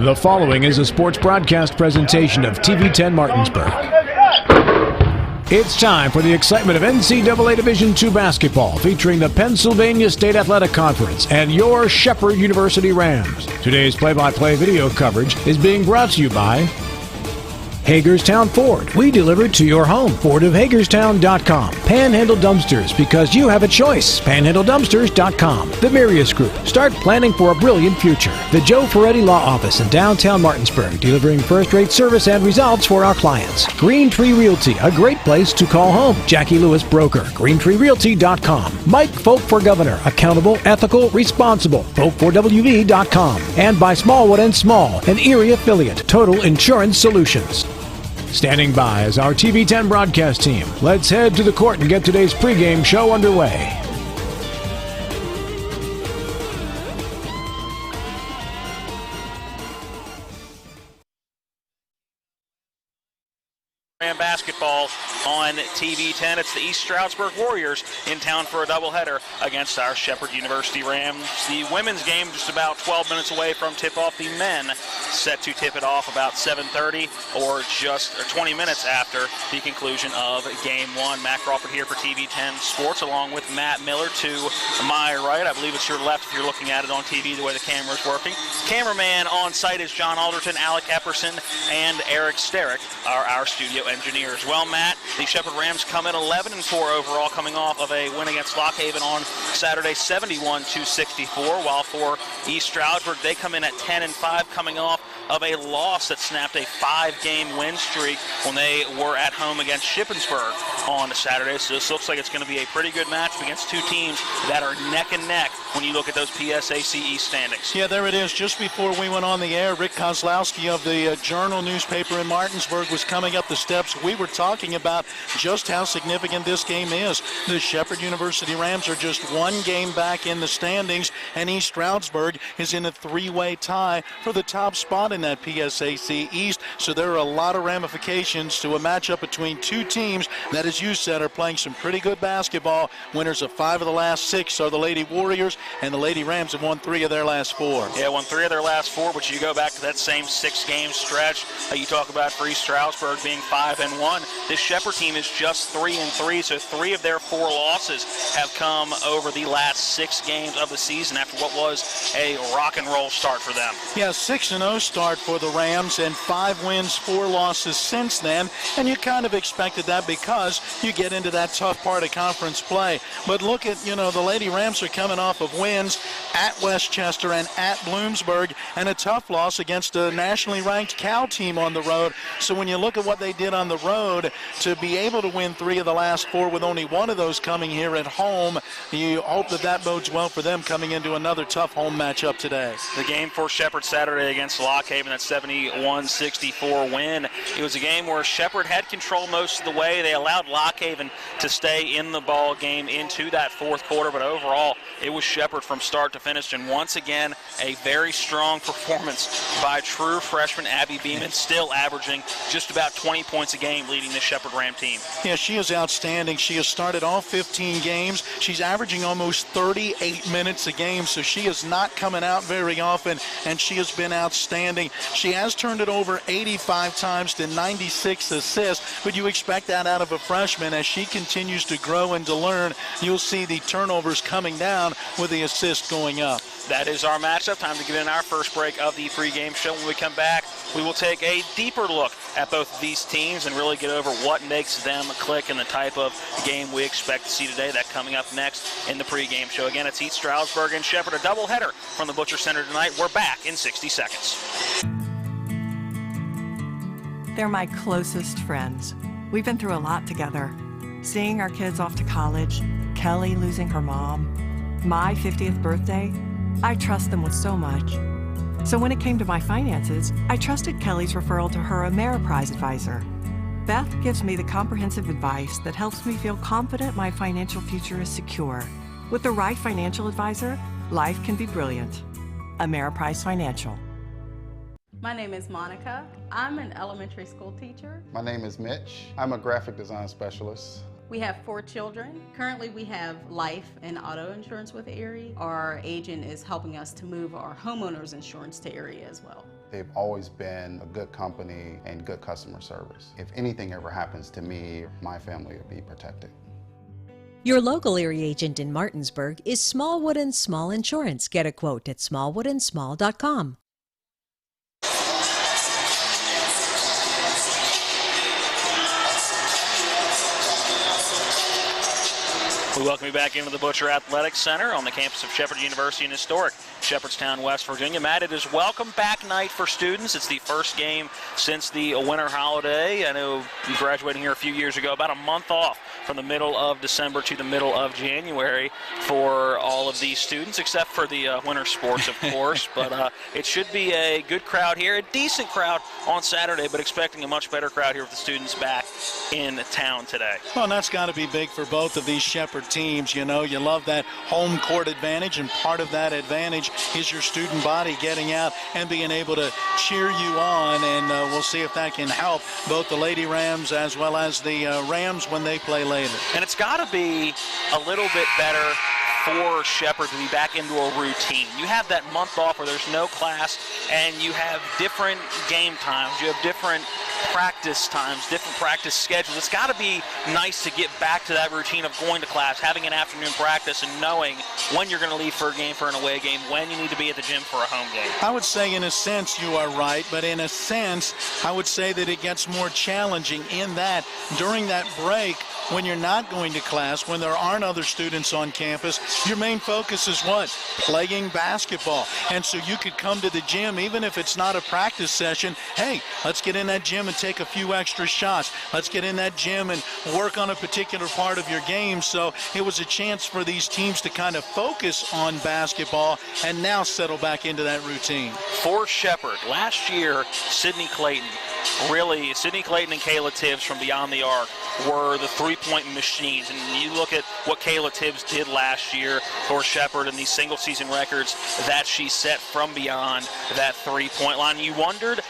The following is a sports broadcast presentation of TV10 Martinsburg. It's time for the excitement of NCAA Division II basketball featuring the Pennsylvania State Athletic Conference and your Shepherd University Rams. Today's play-by-play video coverage is being brought to you by Hagerstown Ford. We deliver to your home. FordofHagerstown.com. Panhandle Dumpsters, because you have a choice. PanhandleDumpsters.com. The Mirius Group. Start planning for a brilliant future. The Joe Ferretti Law Office in downtown Martinsburg, delivering first-rate service and results for our clients. Green Tree Realty, a great place to call home. Jackie Lewis Broker. GreenTreeRealty.com. Mike Folk for Governor. Accountable, ethical, responsible. Folk4WV.com. And by Smallwood & Small, an Erie affiliate. Total Insurance Solutions. Standing by is our TV10 broadcast team. Let's head to the court and get today's pregame show underway. Ram basketball on TV10. It's the East Stroudsburg Warriors in town for a doubleheader against our Shepherd University Rams. The women's game just about 12 minutes away from tip-off. The men set to tip it off about 7:30 or 20 minutes after the conclusion of Game 1. Matt Crawford here for TV10 Sports along with Matt Miller to my right. I believe it's your left if you're looking at it on TV the way the camera's working. Cameraman on site is John Alderton, Alec Epperson, and Eric Sterick are our studio engineers. Well, Matt, the Shepherd Rams come in 11-4 overall, coming off of a win against Lock Haven on Saturday, 71-64, while for East Stroudsburg, they come in at 10-5, coming off of a loss that snapped a 5-game win streak when they were at home against Shippensburg on Saturday. So this looks like it's going to be a pretty good match against two teams that are neck and neck when you look at those PSAC East standings. Yeah, there it is. Just before we went on the air, Rick Kozlowski of the Journal newspaper in Martinsburg was coming up the steps. We were talking about just how significant this game is. The Shepherd University Rams are just one game back in the standings, and East Stroudsburg is in a three-way tie for the top spot in that PSAC East. So there are a lot of ramifications to a matchup between two teams that, as you said, are playing some pretty good basketball. Winners of 5 of the last 6 are the Lady Warriors, and the Lady Rams have won 3 of their last 4. Yeah, won 3 of their last 4, but you go back to that same 6-game stretch that you talk about for East Stroudsburg being 5-1. This Shepherd team is just 3-3, so 3 of their 4 losses have come over the last 6 games of the season after what was a rock and roll start for them. Yeah, 6-0 start for the Rams and 5 wins, 4 losses since then, and you kind of expected that because you get into that tough part of conference play. But look at, the Lady Rams are coming off of wins at Westchester and at Bloomsburg and a tough loss against a nationally ranked Cal team on the road. So when you look at what they did on the road, to be able to win 3 of the last 4 with only 1 of those coming here at home, you hope that bodes well for them coming into another tough home matchup today. The game for Shepherd Saturday against Lock Haven, that 71-64 win. It was a game where Shepherd had control most of the way. They allowed Lock Haven to stay in the ball game into that 4th quarter, but overall it was Shepherd from start to finish, and once again a very strong performance by true freshman Abby Beeman, still averaging just about 20 points a game leading the Shepherd Ram team. Yeah, she is outstanding. She has started all 15 games. She's averaging almost 38 minutes a game, so she is not coming out very often, and she has been outstanding. She has turned it over 85 times to 96 assists, but you expect that out of a freshman. As she continues to grow and to learn, you'll see the turnovers coming down with the assists going up. That is our matchup. Time to get in our first break of the pregame show. When we come back, we will take a deeper look at both of these teams and really get over what makes them click and the type of game we expect to see today. That coming up next in the pregame show. Again, it's East Stroudsburg and Shepherd, a doubleheader from the Butcher Center tonight. We're back in 60 seconds. They're my closest friends. We've been through a lot together. Seeing our kids off to college, Kelly losing her mom, my 50th birthday. I trust them with so much. So when it came to my finances, I trusted Kelly's referral to her Ameriprise advisor. Beth gives me the comprehensive advice that helps me feel confident my financial future is secure. With the right financial advisor, life can be brilliant. Ameriprise Financial. My name is Monica. I'm an elementary school teacher. My name is Mitch. I'm a graphic design specialist. We have 4 children. Currently, we have life and auto insurance with Erie. Our agent is helping us to move our homeowners insurance to Erie as well. They've always been a good company and good customer service. If anything ever happens to me, my family will be protected. Your local Erie agent in Martinsburg is Smallwood & Small Insurance. Get a quote at smallwoodandsmall.com. We welcome you back into the Butcher Athletics Center on the campus of Shepherd University in historic Shepherdstown, West Virginia. Matt, it is welcome back night for students. It's the first game since the winter holiday. I know you graduated here a few years ago, about a month off from the middle of December to the middle of January for all of these students, except for the winter sports, of course. But it should be a good crowd here, a decent crowd on Saturday, but expecting a much better crowd here with the students back in town today. Well, and that's got to be big for both of these Shepherd teams. You know, you love that home court advantage, and part of that advantage is your student body getting out and being able to cheer you on, and we'll see if that can help both the Lady Rams as well as the Rams when they play later. And it's got to be a little bit better for Shepherd to be back into a routine. You have that month off where there's no class, and you have different game times, you have different practice times, different practice schedules. It's got to be nice to get back to that routine of going to class, having an afternoon practice, and knowing when you're going to leave for a game, for an away game, when you need to be at the gym for a home game. I would say in a sense you are right, but in a sense I would say that it gets more challenging in that during that break, when you're not going to class, when there aren't other students on campus, your main focus is what? Playing basketball. And so you could come to the gym, even if it's not a practice session. Hey, let's get in that gym and take a few extra shots. Let's get in that gym and work on a particular part of your game. So it was a chance for these teams to kind of focus on basketball and now settle back into that routine. For Shepherd, last year, Sydney Clayton and Kayla Tibbs from Beyond the Arc were the three-point machines. And you look at what Kayla Tibbs did last year for Shepherd and these single-season records that she set from beyond that three-point line. You wondered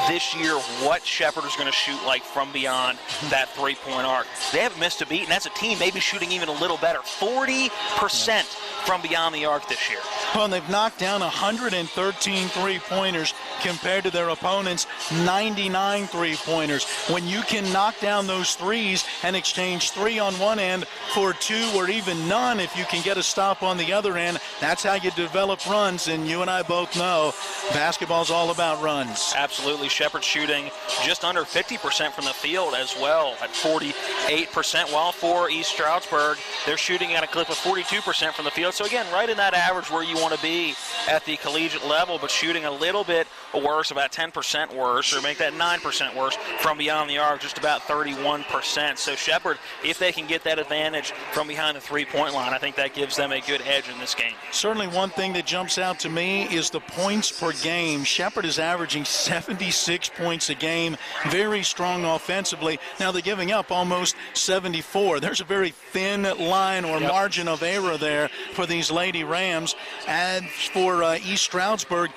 this year what Shepherd was going to shoot like from beyond that three-point arc. They haven't missed a beat, and as a team, maybe shooting even a little better. 40% from beyond the arc this year. Well, and they've knocked down 113 three-pointers compared to their opponents' 99 three-pointers. When you can knock down those threes and exchange 3 on one end for 2 or even none, if you can get a stop on the other end, that's how you develop runs. And you and I both know basketball's all about runs. Absolutely. Shepherd shooting just under 50% from the field as well at 48%, while for East Stroudsburg, they're shooting at a clip of 42% from the field. So again, right in that average where you want to be at the collegiate level, but shooting a little bit worse, about 10% worse, or make that 9% worse from beyond the arc, just about 31%. So Shepherd, if they can get that advantage from behind the three-point line, I think that gives them a good edge in this game. Certainly one thing that jumps out to me is the points per game. Shepherd is averaging 76 points a game, very strong offensively. Now they're giving up almost 74. There's a very thin line or margin of error there for these Lady Rams. And for East Stroudsburg,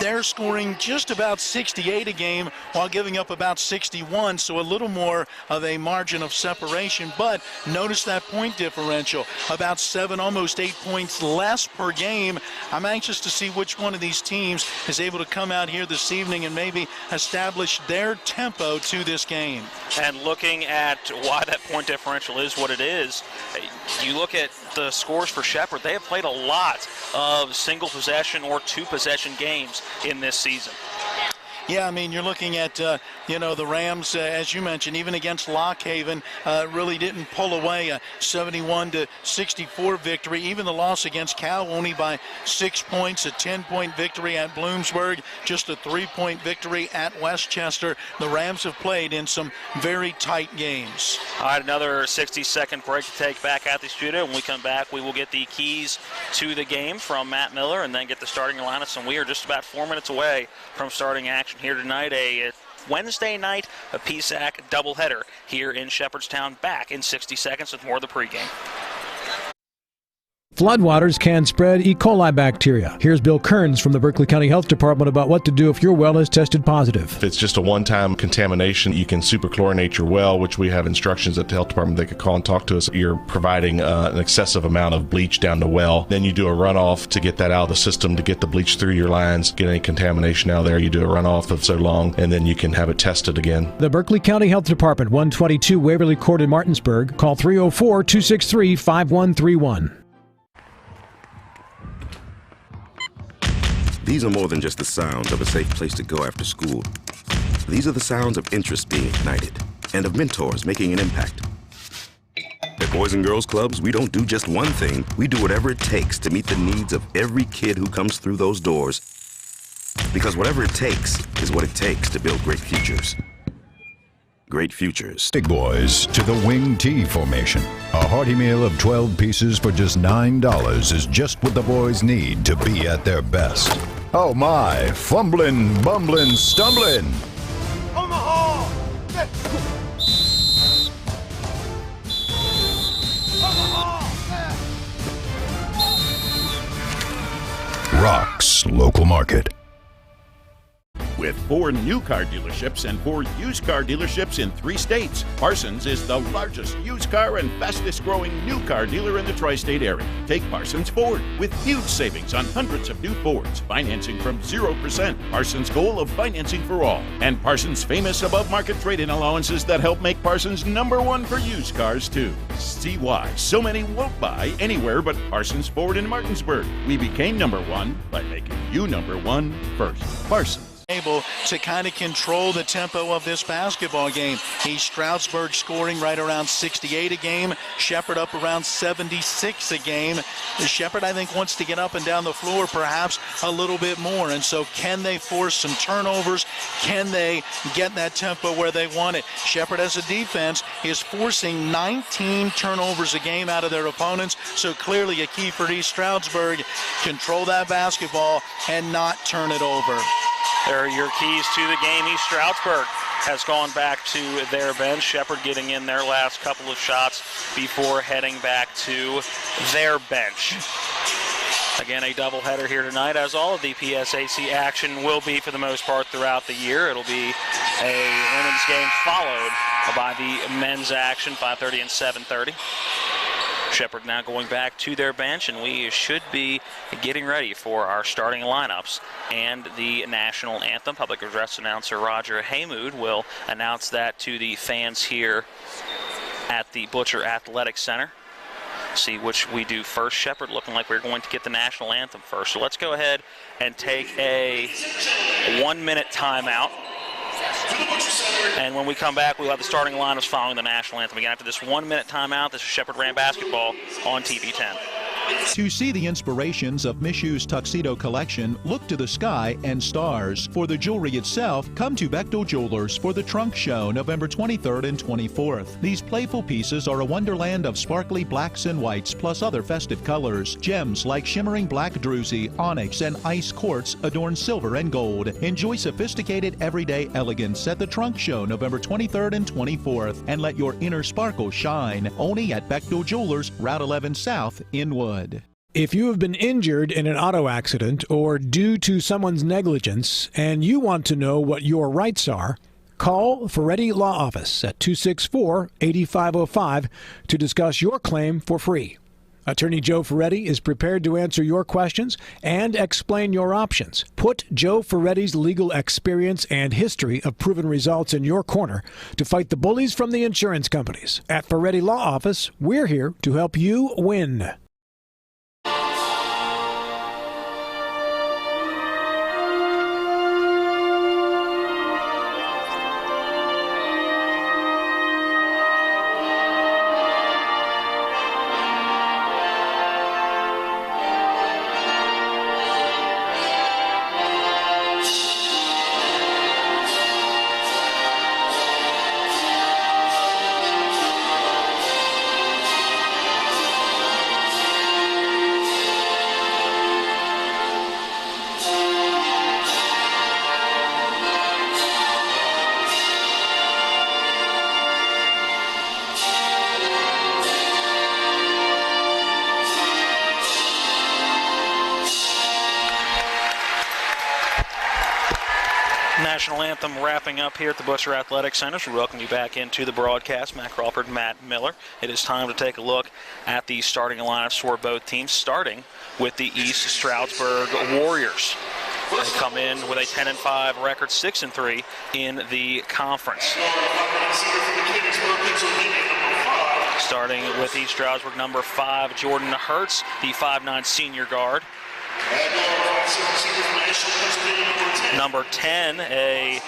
they're scoring just about 68 a game while giving up about 61, so a little more of a margin of separation. But notice that point differential, about 7, almost 8 points less per game. I'm anxious to see which one of these teams is able to come out here this evening and maybe establish their tempo to this game. And looking at why that point differential is what it is, you look at the scores for Shepherd, they have played a lot of single possession or two possession games in this season. Yeah, I mean, you're looking at, the Rams, as you mentioned, even against Lockhaven, really didn't pull away a 71-64 victory. Even the loss against Cal only by 6 points, a 10-point victory at Bloomsburg, just a 3-point victory at Westchester. The Rams have played in some very tight games. All right, another 60-second break to take back at the studio. When we come back, we will get the keys to the game from Matt Miller and then get the starting lineups. And we are just about 4 minutes away from starting action here tonight. A Wednesday night, a PSAC doubleheader here in Shepherdstown. Back in 60 seconds with more of the pregame. Floodwaters can spread E. coli bacteria. Here's Bill Kearns from the Berkeley County Health Department about what to do if your well is tested positive. If it's just a one-time contamination, you can superchlorinate your well, which we have instructions at the health department. They could call and talk to us. You're providing an excessive amount of bleach down the well. Then you do a runoff to get that out of the system, to get the bleach through your lines, get any contamination out of there. You do a runoff of so long, and then you can have it tested again. The Berkeley County Health Department, 122 Waverly Court in Martinsburg. Call 304-263-5131. These are more than just the sounds of a safe place to go after school. These are the sounds of interest being ignited and of mentors making an impact. At Boys and Girls Clubs, we don't do just one thing. We do whatever it takes to meet the needs of every kid who comes through those doors. Because whatever it takes is what it takes to build great futures. Great futures. Big boys to the wing T formation. A hearty meal of 12 pieces for just $9 is just what the boys need to be at their best. Oh my, fumbling, bumbling, stumbling. Omaha! Rocks Local Market. With 4 new car dealerships and 4 used car dealerships in 3 states, Parsons is the largest used car and fastest growing new car dealer in the tri-state area. Take Parsons Ford with huge savings on hundreds of new Fords, financing from 0%. Parsons' goal of financing for all. And Parsons' famous above-market trade-in allowances that help make Parsons #1 for used cars, too. See why so many won't buy anywhere but Parsons Ford in Martinsburg. We became #1 by making you #1 first. Parsons. Able to kind of control the tempo of this basketball game. East Shroudsburg scoring right around 68 a game. Shepherd up around 76 a game. Shepherd, I think, wants to get up and down the floor perhaps a little bit more. And so can they force some turnovers? Can they get that tempo where they want it? Shepherd as a defense is forcing 19 turnovers a game out of their opponents. So clearly a key for East Stroudsburg. Control that basketball and not turn it over. There are your keys to the game. East Stroudsburg has gone back to their bench. Shepherd getting in their last couple of shots before heading back to their bench. Again, a doubleheader here tonight, as all of the PSAC action will be for the most part throughout the year. It'll be a women's game followed by the men's action, 5:30 and 7:30. Shepherd now going back to their bench, and we should be getting ready for our starting lineups and the national anthem. Public address announcer Roger Haymood will announce that to the fans here at the Butcher Athletic Center. See which we do first. Shepherd looking like we're going to get the national anthem first. So let's go ahead and take a 1-minute timeout. And when we come back, we'll have the starting lineups following the national anthem. Again, after this 1-minute timeout, this is Shepherd Ram Basketball on TV 10. To see the inspirations of Mishu's tuxedo collection, look to the sky and stars. For the jewelry itself, come to Bechtel Jewelers for the Trunk Show, November 23rd and 24th. These playful pieces are a wonderland of sparkly blacks and whites, plus other festive colors. Gems like shimmering black druzy, onyx, and ice quartz adorn silver and gold. Enjoy sophisticated everyday elegance at the Trunk Show, November 23rd and 24th. And let your inner sparkle shine. Only at Bechtel Jewelers, Route 11 South, in Wood. If you have been injured in an auto accident or due to someone's negligence and you want to know what your rights are, call Ferretti Law Office at 264-8505 to discuss your claim for free. Attorney Joe Ferretti is prepared to answer your questions and explain your options. Put Joe Ferretti's legal experience and history of proven results in your corner to fight the bullies from the insurance companies. At Ferretti Law Office, we're here to help you win. National anthem wrapping up here at the Butcher Athletic Center. We welcome you back into the broadcast. Matt Crawford, Matt Miller. It is time to take a look at the starting lineups for both teams, starting with the East Stroudsburg Warriors. They come in with a 10-5 record, 6-3 in the conference. Starting with East Stroudsburg, number 5, Jordan Hertz, the 5'9 senior guard. Number 10, a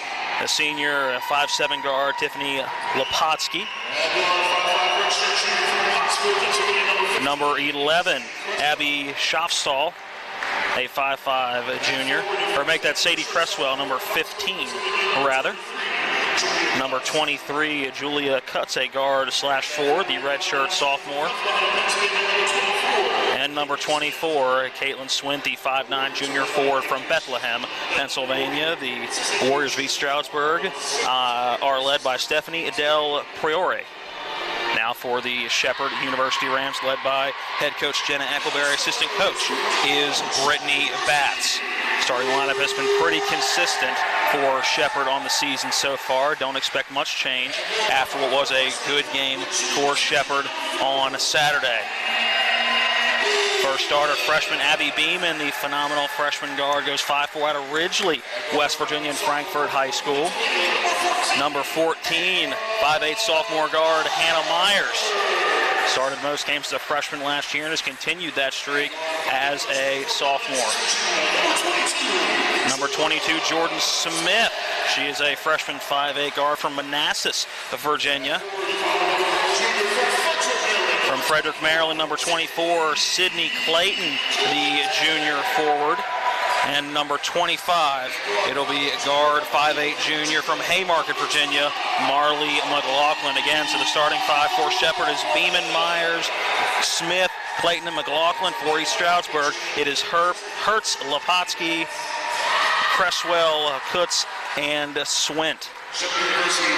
senior 5'7 guard, Tiffany Lepotsky. Number 11, Abby Schaffstall, a 5'5 junior. Or make that Sadie Cresswell, number 15, rather. Number 23, Julia Cutts, a guard /4, the redshirt sophomore. And number 24, Caitlin Swint, the 5'9 junior forward from Bethlehem, Pennsylvania. The Warriors of East Stroudsburg are led by Stephanie Del Priore. Now for the Shepherd University Rams, led by head coach Jenna Eckleberry. Assistant coach is Brittany Batts. Starting lineup has been pretty consistent for Shepherd on the season so far. Don't expect much change after what was a good game for Shepherd on Saturday. First starter, freshman Abby Beeman, the phenomenal freshman guard, goes 5'4" out of Ridgely, West Virginia and Frankfort High School. Number 14, 5'8" sophomore guard, Hannah Myers. Started most games as a freshman last year and has continued that streak as a sophomore. Number 22, Jordan Smith. She is a freshman 5'8" guard from Manassas, Virginia. From Frederick, Maryland, number 24, Sydney Clayton, the junior forward. And number 25, it'll be guard 5'8" junior from Haymarket, Virginia, Marley McLaughlin. Again, so the starting 5 for Shepherd is Beeman, Myers, Smith, Clayton, and McLaughlin. For East Stroudsburg, it is Hertz, Lepotsky, Cresswell, Kutz, and Swint.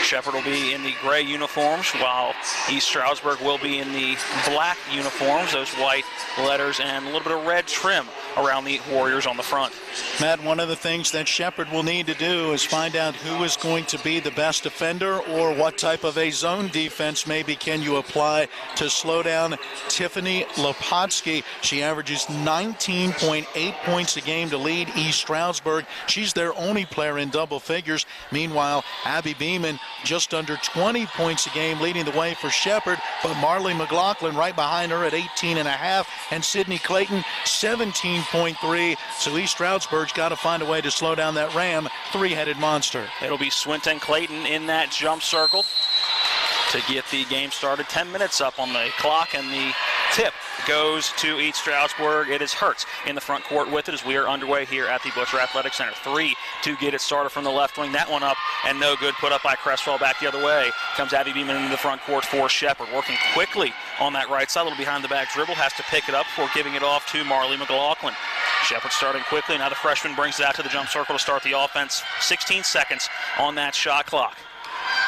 Shepherd will be in the gray uniforms, while East Stroudsburg will be in the black uniforms, those white letters and a little bit of red trim around the Warriors on the front. Matt, one of the things that Shepherd will need to do is find out who is going to be the best defender, or what type of a zone defense maybe can you apply to slow down Tiffany Lepotsky. She averages 19.8 points a game to lead East Stroudsburg. She's their only player in double figures. Meanwhile, Abby Beeman just under 20 points a game, leading the way for Shepherd, but Marley McLaughlin right behind her at 18.5, and Sydney Clayton 17.3. So East Stroudsburg's got to find a way to slow down that Ram three-headed monster. It'll be Swint and Clayton in that jump circle to get the game started. 10 minutes up on the clock, and the tip goes to East Stroudsburg. It is Hertz in the front court with it as we are underway here at the Butcher Athletic Center. 3 to get it started from the left wing. That one up and no good. Put up by Cresswell. Back the other way comes Abby Beeman into the front court for Shepherd. Working quickly on that right side. A little behind the back dribble. Has to pick it up before giving it off to Marley McLaughlin. Shepherd starting quickly. Now the freshman brings it out to the jump circle to start the offense. 16 seconds on that shot clock.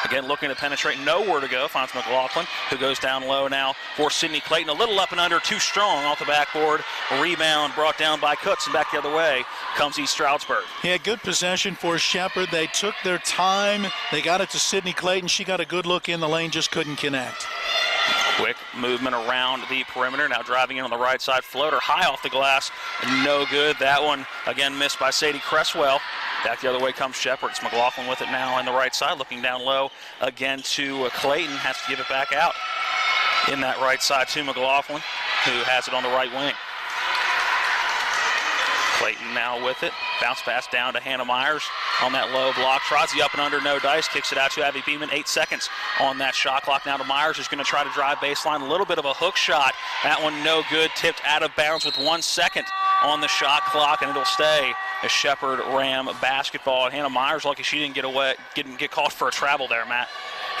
Again, looking to penetrate, nowhere to go. Finds McLaughlin, who goes down low now for Sydney Clayton. A little up and under, too strong off the backboard. Rebound brought down by Kutz, and back the other way comes East Stroudsburg. Yeah, good possession for Shepherd. They took their time. They got it to Sydney Clayton. She got a good look in the lane, just couldn't connect. Quick movement around the perimeter. Now driving in on the right side. Floater high off the glass. No good. That one, again, missed by Sadie Cresswell. Back the other way comes Shepherd. It's McLaughlin with it now on the right side. Looking down low again to Clayton. Has to give it back out in that right side to McLaughlin, who has it on the right wing. Clayton now with it. Bounce pass down to Hannah Myers on that low block. Tries the up and under, no dice. Kicks it out to Abby Beeman. 8 seconds on that shot clock. Now to Myers, who's going to try to drive baseline. A little bit of a hook shot. That one no good. Tipped out of bounds with 1 second on the shot clock, and it'll stay a Shepherd Ram basketball. And Hannah Myers, lucky she didn't get called for a travel there, Matt.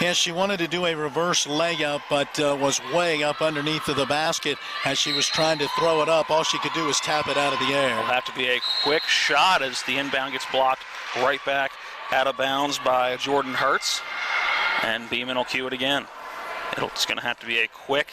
Yes, she wanted to do a reverse layup, but was way up underneath of the basket as she was trying to throw it up. All she could do was tap it out of the air. It'll have to be a quick shot as the inbound gets blocked right back out of bounds by Jordan Hertz. And Beeman will cue it again. It's going to have to be a quick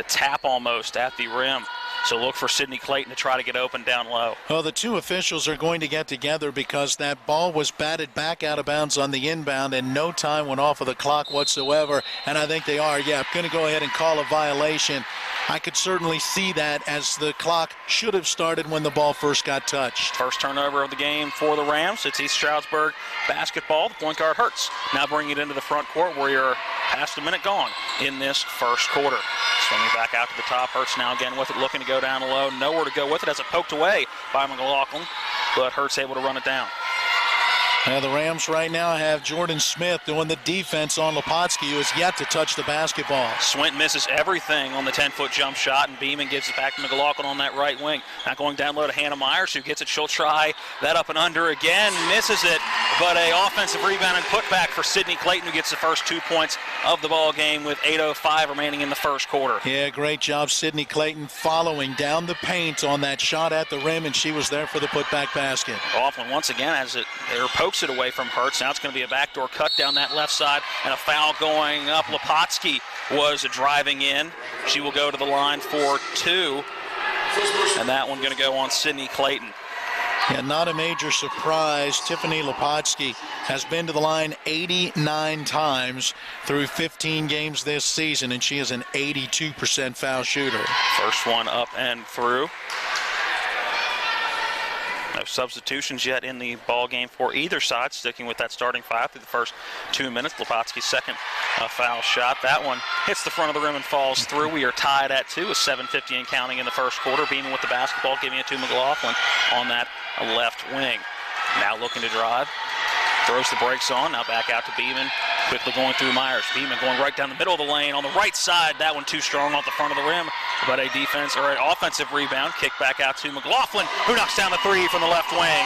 tap almost at the rim. So look for Sydney Clayton to try to get open down low. Well, the two officials are going to get together because that ball was batted back out of bounds on the inbound and no time went off of the clock whatsoever. And I think they are, going to go ahead and call a violation. I could certainly see that, as the clock should have started when the ball first got touched. First turnover of the game for the Rams. It's East Stroudsburg basketball. The point guard Hurts now bringing it into the front court where you're past a minute gone in this first quarter. Swinging back out to the top. Hurts now again with it, looking to go down low. Nowhere to go with it as it poked away by McLaughlin, but Hurts able to run it down. The Rams right now have Jordan Smith doing the defense on Lepotsky, who has yet to touch the basketball. Swint misses everything on the 10-foot jump shot, and Beeman gives it back to McLaughlin on that right wing. Now going down low to Hannah Myers, who gets it. She'll try that up and under again, misses it, but a offensive rebound and putback for Sydney Clayton, who gets the first 2 points of the ball game with 8:05 remaining in the first quarter. Yeah, great job, Sydney Clayton, following down the paint on that shot at the rim, and she was there for the putback basket. Laughlin once again has it, or pokes it away from Hurts. Now it's going to be a backdoor cut down that left side, and a foul going up. Lepotsky was driving in. She will go to the line for 2, and that one going to go on Sydney Clayton. Yeah, not a major surprise. Tiffany Lepotsky has been to the line 89 times through 15 games this season, and she is an 82% foul shooter. First one up and through. No substitutions yet in the ball game for either side, sticking with that starting five through the first 2 minutes. Lepotsky's second foul shot. That one hits the front of the rim and falls through. We are tied at 2 with 7:50 and counting in the first quarter. Beeman with the basketball, giving it to McLaughlin on that left wing. Now looking to drive. Throws the brakes on. Now back out to Beeman. Quickly going through Myers. Beeman going right down the middle of the lane on the right side. That one too strong off the front of the rim. But a defense or an offensive rebound. Kick back out to McLaughlin, who knocks down the 3 from the left wing.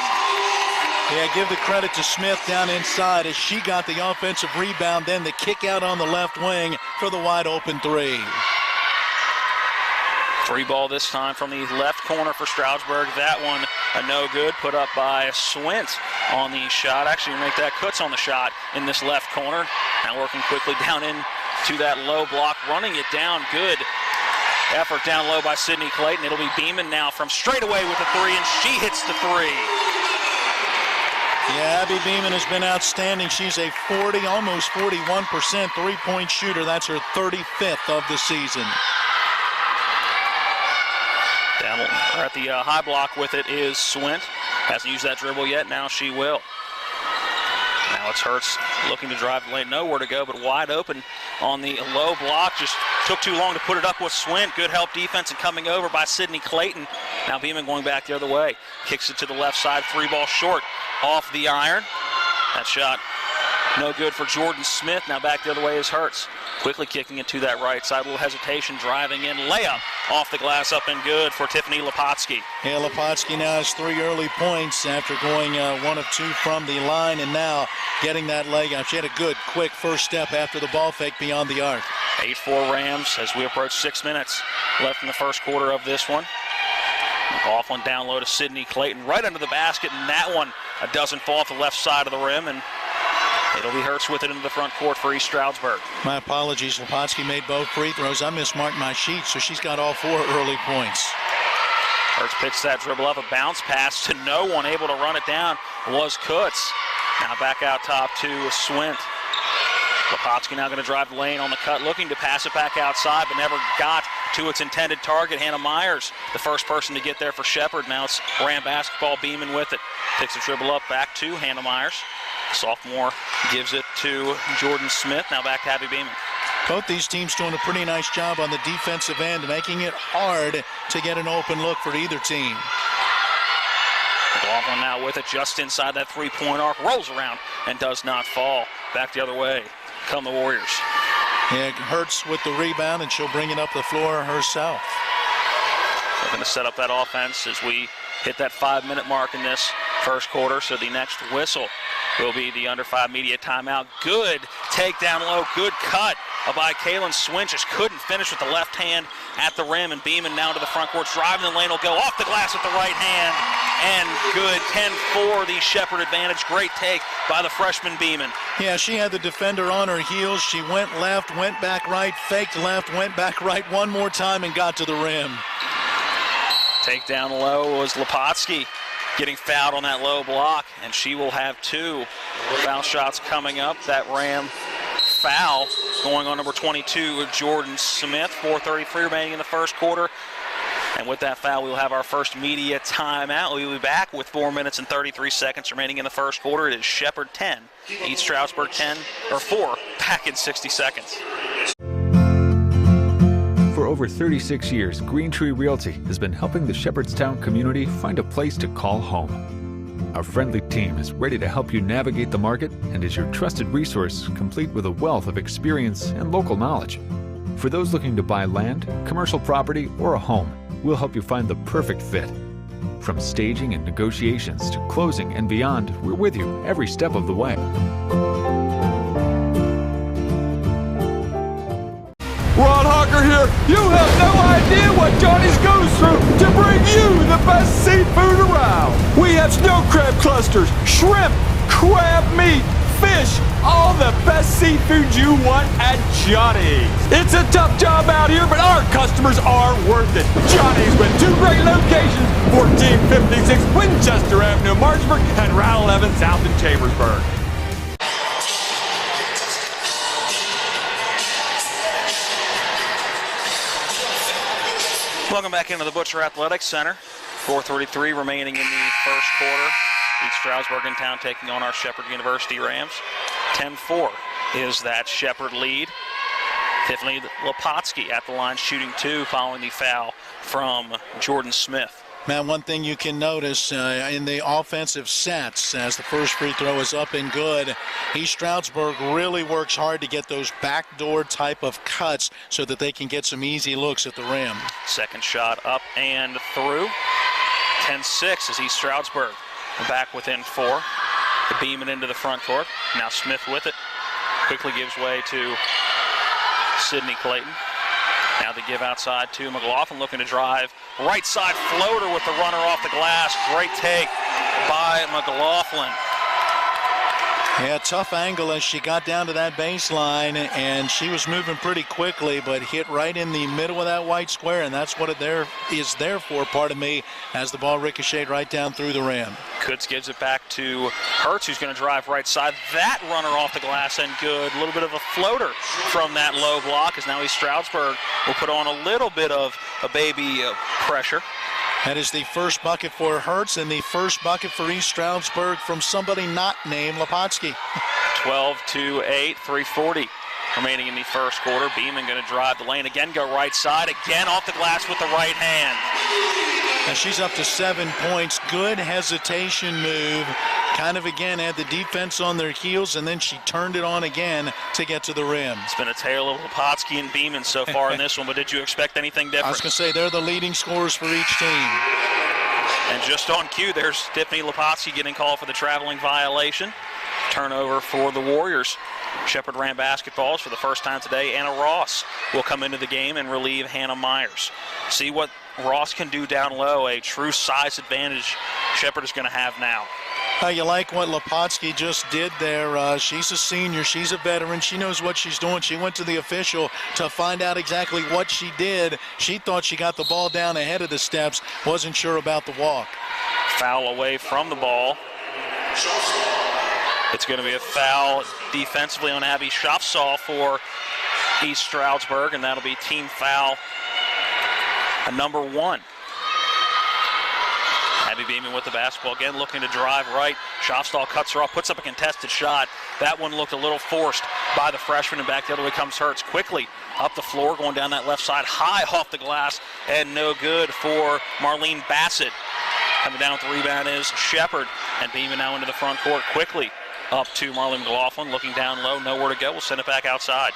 Yeah, give the credit to Smith down inside as she got the offensive rebound, then the kick out on the left wing for the wide open 3. Free ball this time from the left corner for Stroudsburg. That one a no good, put up by Swint on the shot. Actually, make that Kutz on the shot in this left corner. Now working quickly down in to that low block, running it down. Good effort down low by Sydney Clayton. It'll be Beeman now from straight away with the 3, and she hits the 3. Yeah, Abby Beeman has been outstanding. She's a 40, almost 41% three-point shooter. That's her 35th of the season. Down at the high block with it is Swint. Hasn't used that dribble yet. Now she will. Now it's Hurts looking to drive the lane. Nowhere to go, but wide open on the low block. Just took too long to put it up with Swint. Good help defense and coming over by Sydney Clayton. Now Beeman going back the other way. Kicks it to the left side. 3 ball short off the iron. That shot no good for Jordan Smith. Now back the other way is Hurts. Quickly kicking it to that right side. A little hesitation, driving in. Layup off the glass, up and good for Tiffany Lepotsky. Yeah, Lepotsky now has 3 early points after going 1 of 2 from the line, and now getting that leg out. She had a good, quick first step after the ball fake beyond the arc. 8-4 Rams as we approach 6 minutes left in the first quarter of this one. McLaughlin down low to Sydney Clayton, right under the basket, and that one doesn't fall off the left side of the rim, and it'll be Hurts with it into the front court for East Stroudsburg. My apologies. Lepotsky made both free throws. I mismarked my sheet, so she's got all 4 early points. Hurts picks that dribble up, a bounce pass to no one. Able to run it down was Kutz. Now back out top to Swint. Lepotsky now going to drive the lane on the cut, looking to pass it back outside, but never got to its intended target. Hannah Myers, the first person to get there for Shepherd. Now it's Ram basketball, Beeman with it. Picks the dribble up back to Hannah Myers. Sophomore gives it to Jordan Smith. Now back to Abby Beeman. Both these teams doing a pretty nice job on the defensive end, making it hard to get an open look for either team. McLaughlin now with it just inside that 3-point arc. Rolls around and does not fall. Back the other way come the Warriors. Yeah, Hurts with the rebound, and she'll bring it up the floor herself. We're going to set up that offense as we hit that 5-minute mark in this first quarter. So the next whistle will be the under 5 media timeout. Good takedown low, good cut by Kaylin Swint. Just couldn't finish with the left hand at the rim, and Beeman now to the front court. Driving the lane will go off the glass with the right hand, and good. 10-4, the Shepherd advantage. Great take by the freshman Beeman. Yeah, she had the defender on her heels. She went left, went back right, faked left, went back right one more time, and got to the rim. Take down low was Lepotsky getting fouled on that low block, and she will have 2 foul shots coming up. That Ram foul going on number 22, Jordan Smith. 4:33 remaining in the first quarter. And with that foul, we will have our first media timeout. We will be back with 4 minutes and 33 seconds remaining in the first quarter. It is Shepherd 10, East Stroudsburg 4, back in 60 seconds. For over 36 years, Green Tree Realty has been helping the Shepherdstown community find a place to call home. Our friendly team is ready to help you navigate the market and is your trusted resource, complete with a wealth of experience and local knowledge. For those looking to buy land, commercial property, or a home, we'll help you find the perfect fit. From staging and negotiations to closing and beyond, we're with you every step of the way. Ron Hawker here. You have no idea what Johnny's goes through to bring you the best seafood around. We have snow crab clusters, shrimp, crab meat, fish, all the best seafood you want at Johnny's. It's a tough job out here, but our customers are worth it. Johnny's with 2 great locations, 1456 Winchester Avenue, Martinsburg, and Route 11 South in Chambersburg. Welcome back into the Butcher Athletics Center. 4:33 remaining in the first quarter. East Stroudsburg in town taking on our Shepherd University Rams. 10-4 is that Shepherd lead. Tiffany Lepotsky at the line shooting 2 following the foul from Jordan Smith. Now, one thing you can notice in the offensive sets as the first free throw is up and good, East Stroudsburg really works hard to get those backdoor type of cuts so that they can get some easy looks at the rim. Second shot up and through. 10-6 is East Stroudsburg back within 4. The beaming into the front court. Now Smith with it. Quickly gives way to Sydney Clayton. Now the give outside to McLaughlin looking to drive. Right side floater with the runner off the glass. Great take by McLaughlin. Yeah, tough angle as she got down to that baseline, and she was moving pretty quickly, but hit right in the middle of that white square, and that's what it is there for, pardon me, as the ball ricocheted right down through the rim. Kutz gives it back to Hertz, who's going to drive right side. That runner off the glass and good. A little bit of a floater from that low block, as now East Stroudsburg will put on a little bit of a baby pressure. That is the first bucket for Hertz and the first bucket for East Stroudsburg from somebody not named Lepotsky. 12-8, 3:40 remaining in the first quarter. Beeman going to drive the lane again, go right side, again off the glass with the right hand. And she's up to 7 points. Good hesitation move. Kind of again had the defense on their heels, and then she turned it on again to get to the rim. It's been a tale of Lepotsky and Beeman so far in this one, but did you expect anything different? I was going to say they're the leading scorers for each team. And just on cue, there's Tiffany Lepotsky getting called for the traveling violation. Turnover for the Warriors. Shepherd Ram basketballs for the first time today. Anna Ross will come into the game and relieve Hannah Myers. See what Ross can do down low. A true size advantage Shepherd is going to have now. You like what Lepotsky just did there. She's a senior. She's a veteran. She knows what she's doing. She went to the official to find out exactly what she did. She thought she got the ball down ahead of the steps. Wasn't sure about the walk. Foul away from the ball. It's going to be a foul defensively on Abby Schaffsaw for East Stroudsburg, and that'll be team foul number 1. Abby Beeman with the basketball again, looking to drive right. Schaffsaw cuts her off, puts up a contested shot. That one looked a little forced by the freshman, and back the other way comes Hertz. Quickly up the floor, going down that left side, high off the glass, and no good for Marlene Bassett. Coming down with the rebound is Shepherd, and Beeman now into the front court quickly. Up to Marlene McLaughlin, looking down low, nowhere to go. We'll send it back outside.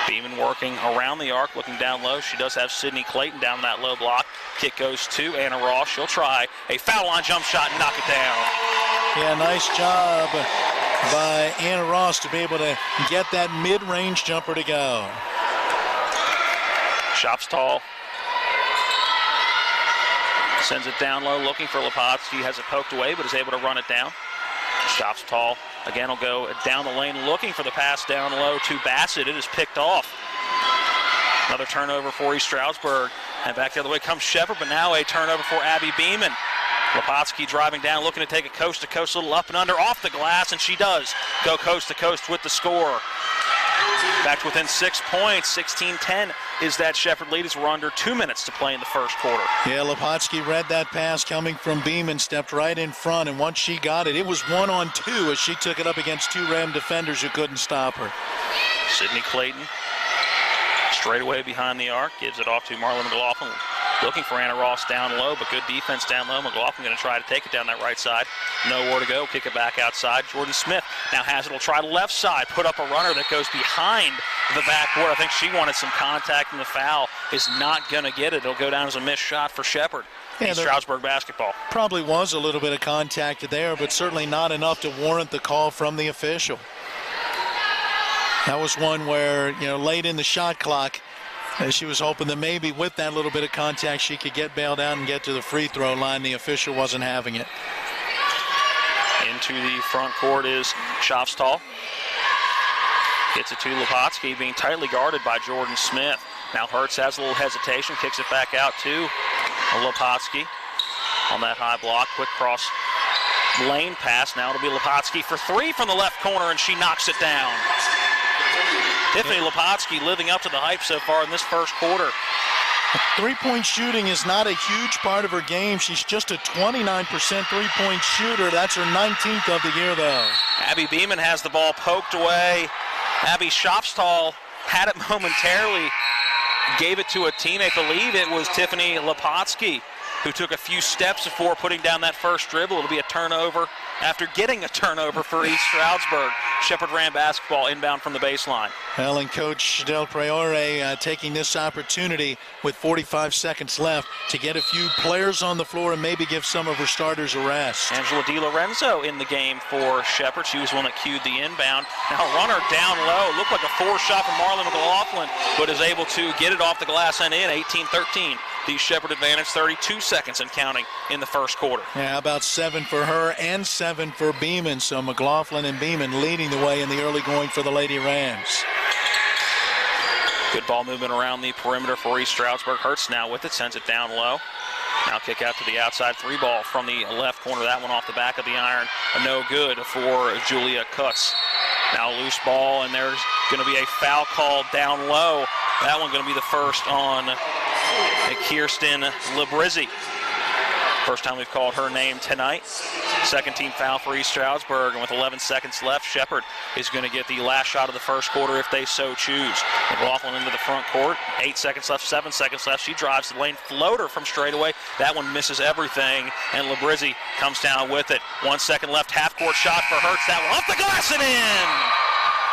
Beeman working around the arc, looking down low. She does have Sydney Clayton down that low block. Kick goes to Anna Ross. She'll try a foul line jump shot and knock it down. Yeah, nice job by Anna Ross to be able to get that mid-range jumper to go. Shops tall. Sends it down low, looking for Lepotsky. Has it poked away, but is able to run it down. Shops tall. Again, will go down the lane, looking for the pass down low to Bassett. It is picked off. Another turnover for East Stroudsburg. And back the other way comes Shepherd, but now a turnover for Abby Beeman. Lepotsky driving down, looking to take it coast-to-coast, a little up and under, off the glass, and she does go coast-to-coast with the score. Back to within 6 points, 16-10 is that Shepherd lead as we're under 2 minutes to play in the first quarter. Yeah, Lepotsky read that pass coming from Beeman, stepped right in front, and once she got it, it was 1-on-2 as she took it up against 2 Ram defenders who couldn't stop her. Sydney Clayton straight away behind the arc, gives it off to Marlon McLaughlin. Looking for Anna Ross down low, but good defense down low. McLaughlin going to try to take it down that right side. Nowhere to go. Kick it back outside. Jordan Smith now has it. Will try left side. Put up a runner that goes behind the backboard. I think she wanted some contact, and the foul is not going to get it. It'll go down as a missed shot for Shepherd. Yeah, Stroudsburg basketball. Probably was a little bit of contact there, but certainly not enough to warrant the call from the official. That was one where, late in the shot clock, she was hoping that maybe with that little bit of contact she could get bailed out and get to the free throw line. The official wasn't having it. Into the front court is Shopstall. Gets it to Lepotsky, being tightly guarded by Jordan Smith. Now Hertz has a little hesitation, kicks it back out to Lepotsky on that high block. Quick cross lane pass. Now it'll be Lepotsky for 3 from the left corner, and she knocks it down. Tiffany Lepotsky living up to the hype so far in this first quarter. Three-point shooting is not a huge part of her game. She's just a 29% three-point shooter. That's her 19th of the year, though. Abby Beeman has the ball poked away. Abby Shopstall had it momentarily, gave it to a teammate. Believe it was Tiffany Lepotsky, who took a few steps before putting down that first dribble. It'll be a turnover after getting a turnover for East Stroudsburg. Shepherd Ram basketball inbound from the baseline. Well, and Coach Del Priore taking this opportunity with 45 seconds left to get a few players on the floor and maybe give some of her starters a rest. Angela DiLorenzo in the game for Shepherd. She was the one that cued the inbound. Now runner down low. Looked like a 4-shot from Marlon McLaughlin, but is able to get it off the glass and in. 18-13. The Shepherd advantage, 32 seconds and counting in the first quarter. Yeah, about 7 for her and 7 for Beeman. So McLaughlin and Beeman leading the way in the early going for the Lady Rams. Good ball movement around the perimeter for East Stroudsburg. Hertz now with it, sends it down low. Now kick out to the outside, 3 ball from the left corner. That one off the back of the iron. No good for Julia Kutz. Now loose ball, and there's going to be a foul call down low. That one going to be the first on Kirsten Labrizzi. First time we've called her name tonight. Second team foul for East Stroudsburg, and with 11 seconds left, Shepherd is going to get the last shot of the first quarter if they so choose. McLaughlin into the front court, 8 seconds left, 7 seconds left. She drives the lane, floater from straightaway. That one misses everything, and Labrizzi comes down with it. 1 second left, half-court shot for Hertz. That one off the glass and in!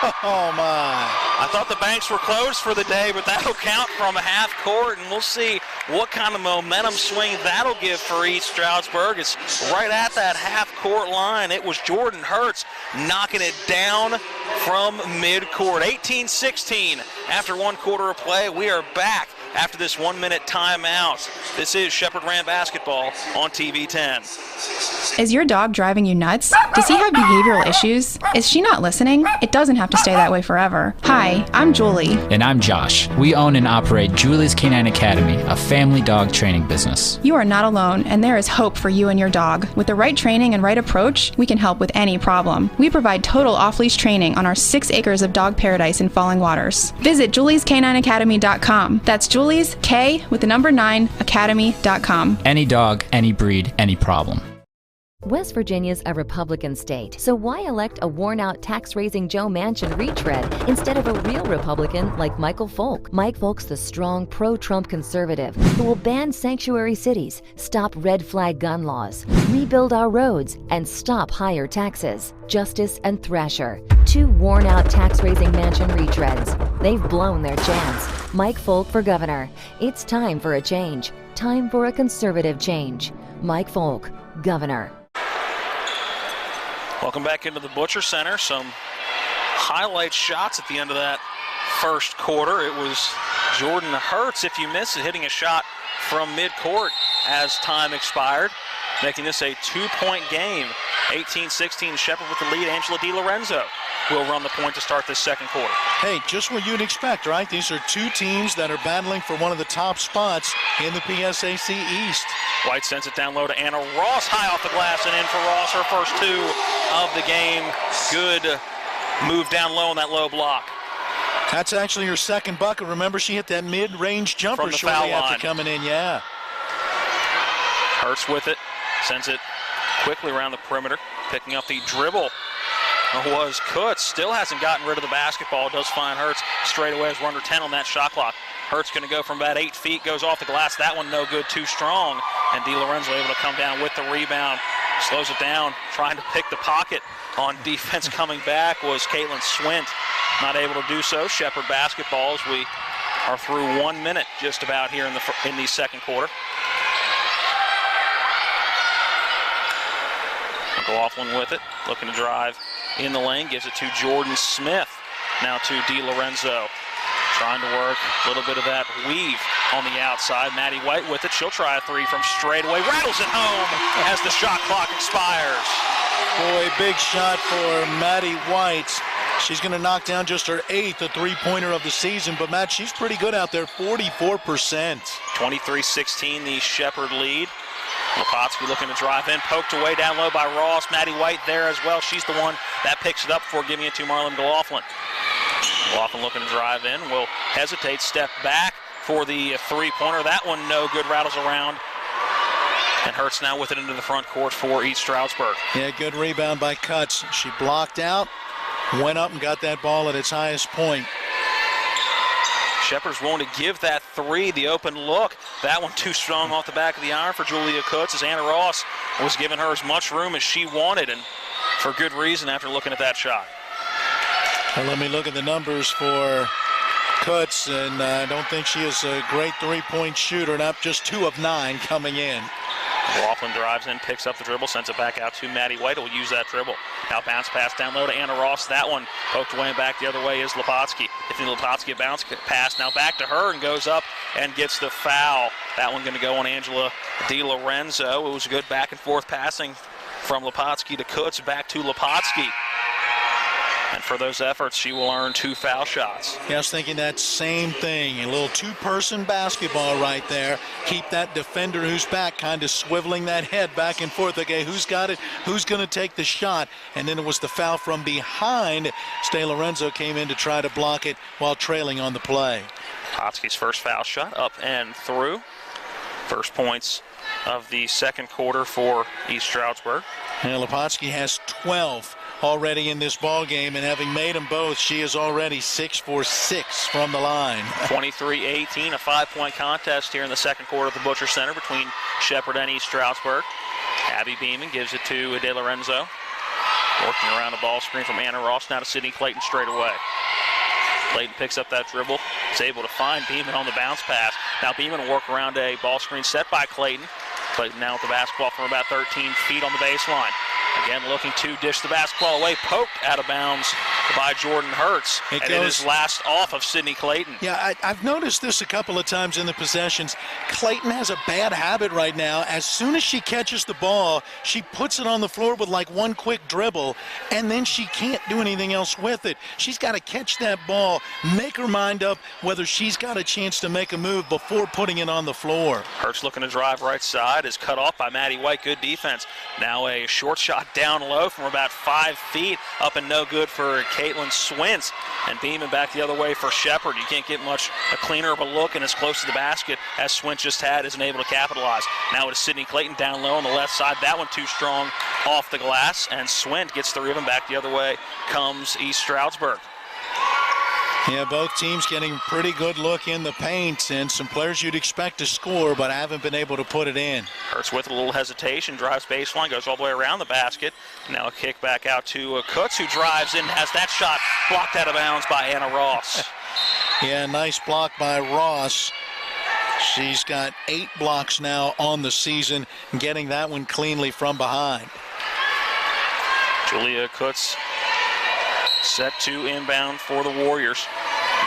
Oh, my. I thought the banks were closed for the day, but that'll count from a half court, and we'll see what kind of momentum swing that'll give for East Stroudsburg. It's right at that half court line. It was Jordan Hertz knocking it down from midcourt. 18-16 after 1 quarter of play. We are back after this 1-minute timeout. This is Shepherd Ram basketball on TV 10. Is your dog driving you nuts? Does he have behavioral issues? Is she not listening? It doesn't have to stay that way forever. Hi, I'm Julie. And I'm Josh. We own and operate Julie's Canine Academy, a family dog training business. You are not alone, and there is hope for you and your dog. With the right training and right approach, we can help with any problem. We provide total off-leash training on our 6 acres of dog paradise in Falling Waters. Visit juliescanineacademy.com. That's Julie's, K with the number 9, academy.com. Any dog, any breed, any problem. West Virginia's a Republican state, so why elect a worn-out tax-raising Joe Manchin retread instead of a real Republican like Michael Folk? Mike Folk's the strong pro-Trump conservative who will ban sanctuary cities, stop red flag gun laws, rebuild our roads, and stop higher taxes. Justice and Thrasher, 2 worn-out tax-raising Manchin retreads. They've blown their chance. Mike Folk for governor. It's time for a change. Time for a conservative change. Mike Folk, governor. Welcome back into the Butcher Center. Some highlight shots at the end of that first quarter. It was Jordan Hertz, if you miss it, hitting a shot from midcourt as time expired. making this a 2-point game. 18-16, Shepherd with the lead. Angela DiLorenzo will run the point to start this second quarter. Hey, just what you'd expect, right? These are two teams that are battling for one of the top spots in the PSAC East. White sends it down low to Anna Ross, high off the glass and in for Ross, her first 2 of the game. Good move down low on that low block. That's actually her second bucket. Remember, she hit that mid-range jumper shortly after coming in, yeah. Hurts with it, sends it quickly around the perimeter, picking up the dribble was Kutz. Still hasn't gotten rid of the basketball. Does find Hurts straight away as we're under 10 on that shot clock. Hurts going to go from about 8 feet, goes off the glass. That one no good, too strong. And DiLorenzo able to come down with the rebound. Slows it down, trying to pick the pocket on defense. Coming back was Caitlin Swint. Not able to do so. Shepherd basketball as we are through 1 minute just about here in the second quarter. McLaughlin with it, looking to drive in the lane, gives it to Jordan Smith. Now to DiLorenzo, trying to work a little bit of that weave on the outside. Maddie White with it, she'll try a 3 from straight away, rattles it home as the shot clock expires. Boy, big shot for Maddie White. She's going to knock down just her 8th, a 3-pointer of the season, but Matt, she's pretty good out there, 44%. 23-16, the Shepherd lead. Lepotsky looking to drive in, poked away down low by Ross. Maddie White there as well. She's the one that picks it up before giving it to Marlon McLaughlin. McLaughlin looking to drive in, will hesitate, step back for the 3-pointer. That one no good, rattles around. And Hurts now with it into the front court for East Stroudsburg. Yeah, good rebound by Kutz. She blocked out, went up and got that ball at its highest point. Shepherd's willing to give that 3, the open look. That one too strong off the back of the iron for Julia Kutz, as Anna Ross was giving her as much room as she wanted, and for good reason after looking at that shot. Well, let me look at the numbers for Kutz, and I don't think she is a great 3-point shooter, not just 2 of 9 coming in. McLaughlin drives in, picks up the dribble, sends it back out to Maddie White, who will use that dribble. Now bounce pass down low to Anna Ross. That one poked away and back the other way is Lepotsky. If Lepotsky a bounce pass, now back to her and goes up and gets the foul. That one going to go on Angela DiLorenzo. It was a good back and forth passing from Lepotsky to Kutz, back to Lepotsky. And for those efforts, she will earn 2 foul shots. Yeah, I was thinking that same thing. A little 2-person basketball right there. Keep that defender who's back kind of swiveling that head back and forth. Okay, who's got it? Who's going to take the shot? And then it was the foul from behind. DiLorenzo came in to try to block it while trailing on the play. Lepotsky's first foul shot up and through. First points of the second quarter for East Stroudsburg. And Lepotsky has 12 already in this ball game, and having made them both, she is already 6 for 6 from the line. 23-18, a 5-point contest here in the second quarter at the Butcher Center between Shepherd and East Stroudsburg. Abby Beeman gives it to DiLorenzo. Working around the ball screen from Anna Ross, now to Sydney Clayton straight away. Clayton picks up that dribble, is able to find Beeman on the bounce pass. Now Beeman will work around a ball screen set by Clayton. Clayton now with the basketball from about 13 feet on the baseline. Again, looking to dish the basketball away, poked out of bounds by Jordan Hurts. It is last off of Sydney Clayton. Yeah, I've noticed this a couple of times in the possessions. Clayton has a bad habit right now. As soon as she catches the ball, she puts it on the floor with like one quick dribble, and then she can't do anything else with it. She's got to catch that ball, make her mind up whether she's got a chance to make a move before putting it on the floor. Hurts looking to drive right side, is cut off by Maddie White. Good defense. Now a short shot down low from about 5 feet, up and no good for Caitlin Swint. And Beeman back the other way for Shepherd. You can't get much a cleaner of a look and as close to the basket as Swint just had, isn't able to capitalize. Now it is Sydney Clayton down low on the left side. That one too strong off the glass, and Swint gets the rebound. Back the other way comes East Stroudsburg. Yeah, both teams getting a pretty good look in the paint, and some players you'd expect to score, but haven't been able to put it in. Hurts with a little hesitation, drives baseline, goes all the way around the basket. Now a kick back out to Kutz, who drives in, has that shot blocked out of bounds by Anna Ross. Yeah, nice block by Ross. She's got 8 blocks now on the season, getting that one cleanly from behind. Julia Kutz set to inbound for the Warriors.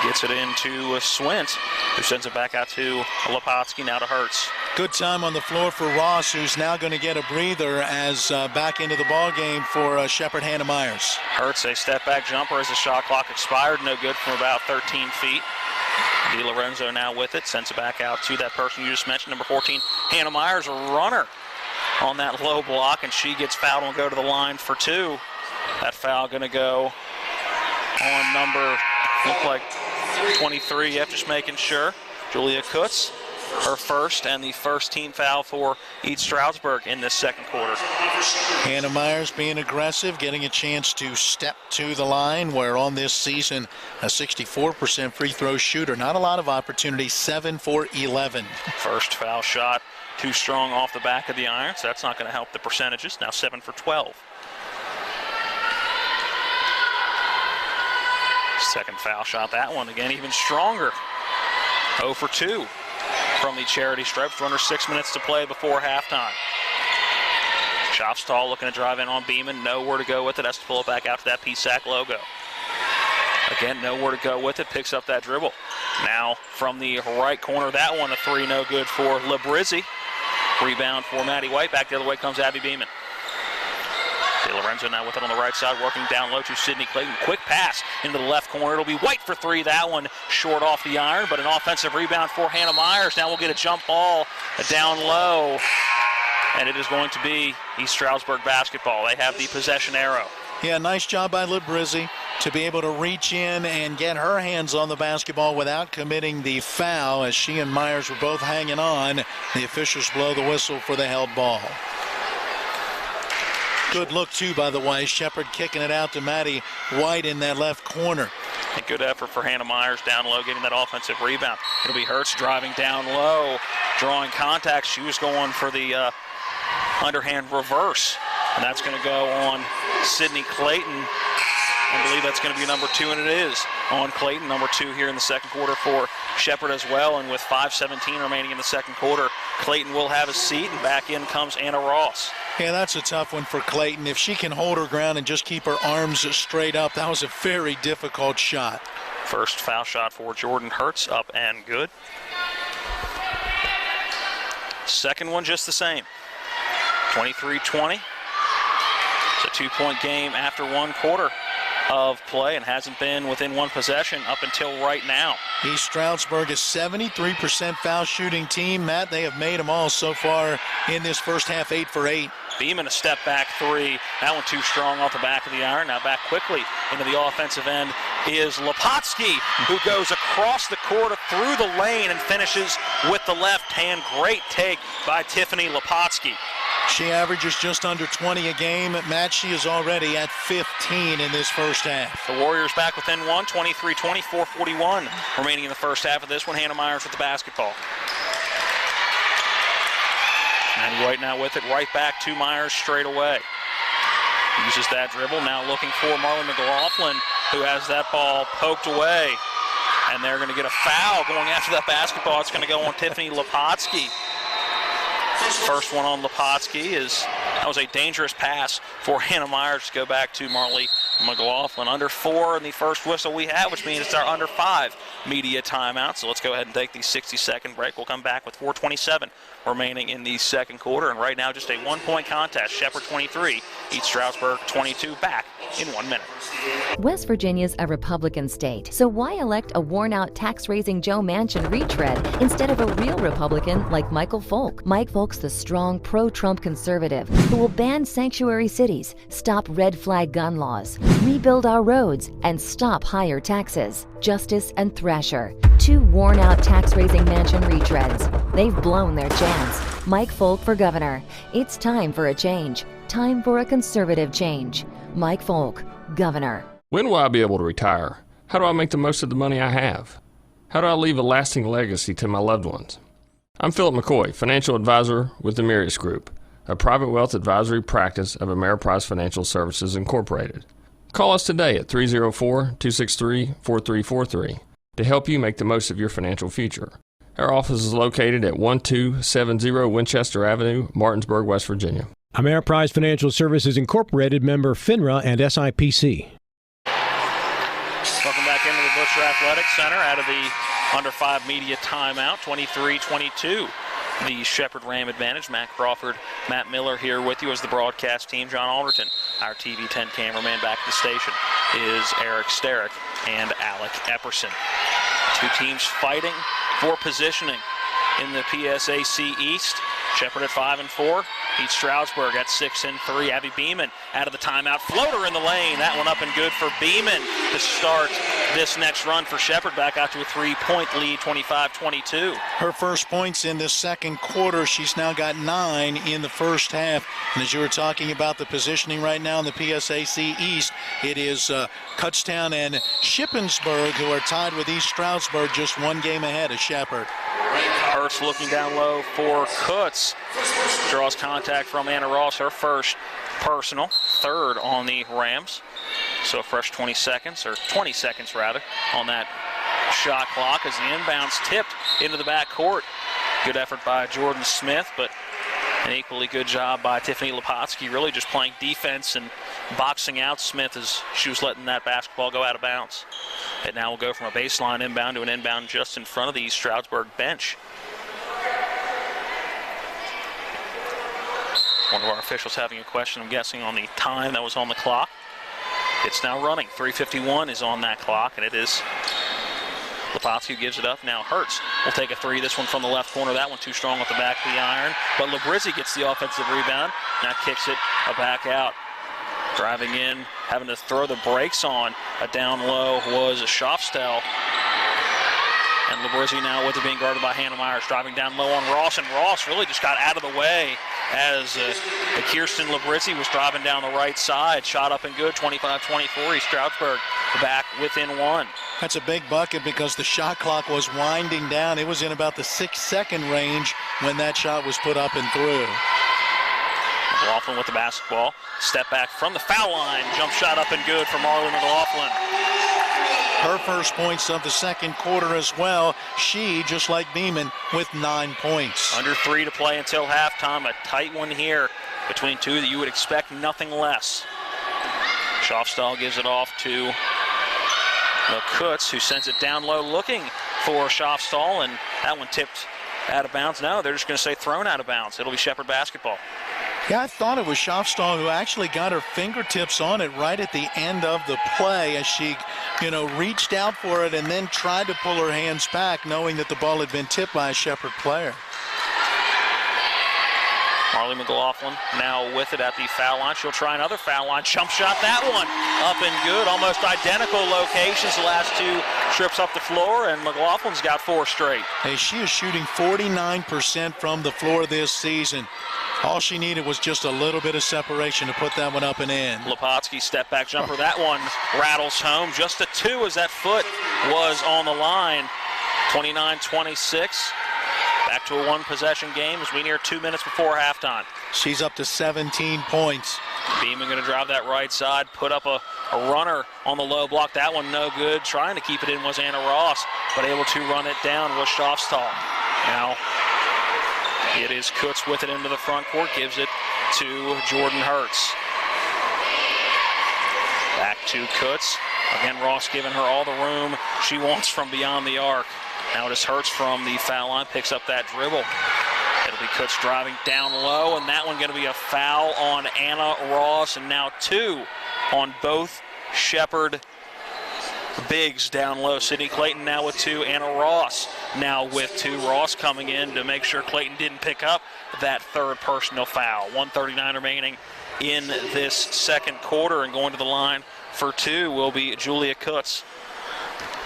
Gets it into Swint, who sends it back out to Lepotsky, now to Hurts. Good time on the floor for Ross, who's now going to get a breather as back into the ball game for Shepherd Hannah Myers. Hurts a step-back jumper as the shot clock expired. No good from about 13 feet. DiLorenzo now with it. Sends it back out to that person you just mentioned, number 14, Hannah Myers, a runner on that low block, and she gets fouled and will go to the line for 2. That foul going to go on number, look like 23, yep, just making sure. Julia Kutz, her first and the first team foul for East Stroudsburg in this second quarter. Hannah Myers being aggressive, getting a chance to step to the line, where on this season, a 64% free throw shooter. Not a lot of opportunities, 7 for 11. First foul shot, too strong off the back of the iron, so that's not going to help the percentages. Now 7 for 12. Second foul shot, that one again even stronger. 0 for 2 from the charity stripes. Under 6 minutes to play before halftime. Shopstall looking to drive in on Beeman. Nowhere to go with it. Has to pull it back out to that PSAC logo. Again, nowhere to go with it. Picks up that dribble. Now from the right corner, that one a 3, no good for Labrizzi. Rebound for Maddie White. Back the other way comes Abby Beeman. DiLorenzo now with it on the right side, working down low to Sydney Clayton. Quick pass into the left corner. It'll be White for 3. That one short off the iron, but an offensive rebound for Hannah Myers. Now we'll get a jump ball down low, and it is going to be East Stroudsburg basketball. They have the possession arrow. Yeah, nice job by Labrizzi to be able to reach in and get her hands on the basketball without committing the foul, as she and Myers were both hanging on. The officials blow the whistle for the held ball. Good look, too, by the way. Shepherd kicking it out to Maddie White in that left corner. A good effort for Hannah Myers down low, getting that offensive rebound. It'll be Hurts driving down low, drawing contact. She was going for the underhand reverse, and that's going to go on Sydney Clayton. I believe that's going to be number 2, and it is on Clayton. Number 2 here in the second quarter for Shepherd as well, and with 5:17 remaining in the second quarter, Clayton will have a seat, and back in comes Anna Ross. Yeah, that's a tough one for Clayton. If she can hold her ground and just keep her arms straight up, that was a very difficult shot. First foul shot for Jordan Hurts, up and good. Second one just the same. 23-20. It's a 2-point game after 1 quarter of play, and hasn't been within 1 possession up until right now. East Stroudsburg is 73% foul shooting team. Matt, they have made them all so far in this first half, 8 for 8. Beeman a step back 3. That one too strong off the back of the iron. Now back quickly into the offensive end is Lepotsky, who goes across the court through the lane and finishes with the left hand. Great take by Tiffany Lepotsky. She averages just under 20 a game. Matt, she is already at 15 in this first half. The Warriors back within 1, 23-20, 4:41 remaining in the first half of this one. Hannah Myers with the basketball. Maddie White now with it, right back to Myers straight away. Uses that dribble, now looking for Marlon McLaughlin, who has that ball poked away. And they're going to get a foul going after that basketball. It's going to go on Tiffany Lepotsky. First one on Lepotsky that was a dangerous pass for Hannah Myers to go back to Marley McLaughlin. Under 4 in the first whistle we have, which means it's our under 5 media timeout. So let's go ahead and take the 60-second break. We'll come back with 4:27 remaining in the second quarter. And right now, just a 1-point contest. Shepherd 23, East Stroudsburg 22. Back in 1 minute. West Virginia's a Republican state, so why elect a worn-out tax-raising Joe Manchin retread instead of a real Republican like Michael Folk? Mike Folk's the strong pro-Trump conservative who will ban sanctuary cities, stop red flag gun laws, rebuild our roads, and stop higher taxes. Justice and Thrasher, 2 worn-out tax-raising Manchin retreads. They've blown their chance. Mike Folk for governor. It's time for a change. Time for a conservative change. Mike Folk, governor. When will I be able to retire? How do I make the most of the money I have? How do I leave a lasting legacy to my loved ones? I'm Philip McCoy, financial advisor with the Mirius Group, a private wealth advisory practice of Ameriprise Financial Services Incorporated. Call us today at 304-263-4343 to help you make the most of your financial future. Our office is located at 1270 Winchester Avenue, Martinsburg, West Virginia. Ameriprise Financial Services Incorporated, member FINRA and SIPC. Welcome back into the Butcher Athletic Center out of the under 5 media timeout. 23-22 the Shepherd Ram advantage. Matt Crawford, Matt Miller here with you as the broadcast team. John Alderton, our TV 10 cameraman back at the station, is Eric Sterrick and Alec Epperson. Two teams fighting for positioning in the PSAC East. Shepherd at 5-4. East Shroudsburg at 6-3. Abby Beeman out of the timeout. Floater in the lane. That one up and good for Beeman to start this next run for Shepherd. Back out to a 3-point lead, 25-22. Her first points in the second quarter. She's now got 9 in the first half. And as you were talking about the positioning right now in the PSAC East, it is Kutztown and Shippensburg who are tied with East Stroudsburg, just one game ahead of Shepherd. Hurst looking down low for Kutz. Draws contact from Anna Ross, her first personal, third on the Rams. So a fresh 20 seconds rather, on that shot clock as the inbounds tipped into the backcourt. Good effort by Jordan Smith, but an equally good job by Tiffany Lepotsky, really just playing defense and boxing out Smith as she was letting that basketball go out of bounds. It now will go from a baseline inbound to an inbound just in front of the East Stroudsburg bench. One of our officials having a question, I'm guessing, on the time that was on the clock. It's now running. 3:51 is on that clock, and it is Lepotsky gives it up. Now Hertz will take a three. This one from the left corner. That one too strong off the back of the iron. But Labrizzi gets the offensive rebound. Now kicks it back out. Driving in, having to throw the brakes on. A down low was Schofstel. And Labrizzi now with it being guarded by Hannah Myers. Driving down low on Ross. And Ross really just got out of the way as Kirsten Labrizzi was driving down the right side. Shot up and good, 25-24. East Stroudsburg back within one. That's a big bucket because the shot clock was winding down. It was in about the 6-second range when that shot was put up and through. McLaughlin with the basketball. Step back from the foul line. Jump shot up and good for Marley McLaughlin. Her first points of the second quarter as well. She, just like Beeman, with 9 points. Under 3 to play until halftime. A tight one here between two that you would expect nothing less. Schofstal gives it off to Kutz, who sends it down low looking for Schofstal, and that one tipped out of bounds. No, they're just going to say thrown out of bounds. It'll be Shepherd basketball. Yeah, I thought it was Schofstal who actually got her fingertips on it right at the end of the play as she, reached out for it and then tried to pull her hands back, knowing that the ball had been tipped by a Shepherd player. Marley McLaughlin now with it at the foul line. She'll try another foul line. Jump shot, that one up and good. Almost identical locations. The last two trips up the floor, and McLaughlin's got 4 straight. Hey, she is shooting 49% from the floor this season. All she needed was just a little bit of separation to put that one up and in. Lepotsky step back jumper. That one rattles home. Just a 2 as that foot was on the line. 29-26. Back to a 1-possession game as we near 2 minutes before halftime. She's up to 17 points. Beeman going to drive that right side, put up a runner on the low block. That one no good. Trying to keep it in was Anna Ross, but able to run it down was Schofstal. Now it is Kutz with it into the front court, gives it to Jordan Hertz. Back to Kutz. Again, Ross giving her all the room she wants from beyond the arc. Now it is Hertz from the foul line, picks up that dribble. It'll be Kutz driving down low, and that one going to be a foul on Anna Ross, and now 2 on both Shepherd bigs down low. Sydney Clayton now with 2, Anna Ross now with 2. Ross coming in to make sure Clayton didn't pick up that third personal foul. 1:39 remaining in this second quarter, and going to the line for 2 will be Julia Kutz.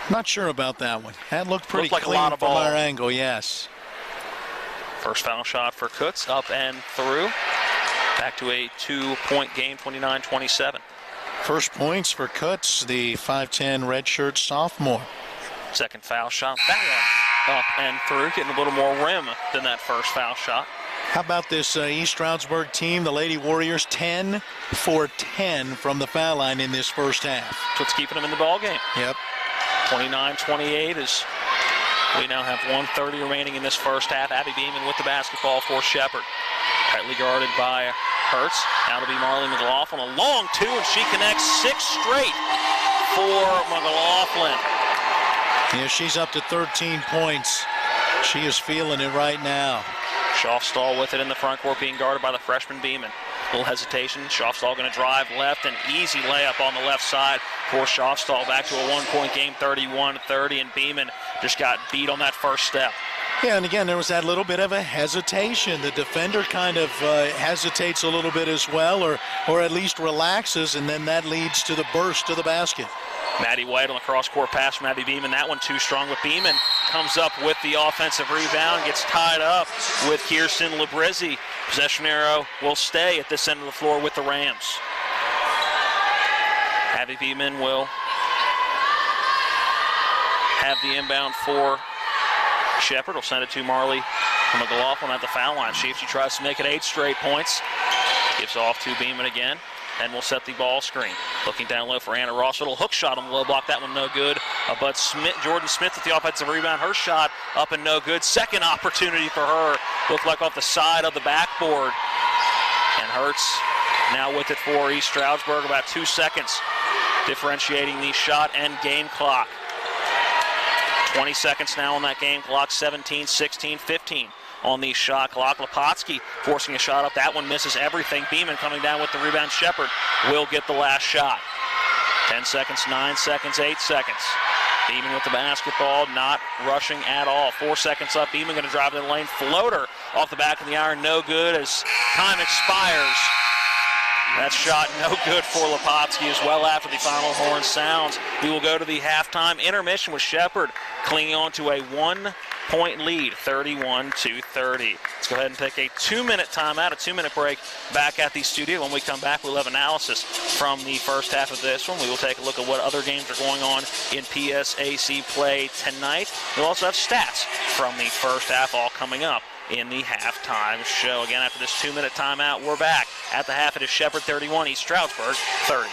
Not sure about that one. That looked pretty like clean a lot of from ball. our angle, yes. First foul shot for Kutz, up and through. Back to a 2-point game, 29-27. First points for Kutz, the 5'10 redshirt sophomore. Second foul shot, that one up and through, getting a little more rim than that first foul shot. How about this East Stroudsburg team, the Lady Warriors, 10 for 10 from the foul line in this first half. That's what's keeping them in the ball game. Yep. 29-28 as we now have 1:30 remaining in this first half. Abby Beeman with the basketball for Shepherd. Tightly guarded by Hertz. Now to be Marley McLaughlin. A long 2, and she connects 6 straight for McLaughlin. Yeah, she's up to 13 points. She is feeling it right now. Schaufstall with it in the front court, being guarded by the freshman Beeman. A little hesitation. Schaufstall going to drive left, an easy layup on the left side for Schaufstall. Back to a one-point game, 31-30, and Beeman just got beat on that first step. Yeah, and again, there was that little bit of a hesitation. The defender kind of hesitates a little bit as well, or at least relaxes, and then that leads to the burst to the basket. Maddie White on the cross-court pass from Abby Beeman. That one too strong, but Beeman comes up with the offensive rebound, gets tied up with Kirsten Labrizzi. Possession arrow will stay at this end of the floor with the Rams. Abby Beeman will have the inbound for Shepherd. Will send it to Marley McLaughlin at the foul line. She tries to make it 8 straight points. Gives off to Beeman again. And will set the ball screen. Looking down low for Anna Ross. Little hook shot on the low block. That one no good. But Jordan Smith with the offensive rebound. Her shot up and no good. Second opportunity for her. Looked like off the side of the backboard. And Hertz now with it for East Stroudsburg. About 2 seconds differentiating the shot and game clock. 20 seconds now on that game clock. 17, 16, 15. On the shot clock. Lepotsky forcing a shot up. That one misses everything. Beeman coming down with the rebound. Shepherd will get the last shot. 10 seconds, 9 seconds, 8 seconds. Beeman with the basketball, not rushing at all. 4 seconds up. Beeman going to drive to the lane. Floater off the back of the iron. No good as time expires. That shot no good for Lepotsky as well. After the final horn sounds, we will go to the halftime intermission with Shepherd clinging on to a 1-point lead, 31-30. Let's go ahead and take a 2-minute timeout, a 2-minute break back at the studio. When we come back, we'll have analysis from the first half of this one. We will take a look at what other games are going on in PSAC play tonight. We'll also have stats from the first half all coming up in the halftime show. Again, after this 2-minute timeout, we're back at the half. It is Shepherd 31, East Stroudsburg 30.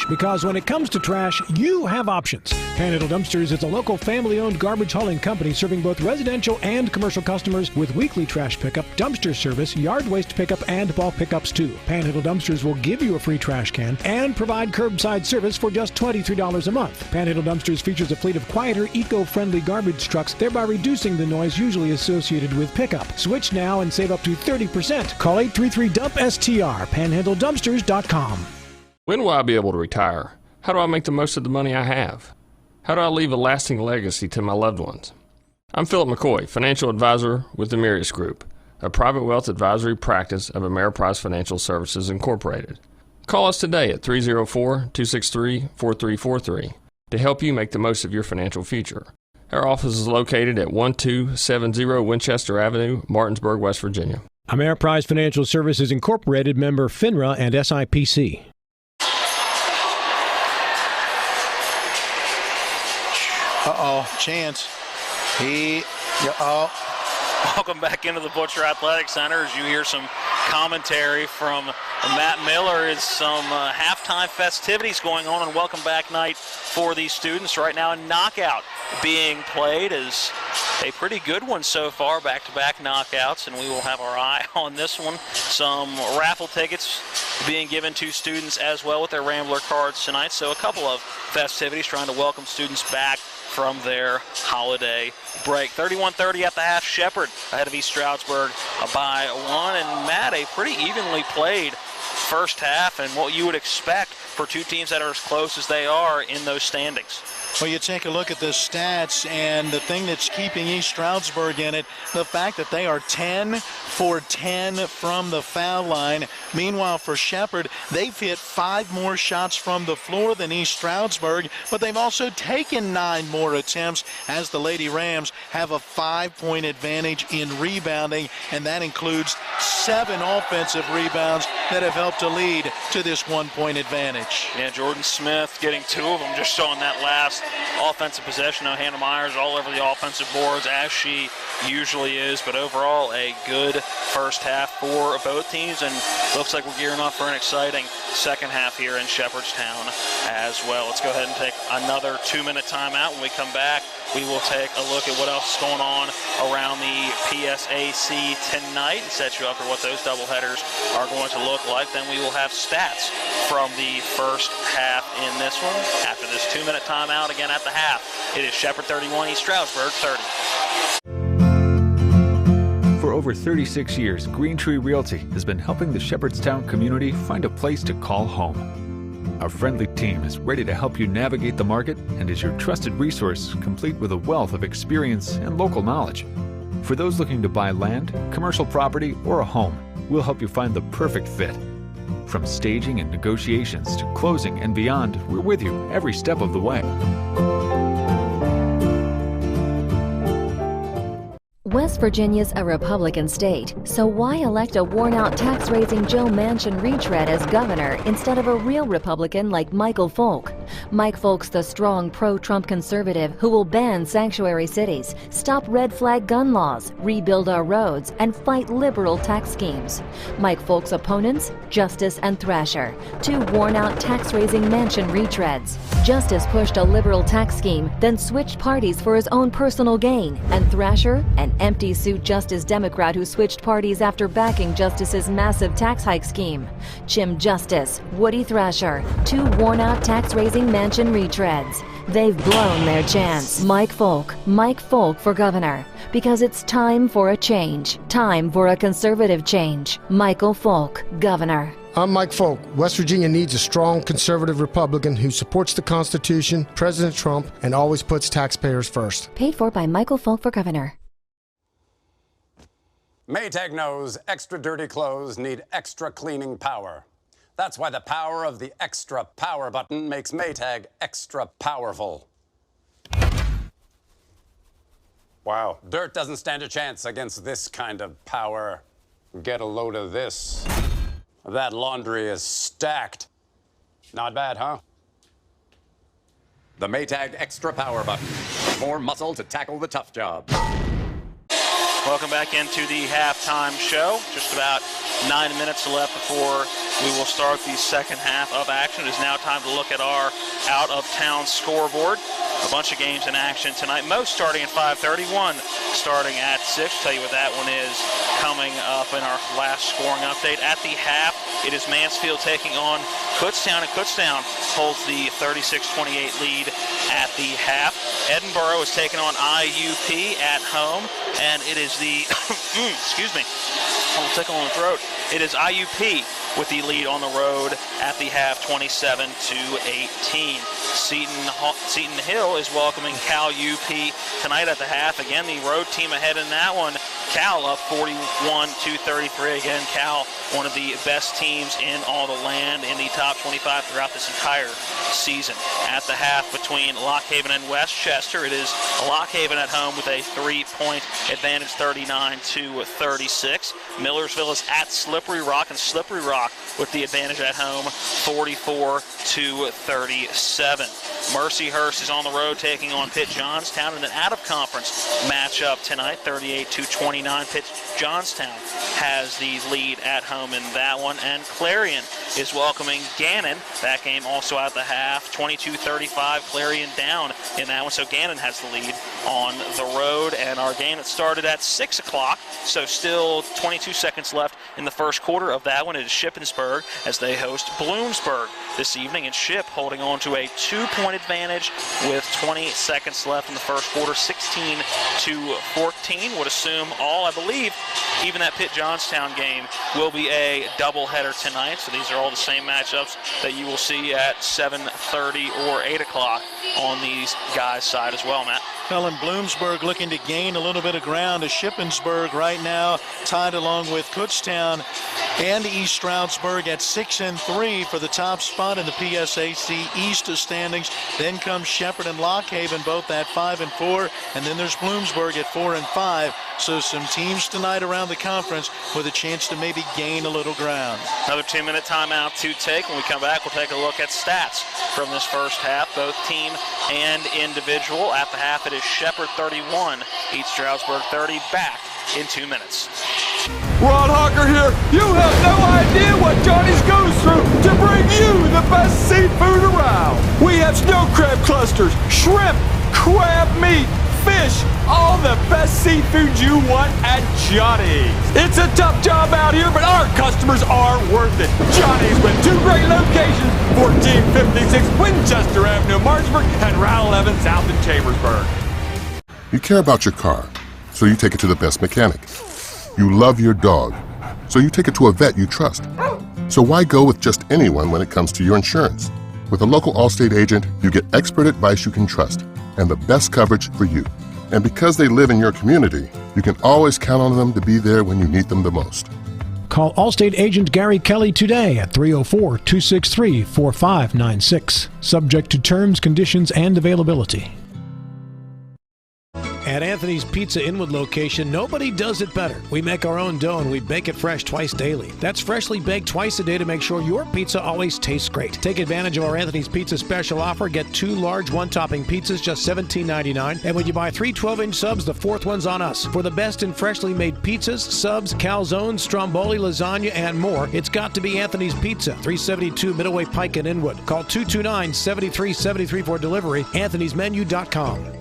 Because when it comes to trash, you have options. Panhandle Dumpsters is a local family-owned garbage hauling company serving both residential and commercial customers with weekly trash pickup, dumpster service, yard waste pickup, and bulk pickups too. Panhandle Dumpsters will give you a free trash can and provide curbside service for just $23 a month. Panhandle Dumpsters features a fleet of quieter, eco-friendly garbage trucks, thereby reducing the noise usually associated with pickup. Switch now and save up to 30%. Call 833-DUMP-STR, panhandledumpsters.com. When will I be able to retire? How do I make the most of the money I have? How do I leave a lasting legacy to my loved ones? I'm Philip McCoy, financial advisor with the Mirius Group, a private wealth advisory practice of Ameriprise Financial Services Incorporated. Call us today at 304-263-4343 to help you make the most of your financial future. Our office is located at 1270 Winchester Avenue, Martinsburg, West Virginia. Ameriprise Financial Services Incorporated, member FINRA and SIPC. Chance. Welcome back into the Butcher Athletic Center as you hear some commentary from Matt Miller. It's some halftime festivities going on, and welcome back night for these students. Right now a knockout being played is a pretty good one so far, back-to-back knockouts, and we will have our eye on this one. Some raffle tickets being given to students as well with their Rambler cards tonight, so a couple of festivities trying to welcome students back from their holiday break. 31-30 at the half. Shepherd ahead of East Stroudsburg by 1, and Matt, a pretty evenly played first half, and what you would expect for two teams that are as close as they are in those standings. Well, you take a look at the stats, and the thing that's keeping East Stroudsburg in it, the fact that they are 10 for 10 from the foul line. Meanwhile, for Shepherd, they've hit 5 more shots from the floor than East Stroudsburg, but they've also taken 9 more attempts as the Lady Rams have a 5-point advantage in rebounding, and that includes 7 offensive rebounds that have helped to lead to this 1-point advantage. Yeah, Jordan Smith getting 2 of them just on that last offensive possession. Now Hannah Myers all over the offensive boards as she usually is, but overall a good first half for both teams, and looks like we're gearing up for an exciting second half here in Shepherdstown as well. Let's go ahead and take another 2-minute timeout. When we come back, we will take a look at what else is going on around the PSAC tonight and set you up for what those doubleheaders are going to look like. Then we will have stats from the first half in this one. After this 2-minute timeout, again at the half, it is Shepherd 31, East Stroudsburg 30. For over 36 years, Green Tree Realty has been helping the Shepherdstown community find a place to call home. Our friendly team is ready to help you navigate the market and is your trusted resource, complete with a wealth of experience and local knowledge. For those looking to buy land, commercial property, or a home, we'll help you find the perfect fit. From staging and negotiations to closing and beyond, we're with you every step of the way. West Virginia's a Republican state, so why elect a worn-out tax-raising Joe Manchin retread as governor instead of a real Republican like Michael Folk? Mike Folk's the strong pro-Trump conservative who will ban sanctuary cities, stop red flag gun laws, rebuild our roads, and fight liberal tax schemes. Mike Folk's opponents, Justice and Thrasher, 2 worn-out tax-raising Manchin retreads. Justice pushed a liberal tax scheme, then switched parties for his own personal gain, and Thrasher, an empty-suit Justice Democrat who switched parties after backing Justice's massive tax hike scheme. Jim Justice, Woody Thrasher, 2 worn-out tax-raising Manchin retreads. They've blown their chance. Mike Folk for governor. Because it's time for a change. Time for a conservative change. Michael Folk, governor. I'm Mike Folk. West Virginia needs a strong conservative Republican who supports the Constitution, President Trump, and always puts taxpayers first. Paid for by Michael Folk for governor. Maytag knows extra dirty clothes need extra cleaning power. That's why the power of the extra power button makes Maytag extra powerful. Wow. Dirt doesn't stand a chance against this kind of power. Get a load of this. That laundry is stacked. Not bad, huh? The Maytag extra power button. More muscle to tackle the tough job. Welcome back into the halftime show. Just about 9 minutes left before we will start the second half of action. It is now time to look at our out-of-town scoreboard. A bunch of games in action tonight. Most starting at 5:31, starting at 6. Tell you what that one is coming up in our last scoring update. At the half, it is Mansfield taking on Kutztown, and Kutztown holds the 36-28 lead at the half. Edinburgh is taking on IUP at home, and it is the, excuse me, a little tickle in the throat. It is IUP with the lead on the road at the half, 27-18. Seton Hill is welcoming Cal UP tonight at the half. Again, the road team ahead in that one. Cal up 41-33. Again, Cal, one of the best teams in all the land, in the top 25 throughout this entire season. At the half between Lock Haven and Westchester, it is Lock Haven at home with a 3-point advantage, 39-36. Millersville is at Slippery Rock, and Slippery Rock with the advantage at home, 44-37. Mercyhurst is on the road taking on Pitt Johnstown, and an out-of-conference matchup tonight, 38-29. Pitt Johnstown has the lead at home in that one, and Clarion is welcoming Gannon. That game also at the half, 22-35. Clarion down in that one, so Gannon has the lead on the road. And our game that started at 6 o'clock, so still 22 seconds left in the first quarter of that one. It is Shippensburg as they host Bloomsburg this evening, and Ship holding on to a 2-point advantage with 20 seconds left in the first quarter, 16-14. Would assume I believe even that Pitt-Johnstown game will be a doubleheader tonight. So these are all the same matchups that you will see at 7:30 or 8 o'clock on these guys' side as well, Matt. Well, and Bloomsburg looking to gain a little bit of ground as Shippensburg right now tied along with Kutztown and East Stroudsburg at 6-3 for the top spot in the PSAC East standings. Then comes Shepherd and Lockhaven, both at 5-4, and then there's Bloomsburg at 4-5. So some teams tonight around the conference with a chance to maybe gain a little ground. Another 2-minute timeout to take. When we come back, we'll take a look at stats from this first half, both team and individual. At the half, it is Shepherd 31, East Stroudsburg 30, back in 2 minutes. Ron Hawker here. You have no idea what Johnny's goes through to bring you the best seafood around. We have snow crab clusters, shrimp, crab meat, fish, all the best seafood you want at Johnny's. It's a tough job out here, but our customers are worth it. Johnny's with 2 great locations, 1456 Winchester Avenue, Martinsburg, and Route 11 South in Chambersburg. You care about your car, so you take it to the best mechanic. You love your dog, so you take it to a vet you trust. So why go with just anyone when it comes to your insurance? With a local Allstate agent, you get expert advice you can trust and the best coverage for you. And because they live in your community, you can always count on them to be there when you need them the most. Call Allstate agent Gary Kelly today at 304-263-4596. Subject to terms, conditions, and availability. At Anthony's Pizza Inwood location, nobody does it better. We make our own dough and we bake it fresh twice daily. That's freshly baked twice a day to make sure your pizza always tastes great. Take advantage of our Anthony's Pizza special offer. Get 2 large 1-topping pizzas, just $17.99. And when you buy 3 12-inch subs, the 4th one's on us. For the best in freshly made pizzas, subs, calzones, stromboli, lasagna, and more, it's got to be Anthony's Pizza, 372 Middleway Pike in Inwood. Call 229-7373 for delivery, anthonysmenu.com.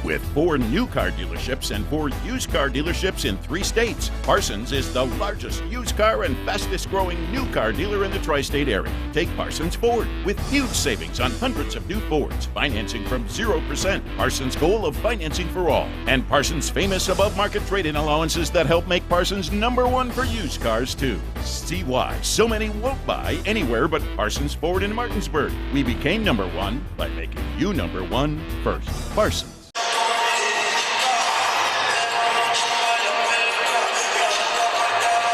With 4 new car dealerships and 4 used car dealerships in 3 states, Parsons is the largest used car and fastest growing new car dealer in the tri-state area. Take Parsons Ford with huge savings on hundreds of new Fords, financing from 0%, Parsons' goal of financing for all, and Parsons' famous above-market trade-in allowances that help make Parsons #1 for used cars too. See why so many won't buy anywhere but Parsons Ford in Martinsburg. We became #1 by making you #1 first. Parsons.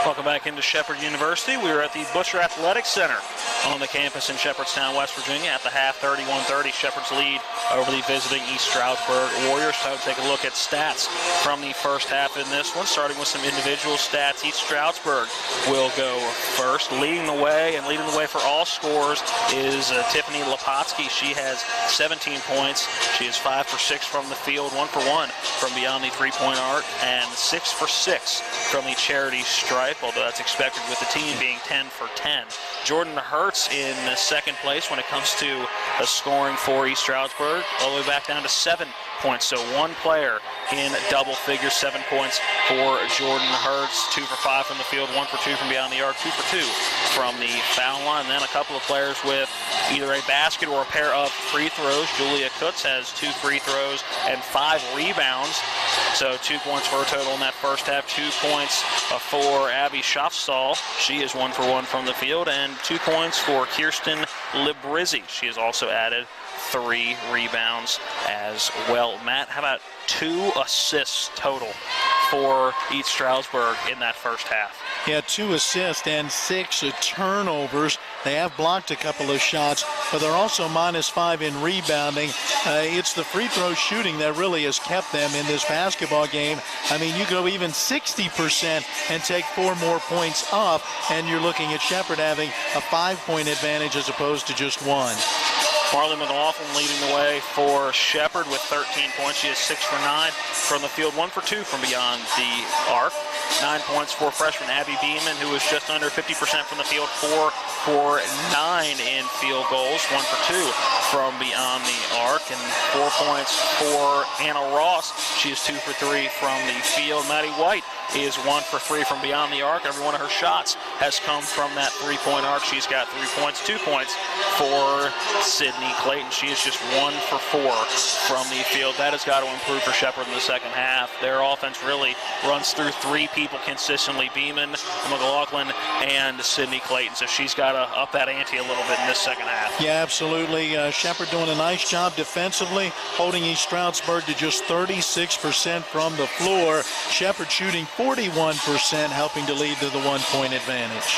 Welcome back into Shepherd University. We are at the Butcher Athletic Center on the campus in Shepherdstown, West Virginia. At the half, 31-30, Shepherd's lead over the visiting East Stroudsburg Warriors. Time to take a look at stats from the first half in this one, starting with some individual stats. East Stroudsburg will go first. Leading the way for all scorers is Tiffany Lepotsky. She has 17 points. She is 5 for 6 from the field, 1 for 1 from beyond the three-point arc, and 6 for 6 from the charity stripe, although that's expected with the team being 10 for 10. Jordan Hertz in second place when it comes to scoring for East Stroudsburg, all the way back down to 7 points. So one player in double figures, 7 points for Jordan Hertz, 2 for 5 from the field, 1 for 2 from beyond the arc, 2 for 2 from the foul line. And then a couple of players with either a basket or a pair of free throws. Julia Kutz has 2 free throws and 5 rebounds. So 2 points for a total in that first half. 2 points for Abby Schaffstall. She is 1 for 1 from the field. And 2 points for Kirsten Librizzi. She has also added 3 rebounds as well. Matt, how about 2 assists total for East Stroudsburg in that first half? Yeah, 2 assists and 6 turnovers. They have blocked a couple of shots, but they're also -5 in rebounding. It's the free throw shooting that really has kept them in this basketball game. I mean, you go even 60% and take 4 more points off, and you're looking at Shepherd having a 5-point advantage as opposed to just 1. Marley McLaughlin leading the way for Shepherd with 13 points. She is 6 for 9 from the field, 1 for 2 from beyond the arc. 9 points for freshman Abby Beeman, who was just under 50% from the field, 4 for 9 in field goals, 1 for 2 from beyond the arc, and 4 points for Anna Ross. She is 2 for 3 from the field. Maddie White is 1 for 3 from beyond the arc. Every one of her shots has come from that 3-point arc. She's got 3 points, 2 points for Sydney Clayton. She is just 1 for 4 from the field. That has got to improve for Shepherd in the second half. Their offense really runs through 3 people consistently, Beeman, McLaughlin, and Sydney Clayton. So she's got to up that ante a little bit in this second half. Yeah, absolutely. Shepherd doing a nice job defensively, holding East Stroudsburg to just 36% from the floor. Shepherd shooting 41%, helping to lead to the 1-point advantage.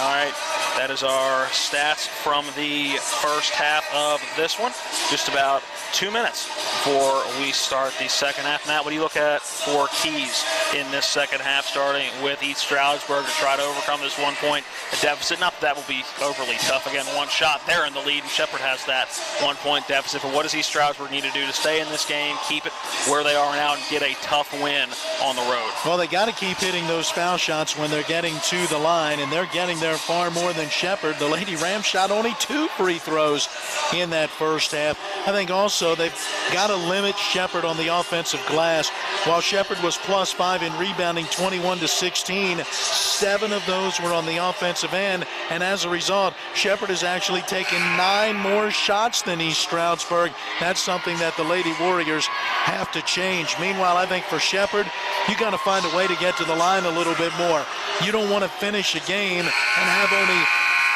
All right, that is our stats from the first half of this one. Just about 2 minutes before we start the second half. Matt, what do you look at for keys in this second half, starting with East Stroudsburg to try to overcome this 1-point deficit? Not that that will be overly tough. Again, 1 shot, they're in the lead, and Shepherd has that 1-point deficit. But what does East Stroudsburg need to do to stay in this game, keep it where they are now, and get a tough win on the road? Well, they got to keep hitting those foul shots when they're getting to the line, and they're getting there far more than Shepherd. The Lady Rams shot only 2 free throws in that first half. I think also they've got to limit Shepherd on the offensive glass. While Shepherd was +5 in rebounding, 21 to 16, 7 of those were on the offensive end, and as a result, Shepherd has actually taken 9 more shots than East Stroudsburg. That's something that the Lady Warriors have to change. Meanwhile, I think for Shepherd, you got to find a way to get to the line a little bit more. You don't want to finish a game and have only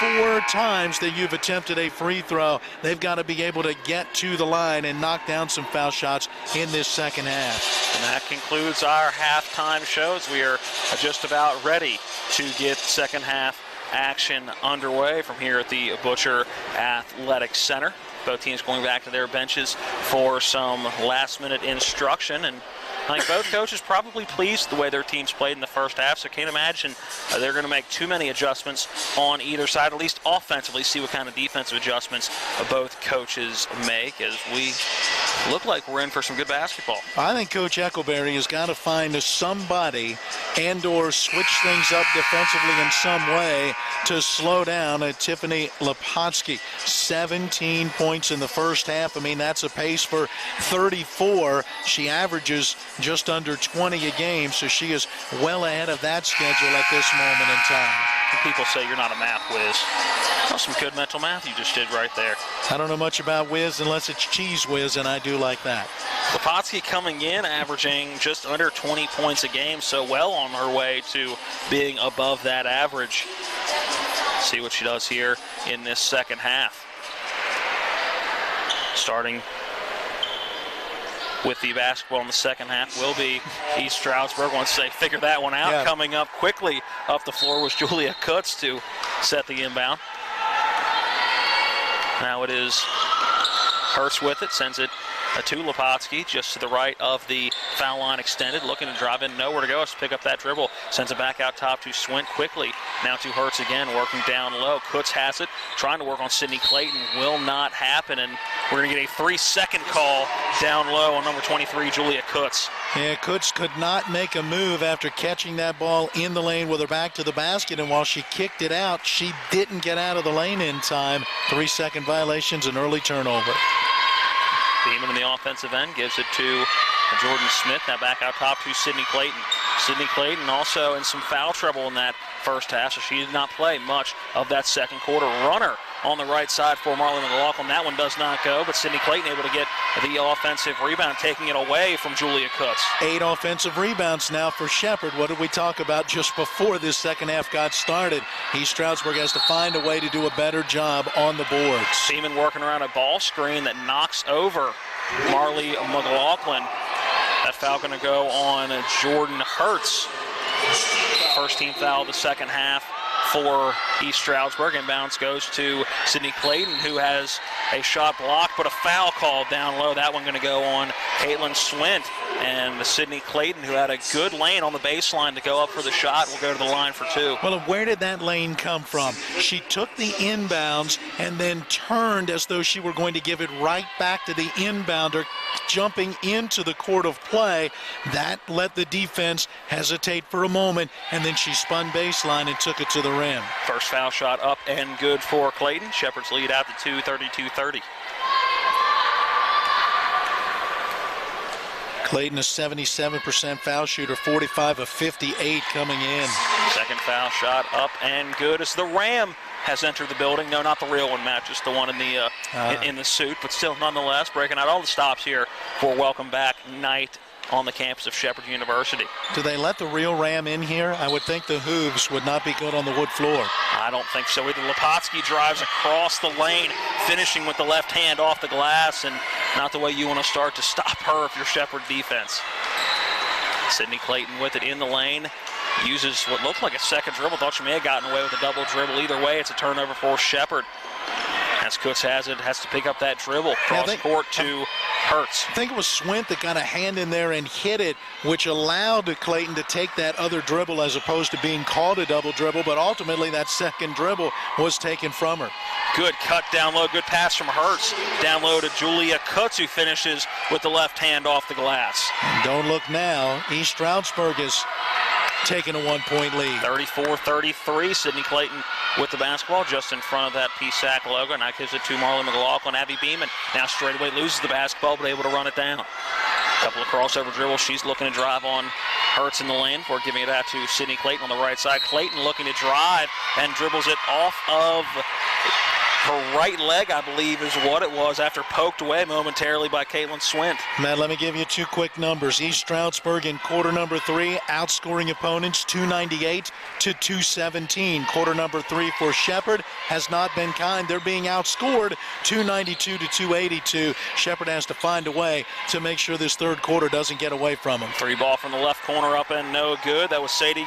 4 times that you've attempted a free throw. They've got to be able to get to the line and knock down some foul shots in this second half. And that concludes our halftime shows. We are just about ready to get second half action underway from here at the Butcher Athletic Center. Both teams going back to their benches for some last-minute instruction, and I think both coaches probably pleased the way their teams played in the first half, so can't imagine they're going to make too many adjustments on either side, at least offensively, see what kind of defensive adjustments both coaches make, as we look like we're in for some good basketball. I think Coach Eckleberry has got to find somebody and or switch things up defensively in some way to slow down Tiffany Lepotsky. 17 points in the first half. I mean, that's a pace for 34. She averages just under 20 a game, so she is well ahead of that schedule at this moment in time. People say you're not a math whiz. That's some good mental math you just did right there. I don't know much about whiz unless it's cheese whiz, and I do like that. Lepotsky coming in, averaging just under 20 points a game, so well on her way to being above that average. See what she does here in this second half. Starting with the basketball in the second half will be East Stroudsburg once they figure that one out. Yeah. Coming up quickly up the floor was Julia Kutz to set the inbound. Now it is Hertz with it, sends it to Lepotsky, just to the right of the foul line extended, looking to drive in, nowhere to go, has to pick up that dribble, sends it back out top to Swint quickly, now to Hertz again, working down low. Kutz has it, trying to work on Sydney Clayton, will not happen, and we're going to get a 3-second call down low on number 23, Julia Kutz. Yeah, Kutz could not make a move after catching that ball in the lane with her back to the basket, and while she kicked it out, she didn't get out of the lane in time. 3-second violations, an early turnover. Beeman in the offensive end gives it to Jordan Smith. Now back out top to Sydney Clayton. Sydney Clayton also in some foul trouble in that first half, so she did not play much of that second quarter. Runner on the right side for Marley McLaughlin. That one does not go, but Sydney Clayton able to get the offensive rebound, taking it away from Julia Kutz. 8 offensive rebounds now for Shepherd. What did we talk about just before this second half got started? East Stroudsburg has to find a way to do a better job on the boards. Seaman working around a ball screen that knocks over Marley McLaughlin. That foul going to go on Jordan Hertz. First team foul of the second half for East Stroudsburg. Inbounds goes to Sydney Clayton, who has a shot blocked, but a foul called down low. That one going to go on Caitlin Swint. And Sydney Clayton, who had a good lane on the baseline to go up for the shot, will go to the line for 2. Well, where did that lane come from? She took the inbounds and then turned as though she were going to give it right back to the inbounder, jumping into the court of play. That let the defense hesitate for a moment, and then she spun baseline and took it to the rim. First foul shot up and good for Clayton. Shepherd's lead out to 2, 32-30. Clayton, a 77% foul shooter, 45 of 58 coming in. Second foul shot up and good as the Ram has entered the building. No, not the real one, Matt, just the one in the in the suit, but still nonetheless breaking out all the stops here for welcome back night on the campus of Shepherd University. Do they let the real Ram in here? I would think the hooves would not be good on the wood floor. I don't think so either. Lepotsky drives across the lane, finishing with the left hand off the glass, and not the way you want to start to stop her if you're Shepherd defense. Sydney Clayton with it in the lane. Uses what looked like a second dribble. Thought she may have gotten away with a double dribble. Either way, it's a turnover for Shepherd. As Cooks has to pick up that dribble. Cross court to Hertz. I think it was Swint that got a hand in there and hit it, which allowed Clayton to take that other dribble as opposed to being called a double dribble, but ultimately that second dribble was taken from her. Good cut down low, good pass from Hertz. Down low to Julia Cooks, who finishes with the left hand off the glass. And don't look now, East Stroudsburg is taking a 1-point lead. 34-33, Sydney Clayton with the basketball just in front of that PSAC logo. Now gives it to Marley McLaughlin. Abby Beeman now straightaway loses the basketball, but able to run it down. A couple of crossover dribbles. She's looking to drive on Hertz in the lane before giving it out to Sydney Clayton on the right side. Clayton looking to drive and dribbles it off of her right leg, I believe, is what it was after poked away momentarily by Caitlin Swint. Matt, let me give you 2 quick numbers. East Stroudsburg in quarter number 3, outscoring opponents 298 to 217. Quarter number 3 for Shepherd has not been kind. They're being outscored 292 to 282. Shepherd has to find a way to make sure this third quarter doesn't get away from them. 3 ball from the left corner up and no good. That was Sadie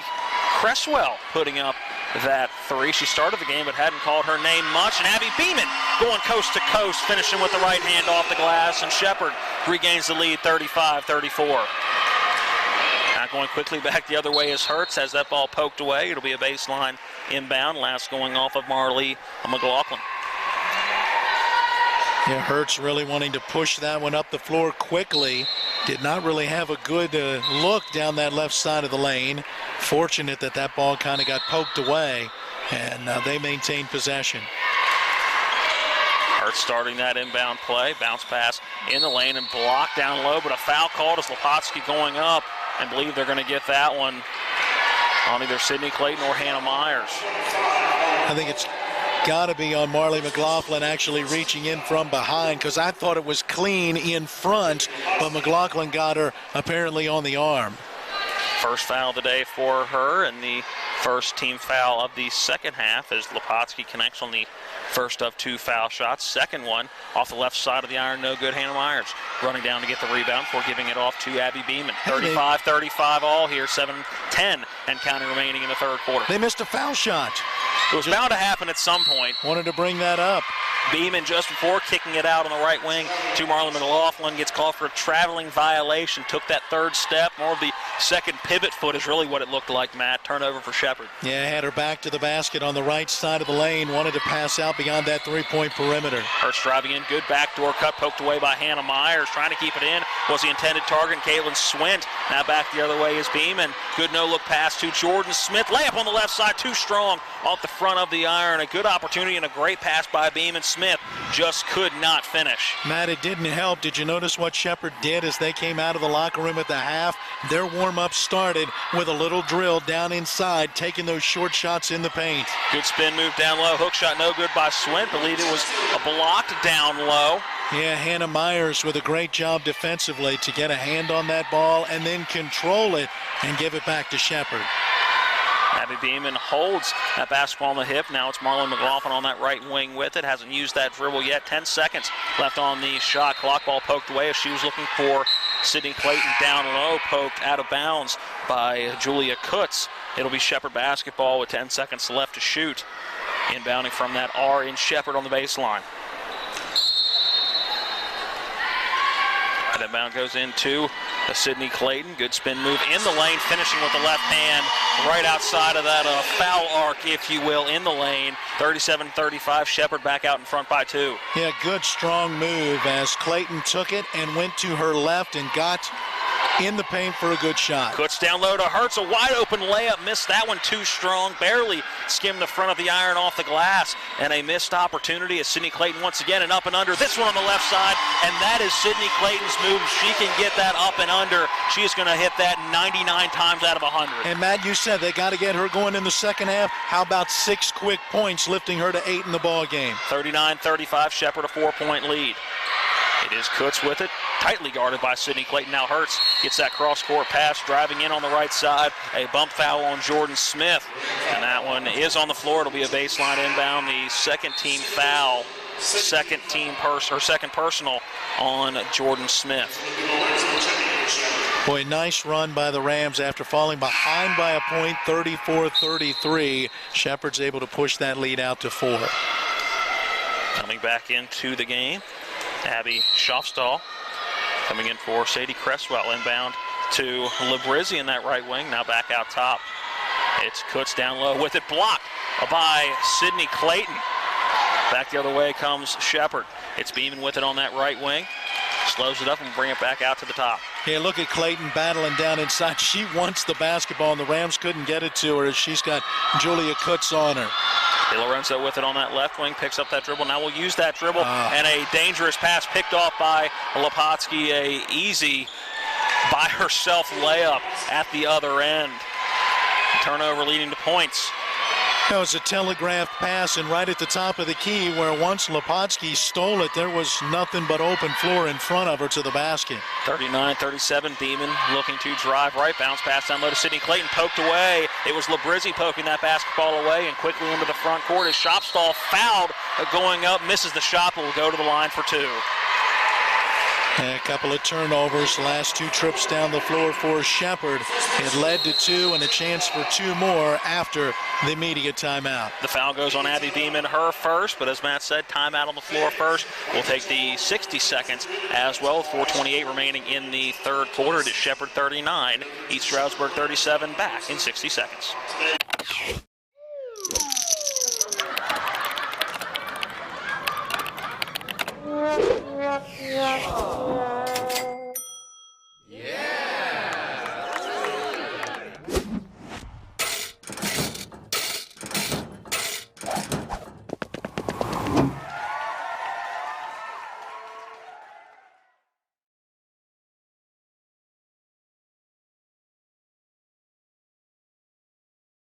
Cresswell putting up that 3. She started the game but hadn't called her name much. And Abby Beeman going coast to coast, finishing with the right hand off the glass. And Shepherd regains the lead 35-34. Now going quickly back the other way is Hertz. Has that ball poked away. It'll be a baseline inbound. Last going off of Marley McLaughlin. Yeah, Hertz really wanting to push that one up the floor quickly. Did not really have a good look down that left side of the lane. Fortunate that that ball kind of got poked away, and they maintained possession. Hertz starting that inbound play. Bounce pass in the lane and blocked down low, but a foul called as Lepotsky going up. I believe they're going to get that one on either Sydney Clayton or Hannah Myers. I think it's got to be on Marley McLaughlin actually reaching in from behind, because I thought it was clean in front, but McLaughlin got her apparently on the arm. First foul of the day for her, and the first team foul of the second half as Lepotsky connects on the first of 2 foul shots. Second one off the left side of the iron, no good. Hannah Myers running down to get the rebound before giving it off to Abby Beeman. 35-35 all here, 7-10 and counting remaining in the third quarter. They missed a foul shot. It was bound to happen at some point. Wanted to bring that up. Beeman just before kicking it out on the right wing to Marlon McLaughlin, gets called for a traveling violation, took that third step. More of the second pivot foot is really what it looked like, Matt. Turnover for Shepherd. Yeah, had her back to the basket on the right side of the lane, wanted to pass out beyond that 3-point perimeter. Hertz driving in, good backdoor cut, poked away by Hannah Myers, trying to keep it in, was the intended target. Caitlin Swint now back the other way is Beeman. Good no-look pass to Jordan Smith. Layup on the left side, too strong off the front of the iron. A good opportunity and a great pass by Beeman. Smith just could not finish. Matt, it didn't help. Did you notice what Shepherd did as they came out of the locker room at the half? Their warm-up started with a little drill down inside, taking those short shots in the paint. Good spin move down low. Hook shot no good by Swint. Believe it was a blocked down low. Yeah, Hannah Myers with a great job defensively to get a hand on that ball and then control it and give it back to Shepherd. Abby Beeman holds that basketball on the hip. Now it's Marlon McLaughlin on that right wing with it. Hasn't used that dribble yet. 10 seconds left on the shot clock. Ball poked away as she was looking for Sydney Clayton down low. Poked out of bounds by Julia Cooks. It'll be Shepherd basketball with 10 seconds left to shoot. Inbounding from that R in Shepherd on the baseline. And inbound goes into Sydney Clayton. Good spin move in the lane, finishing with the left hand right outside of that foul arc, if you will, in the lane. 37-35, Shepherd back out in front by 2. Yeah, good strong move as Clayton took it and went to her left and got in the paint for a good shot. Puts down low to Hertz, a wide open layup, missed that one too strong, barely skimmed the front of the iron off the glass, and a missed opportunity as Sydney Clayton once again and up and under. This one on the left side, and that is Sydney Clayton's move. She can get that up and under. She is going to hit that 99 times out of 100. And Matt, you said they got to get her going in the second half. How about 6 quick points, lifting her to 8 in the ball game? 39-35, Shepherd a 4-point lead. It is Kutz with it, tightly guarded by Sydney Clayton. Now Hertz gets that cross-court pass, driving in on the right side. A bump foul on Jordan Smith, and that one is on the floor. It'll be a baseline inbound. The second team foul, second personal on Jordan Smith. Boy, nice run by the Rams after falling behind by a point, 34-33. Shepherd's able to push that lead out to 4. Coming back into the game, Abby Schofstall coming in for Sadie Cresswell. Inbound to Labrizzi in that right wing. Now back out top. It's Kutz down low with it, blocked by Sydney Clayton. Back the other way comes Shepherd. It's Beeman with it on that right wing. Slows it up and bring it back out to the top. Yeah, look at Clayton battling down inside. She wants the basketball, and the Rams couldn't get it to her as she's got Julia Kutz on her. De Lorenzo with it on that left wing, picks up that dribble. Now we'll use that dribble, and a dangerous pass picked off by Lepotsky. A easy by herself layup at the other end. Turnover leading to points. That was a telegraphed pass, and right at the top of the key, where once Lepotsky stole it, there was nothing but open floor in front of her to the basket. 39-37, Beeman looking to drive right, bounce pass down low to Sydney Clayton, poked away. It was Labrizzi poking that basketball away, and quickly into the front court is Schopstall fouled, going up, misses the shot, but will go to the line for 2. And a couple of turnovers, last 2 trips down the floor for Shepherd. It led to 2 and a chance for 2 more after the immediate timeout. The foul goes on Abby Beeman, her first, but as Matt said, timeout on the floor first. We'll take the 60 seconds as well, 4:28 remaining in the third quarter. It is Shepherd 39, East Stroudsburg 37, back in 60 seconds.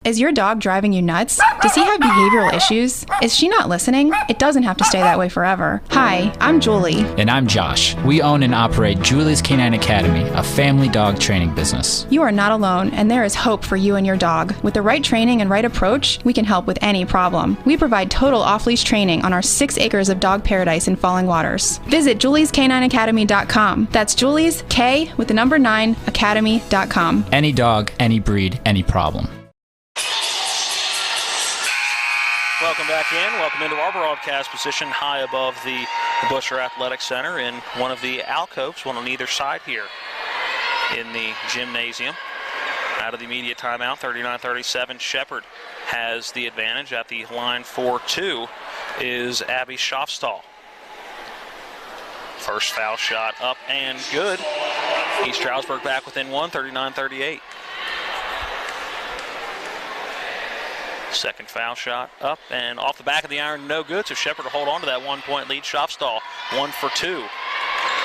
Is your dog driving you nuts? Does he have behavioral issues? Is she not listening? It doesn't have to stay that way forever. Hi, I'm Julie. And I'm Josh. We own and operate Julie's Canine Academy, a family dog training business. You are not alone, and there is hope for you and your dog. With the right training and right approach, we can help with any problem. We provide total off-leash training on our 6 acres of dog paradise in Falling Waters. Visit juliescanineacademy.com. That's Julie's, K with the number 9, academy.com. Any dog, any breed, any problem. Welcome back in. Welcome into our broadcast position high above the Busher Athletic Center in one of the alcoves, one on either side here in the gymnasium. Out of the immediate timeout, 39-37. Shepherd has the advantage. At the line for 2 is Abby Schofstall. First foul shot up and good. East Stroudsburg back within 1, 39-38. Second foul shot up and off the back of the iron, no good. So Shepherd to hold on to that 1-point lead. Schofstall 1 for 2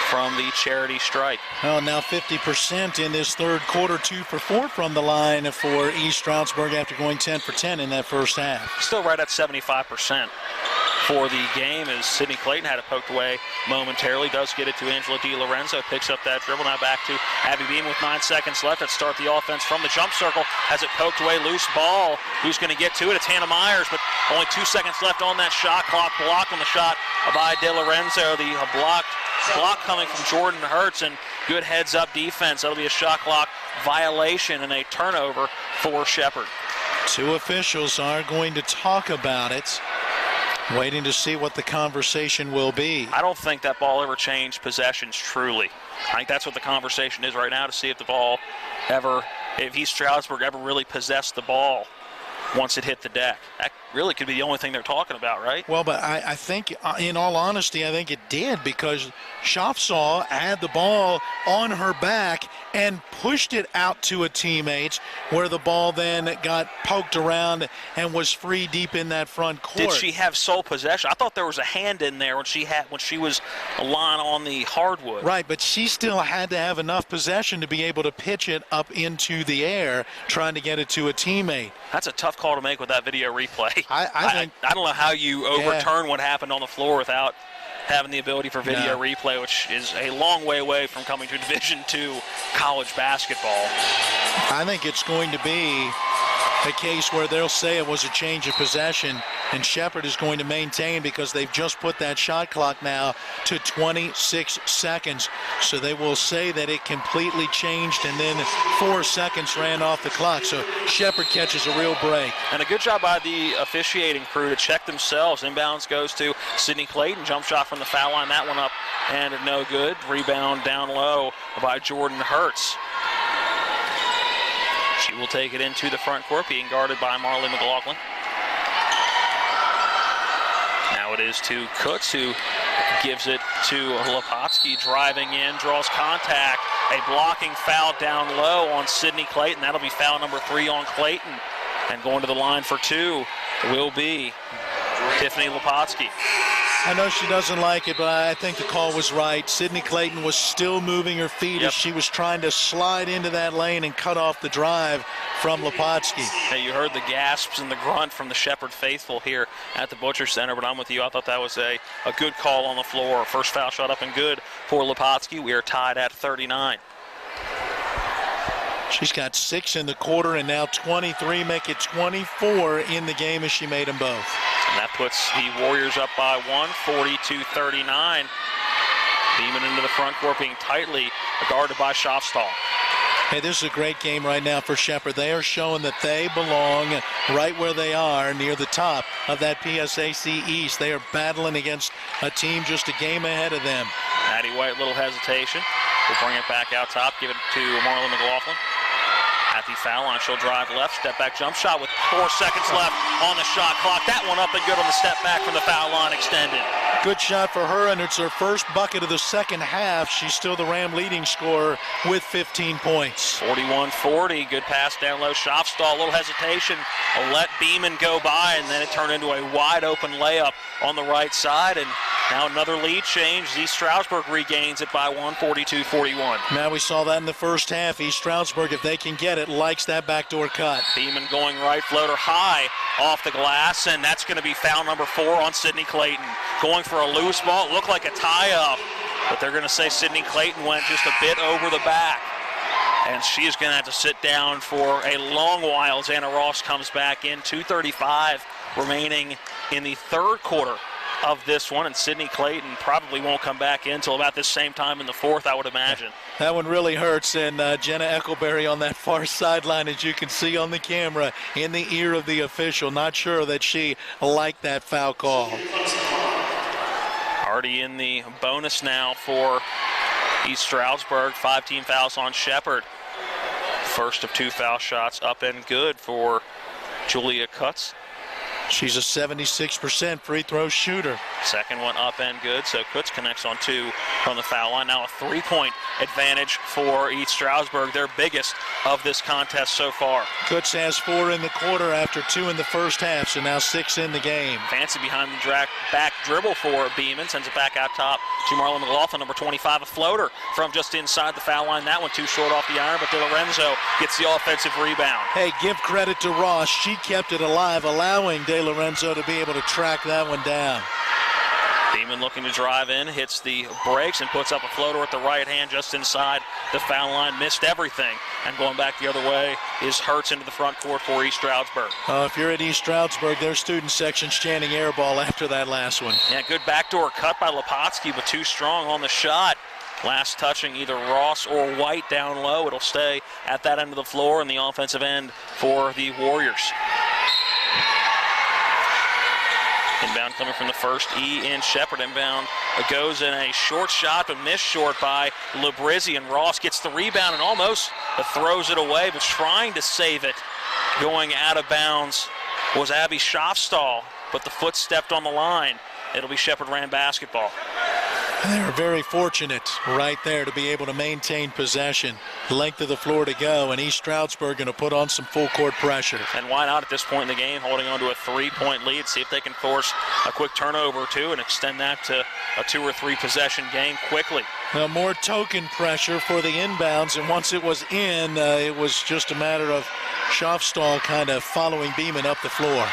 from the charity strike. Well, now 50% in this third quarter, 2 for 4 from the line for East Stroudsburg after going 10 for 10 in that first half. Still right at 75% for the game as Sydney Clayton had it poked away momentarily. Does get it to Angela De Lorenzo, picks up that dribble. Now back to Abby Beam with 9 seconds left. Let's start the offense from the jump circle. Has it poked away, loose ball. Who's going to get to it? It's Hannah Myers, but only 2 seconds left on that shot clock. Blocked on the shot by De Lorenzo. The block coming from Jordan Hertz, and good heads-up defense. That'll be a shot clock violation and a turnover for Shepherd. 2 officials are going to talk about it. Waiting to see what the conversation will be. I don't think that ball ever changed possessions truly. I think that's what the conversation is right now, to see if the ball if East Stroudsburg ever really possessed the ball once it hit the deck. That really could be the only thing they're talking about, right? Well, but I think, in all honesty, I think it did, because Shofsaw had the ball on her back and pushed it out to a teammate, where the ball then got poked around and was free deep in that front court. Did she have sole possession? I thought there was a hand in there when she was lying on the hardwood. Right, but she still had to have enough possession to be able to pitch it up into the air, trying to get it to a teammate. That's a tough call to make with that video replay. I don't know how you overturn what happened on the floor without having the ability for video replay, which is a long way away from coming to Division II college basketball. I think it's going to be a case where they'll say it was a change of possession, and Shepherd is going to maintain, because they've just put that shot clock now to 26 seconds. So they will say that it completely changed, and then 4 seconds ran off the clock. So Shepherd catches a real break. And a good job by the officiating crew to check themselves. Inbounds goes to Sydney Clayton. Jump shot from the foul line. That one up and no good. Rebound down low by Jordan Hertz. She will take it into the front court, being guarded by Marley McLaughlin. Now it is to Kutz, who gives it to Lepotsky, driving in, draws contact. A blocking foul down low on Sydney Clayton. That'll be foul number 3 on Clayton. And going to the line for 2 will be Tiffany Lepotsky. I know she doesn't like it, but I think the call was right. Sydney Clayton was still moving her feet as she was trying to slide into that lane and cut off the drive from Lepotsky. Hey, you heard the gasps and the grunt from the Shepherd faithful here at the Butcher Center, but I'm with you. I thought that was a good call on the floor. First foul shot up and good for Lepotsky. We are tied at 39. She's got 6 in the quarter and now 23, make it 24 in the game as she made them both. And that puts the Warriors up by 1, 42-39. Beeman into the front court, being tightly guarded by Shofstall. Hey, this is a great game right now for Shepherd. They are showing that they belong right where they are, near the top of that PSAC East. They are battling against a team just a game ahead of them. Addie White, little hesitation. We'll bring it back out top, give it to Marlon McLaughlin. At the foul line, she'll drive left, step back jump shot with 4 seconds left on the shot clock. That one up and good on the step back from the foul line extended. Good shot for her, and it's her first bucket of the second half. She's still the Ram leading scorer with 15 points. 41-40, good pass down low. Shofstall, a little hesitation, let Beeman go by, and then it turned into a wide open layup on the right side. And now another lead change. East Stroudsburg regains it by 1, 42-41. Now we saw that in the first half. East Stroudsburg, if they can get it, likes that backdoor cut. Beeman going right, floater high off the glass, and that's going to be foul number 4 on Sydney Clayton. Going for a loose ball, it looked like a tie-up, but they're going to say Sydney Clayton went just a bit over the back. And she's going to have to sit down for a long while as Anna Ross comes back in. 2:35 remaining in the third quarter of this one, and Sydney Clayton probably won't come back in until about this same time in the fourth, I would imagine. That one really hurts, and Jenna Eckelberry on that far sideline, as you can see on the camera, in the ear of the official. Not sure that she liked that foul call. Already in the bonus now for East Stroudsburg. 5 team fouls on Shepherd. First of 2 foul shots up and good for Julia Kutz. She's a 76% free throw shooter. Second one up and good, so Kutz connects on 2 from the foul line. Now a 3-point advantage for East Stroudsburg, their biggest of this contest so far. Kutz has 4 in the quarter after 2 in the first half, so now 6 in the game. Fancy behind the back dribble for Beeman, sends it back out top to Marlon McLaughlin, number 25, a floater from just inside the foul line. That one too short off the iron, but De Lorenzo gets the offensive rebound. Hey, give credit to Ross. She kept it alive, allowing De Lorenzo to be able to track that one down. Beeman looking to drive in, hits the brakes and puts up a floater at the right hand just inside the foul line. Missed everything. And going back the other way is Hertz into the front court for East Stroudsburg. If you're at East Stroudsburg, their student section's chanting air ball after that last one. Yeah, good backdoor cut by Lepotsky, but too strong on the shot. Last touching either Ross or White down low. It'll stay at that end of the floor in the offensive end for the Warriors. Inbound coming from the first E in Shepherd. Inbound goes in a short shot, but missed short by Labrizzi, and Ross gets the rebound and almost throws it away, but trying to save it. Going out of bounds was Abby Schaffstall, but the foot stepped on the line. It'll be Shepherd Ram basketball. They were very fortunate right there to be able to maintain possession. Length of the floor to go, and East Stroudsburg going to put on some full court pressure. And why not at this point in the game, holding on to a 3-point lead, see if they can force a quick turnover or two and extend that to a 2 or 3 possession game quickly. Now more token pressure for the inbounds, and once it was in, it was just a matter of Schaffstall kind of following Beeman up the floor.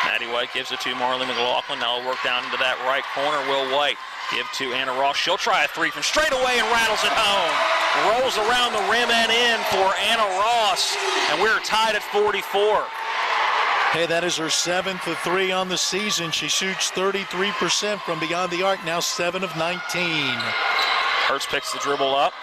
Maddie White gives it to Marley McLaughlin. Now we'll work down into that right corner. Will White give to Anna Ross. She'll try a 3 from straight away and rattles it home. Rolls around the rim and in for Anna Ross, and we're tied at 44. Hey, that is her 7th of 3 on the season. She shoots 33% from beyond the arc, now 7 of 19. Hertz picks the dribble up.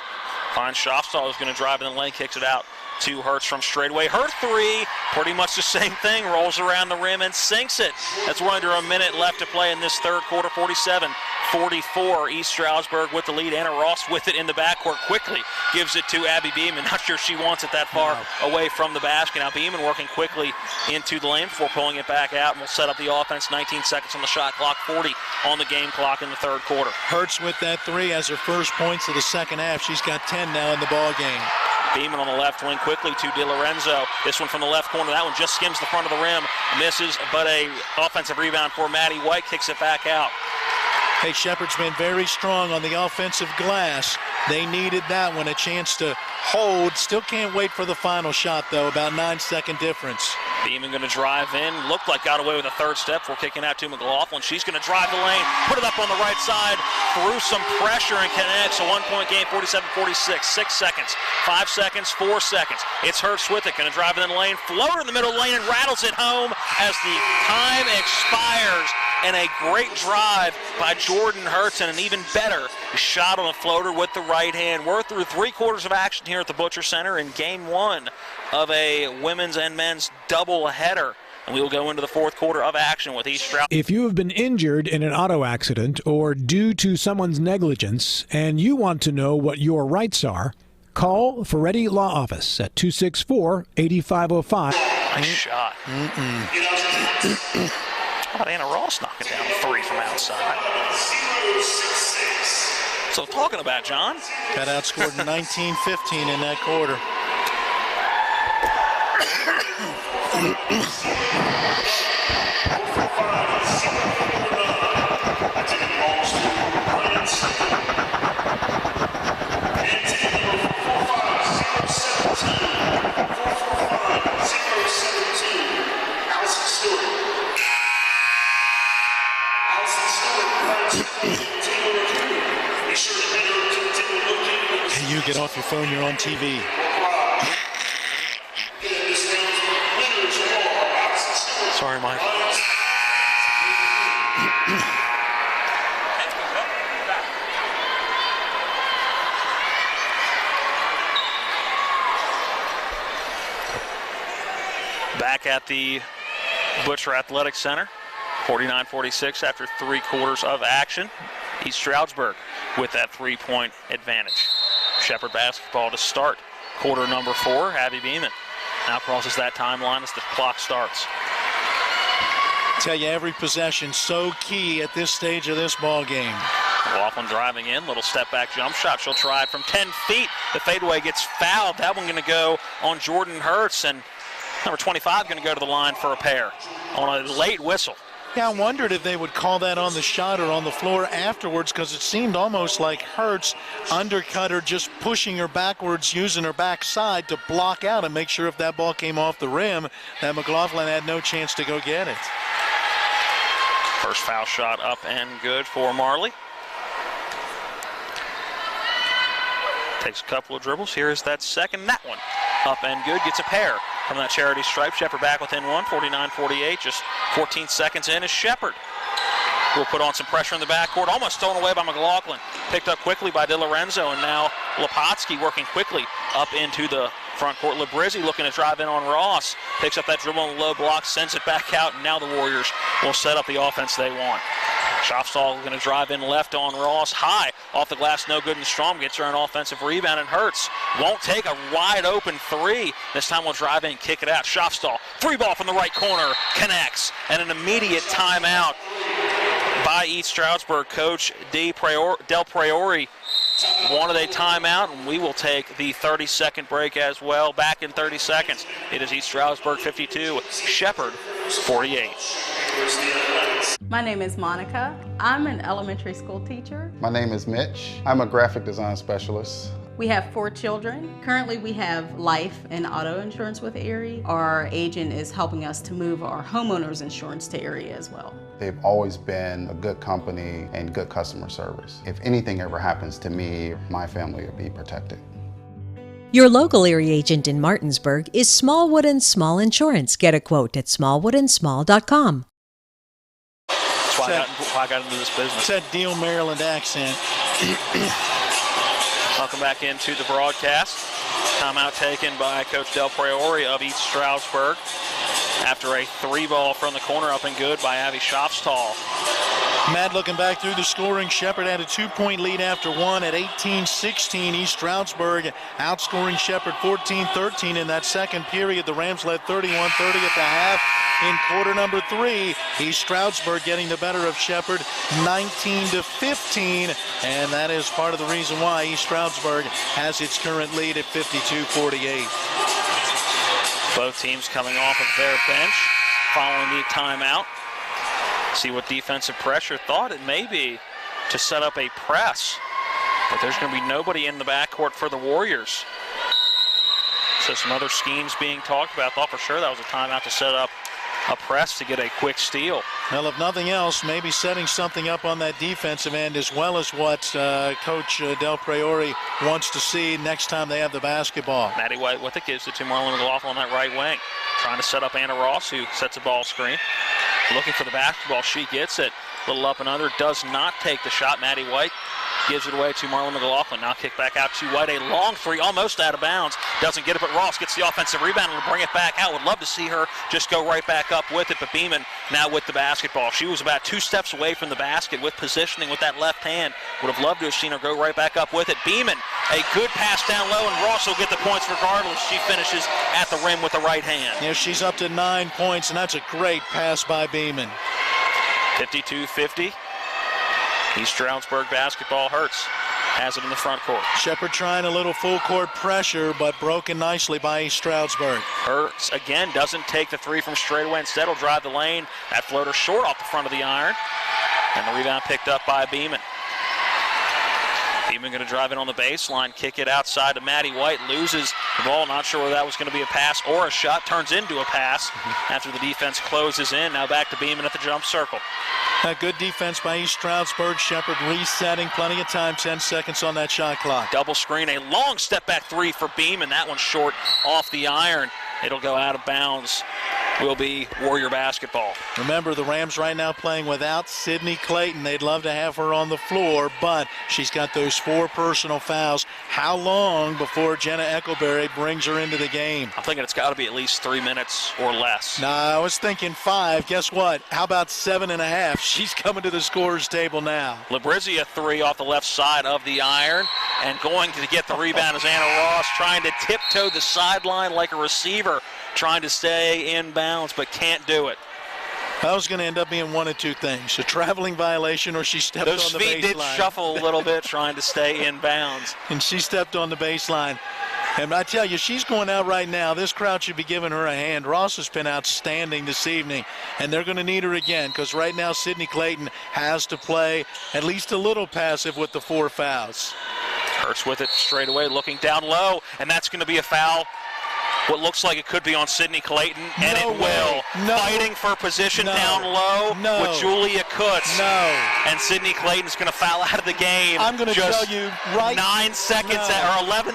Finds Schaffstall, who's going to drive in the lane, kicks it out to Hertz from straightaway. Her 3, pretty much the same thing, rolls around the rim and sinks it. That's under a minute left to play in this third quarter. 47-44, East Stroudsburg with the lead. Anna Ross with it in the backcourt quickly. Gives it to Abby Beeman. Not sure she wants it that far away from the basket. Now Beeman working quickly into the lane before pulling it back out, and we'll set up the offense. 19 seconds on the shot clock, 40 on the game clock in the third quarter. Hertz with that 3 as her first points of the second half. She's got 10 now in the ball game. Beeman on the left wing quickly to DiLorenzo. This one from the left corner. That one just skims the front of the rim. Misses, but a offensive rebound for Maddie White. Kicks it back out. Hey, Shepherd's been very strong on the offensive glass. They needed that one, a chance to hold. Still can't wait for the final shot, though. About 9-second difference. Beeman going to drive in. Looked like got away with a third step. We're kicking out to McLaughlin. She's going to drive the lane, put it up on the right side, through some pressure and connects. A 1-point game, 47-46. 6 seconds, 5 seconds, 4 seconds. It's Hertz with it. Going to drive in the lane, floater in the middle lane, and rattles it home as the time expires. And a great drive by Jordan Hertz, and an even better shot on a floater with the right hand. We're through 3 quarters of action here at the Butcher Center in game 1 of a women's and men's double header. And we will go into the fourth quarter of action with East Stroud. If you have been injured in an auto accident or due to someone's negligence and you want to know what your rights are, call Ferretti Law Office at 264-8505. Nice shot. How about Anna Ross knocking down a 3 from outside? So talking about, John. Got outscored 19-15 in that quarter. Hey, you get off your phone, you're on TV. Sorry, Mike. Back at the Butcher Athletic Center, 49-46 after 3 quarters of action. East Stroudsburg with that 3-point advantage. Shepherd basketball to start quarter number 4. Abby Beeman now crosses that timeline as the clock starts. Tell you, every possession so key at this stage of this ball game. McLaughlin driving in, little step back jump shot. She'll try it from 10 feet. The fadeaway gets fouled. That one going to go on Jordan Hertz, and number 25 going to go to the line for a pair on a late whistle. Yeah, I wondered if they would call that on the shot or on the floor afterwards, because it seemed almost like Hertz undercut her, just pushing her backwards, using her backside to block out and make sure if that ball came off the rim, that McLaughlin had no chance to go get it. First foul shot up and good for Marley. Takes a couple of dribbles. Here is that second. That one up and good. Gets a pair from that charity stripe. Shepherd back within one. 49-48. Just 14 seconds in is Shepherd. Will put on some pressure in the backcourt. Almost thrown away by McLaughlin. Picked up quickly by DiLorenzo. And now Lepotsky working quickly up into the front court. Labrizzi looking to drive in on Ross. Picks up that dribble on the low block. Sends it back out. And now the Warriors will set up the offense they want. Shopstall going to drive in left on Ross. High off the glass, no good and strong. Gets her an offensive rebound and Hurts won't take a wide open three. This time we'll drive in and kick it out. Shopstall, free ball from the right corner, connects. And an immediate timeout by East Stroudsburg. Coach Del Priori wanted a timeout, and we will take the 30-second break as well. Back in 30 seconds. It is East Stroudsburg 52, Shepherd 48. My name is Monica. I'm an elementary school teacher. My name is Mitch. I'm a graphic design specialist. We have 4 children. Currently we have life and auto insurance with Erie. Our agent is helping us to move our homeowners insurance to Erie as well. They've always been a good company and good customer service. If anything ever happens to me, my family will be protected. Your local Erie agent in Martinsburg is Smallwood & Small Insurance. Get a quote at smallwoodandsmall.com. That's why I got into this business. It's that Deal Maryland accent. Welcome back into the broadcast. Timeout taken by Coach Del Priori of East Stroudsburg after a 3-ball from the corner, up and good by Abby Shopstall. Matt, looking back through the scoring, Shepherd had a 2-point lead after one at 18-16. East Stroudsburg outscoring Shepherd 14-13 in that second period. The Rams led 31-30 at the half. In quarter number 3, East Stroudsburg getting the better of Shepherd 19-15, and that is part of the reason why East Stroudsburg has its current lead at 52-48. Both teams coming off of their bench following the timeout. See what defensive pressure thought it may be to set up a press, but there's going to be nobody in the backcourt for the Warriors. So some other schemes being talked about. Thought for sure that was a timeout to set up a press to get a quick steal. Well, if nothing else, maybe setting something up on that defensive end as well as what Coach Del Priori wants to see next time they have the basketball. Maddie White with it, gives it to Marlon McLaughlin on that right wing. Trying to set up Anna Ross, who sets a ball screen. Looking for the basketball, she gets it. Little up and under, does not take the shot. Maddie White gives it away to Marlon McLaughlin. Now kick back out to White. A long three, almost out of bounds. Doesn't get it, but Ross gets the offensive rebound and will bring it back out. Would love to see her just go right back up with it, but Beeman now with the basketball. She was about 2 steps away from the basket with positioning with that left hand. Would have loved to have seen her go right back up with it. Beeman, a good pass down low, and Ross will get the points regardless. She finishes at the rim with the right hand. Yeah, she's up to 9 points, and that's a great pass by Beeman. 52-50. East Stroudsburg basketball. Hurts has it in the front court. Shepherd trying a little full court pressure, but broken nicely by East Stroudsburg. Hurts again doesn't take the 3 from straight away. Instead will drive the lane. That floater short off the front of the iron. And the rebound picked up by Beeman. Beeman going to drive in on the baseline, kick it outside to Maddie White, loses the ball. Not sure whether that was going to be a pass or a shot. Turns into a pass after the defense closes in. Now back to Beeman at the jump circle. A good defense by East Stroudsburg. Shepherd resetting, plenty of time, 10 seconds on that shot clock. Double screen, a long step back 3 for Beeman. That one's short off the iron. It'll go out of bounds. Will be Warrior basketball. Remember, the Rams right now playing without Sydney Clayton. They'd love to have her on the floor, but she's got those 4 personal fouls. How long before Jenna Eckleberry brings her into the game? I'm thinking it's got to be at least 3 minutes or less. No, I was thinking 5. Guess what? How about 7.5? She's coming to the scorer's table now. Labrizia 3 off the left side of the iron, and going to get the rebound is Anna Ross, trying to tiptoe the sideline like a receiver, trying to stay in bounds, but can't do it. That was going to end up being one of 2 things: a traveling violation, or she stepped on the baseline. Those feet did shuffle a little bit, trying to stay in bounds. And she stepped on the baseline. And I tell you, she's going out right now. This crowd should be giving her a hand. Ross has been outstanding this evening, and they're going to need her again, because right now Sydney Clayton has to play at least a little passive with the 4 fouls. Hurts with it straight away, looking down low, and that's going to be a foul. What looks like it could be on Sydney Clayton, and it will. No. Fighting for position down low with Julia Kutz. No. And Sydney Clayton's going to foul out of the game. I'm going to tell you right 11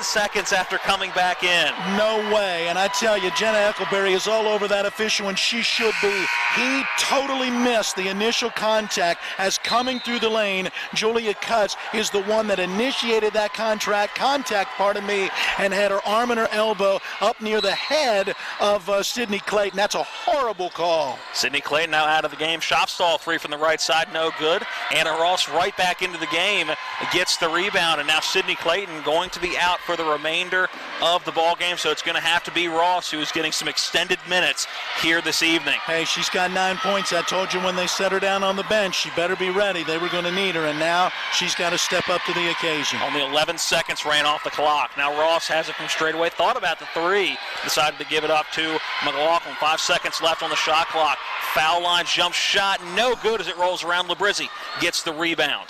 seconds after coming back in. No way. And I tell you, Jenna Eckleberry is all over that official, and she should be. He totally missed the initial contact as coming through the lane. Julia Kutz is the one that initiated that contact, and had her arm and her elbow up near the head of Sydney Clayton. That's a horrible call. Sydney Clayton now out of the game. Shopstall 3 from the right side, no good. Anna Ross right back into the game, gets the rebound, and now Sydney Clayton going to be out for the remainder of the ball game, so it's going to have to be Ross who is getting some extended minutes here this evening. Hey, she's got 9 points. I told you when they set her down on the bench, she better be ready. They were going to need her, and now she's got to step up to the occasion. Only 11 seconds ran off the clock. Now Ross has it from straight away. Thought about the 3. Decided to give it up to McLaughlin. 5 seconds left on the shot clock. Foul line jump shot. No good as it rolls around. Labrizzi gets the rebound.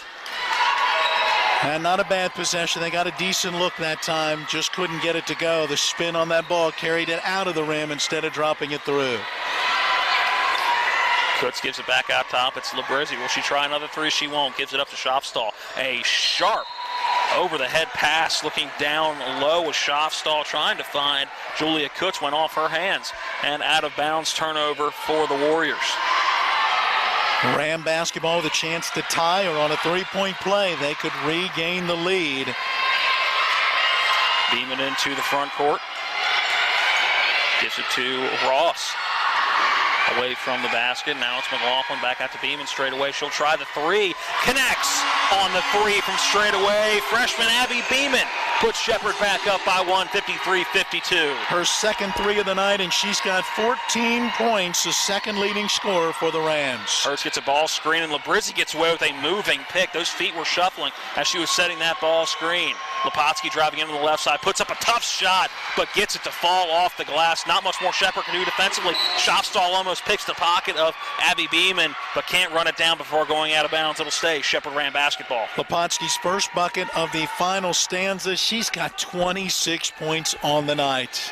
And not a bad possession. They got a decent look that time. Just couldn't get it to go. The spin on that ball carried it out of the rim instead of dropping it through. Kutz gives it back out top. It's Labrizzi. Will she try another 3? She won't. Gives it up to Shopstall. A sharp over-the-head pass looking down low with Shopstall trying to find Julia Kutz. Went off her hands. And out of bounds turnover for the Warriors. Ram basketball with a chance to tie, or on a 3-point play, they could regain the lead. Beeman into the front court. Gives it to Ross. Away from the basket. Now it's McLaughlin back out to Beeman straight away. She'll try the 3. Connects on the 3 from straight away. Freshman Abby Beeman puts Shepherd back up by 1, 53-52. Her second 3 of the night, and she's got 14 points, the second leading scorer for the Rams. Hurts gets a ball screen, and Labrizzi gets away with a moving pick. Those feet were shuffling as she was setting that ball screen. Lepotsky driving into the left side, puts up a tough shot, but gets it to fall off the glass. Not much more Shepherd can do defensively. Shopstall almost picks the pocket of Abby Beeman, but can't run it down before going out of bounds. It'll stay Shepherd Ram basketball. Lepotsky's first bucket of the final stanza. She's got 26 points on the night.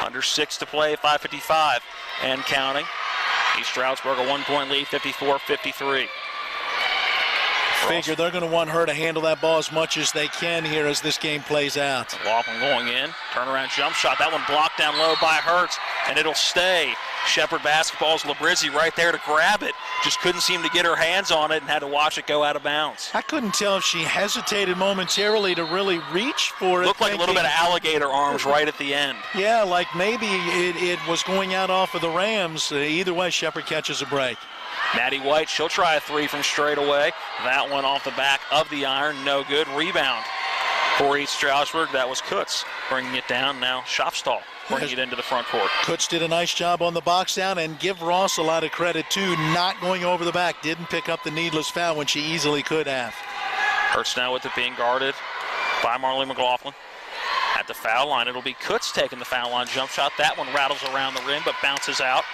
Under 6 to play, 5:55 and counting. East Stroudsburg a 1-point lead, 54-53. Figure they're going to want her to handle that ball as much as they can here as this game plays out. McLaughlin going in, turnaround jump shot. That one blocked down low by Hurts, and it'll stay. Shepherd basketball's Labrizzi right there to grab it. Just couldn't seem to get her hands on it and had to watch it go out of bounds. I couldn't tell if she hesitated momentarily to really reach for it. Looked like a little bit of alligator arms right at the end. Yeah, like maybe it was going out off of the Rams. Either way, Shepherd catches a break. Maddie White, she'll try a 3 from straight away. That one off the back of the iron, no good. Rebound for East Stroudsburg. That was Kutz bringing it down. Now Shopstall bringing it into the front court. Kutz did a nice job on the box down, and give Ross a lot of credit too, not going over the back. Didn't pick up the needless foul when she easily could have. Hurts now with it being guarded by Marley McLaughlin. At the foul line, it'll be Kutz taking the foul line jump shot. That one rattles around the rim but bounces out.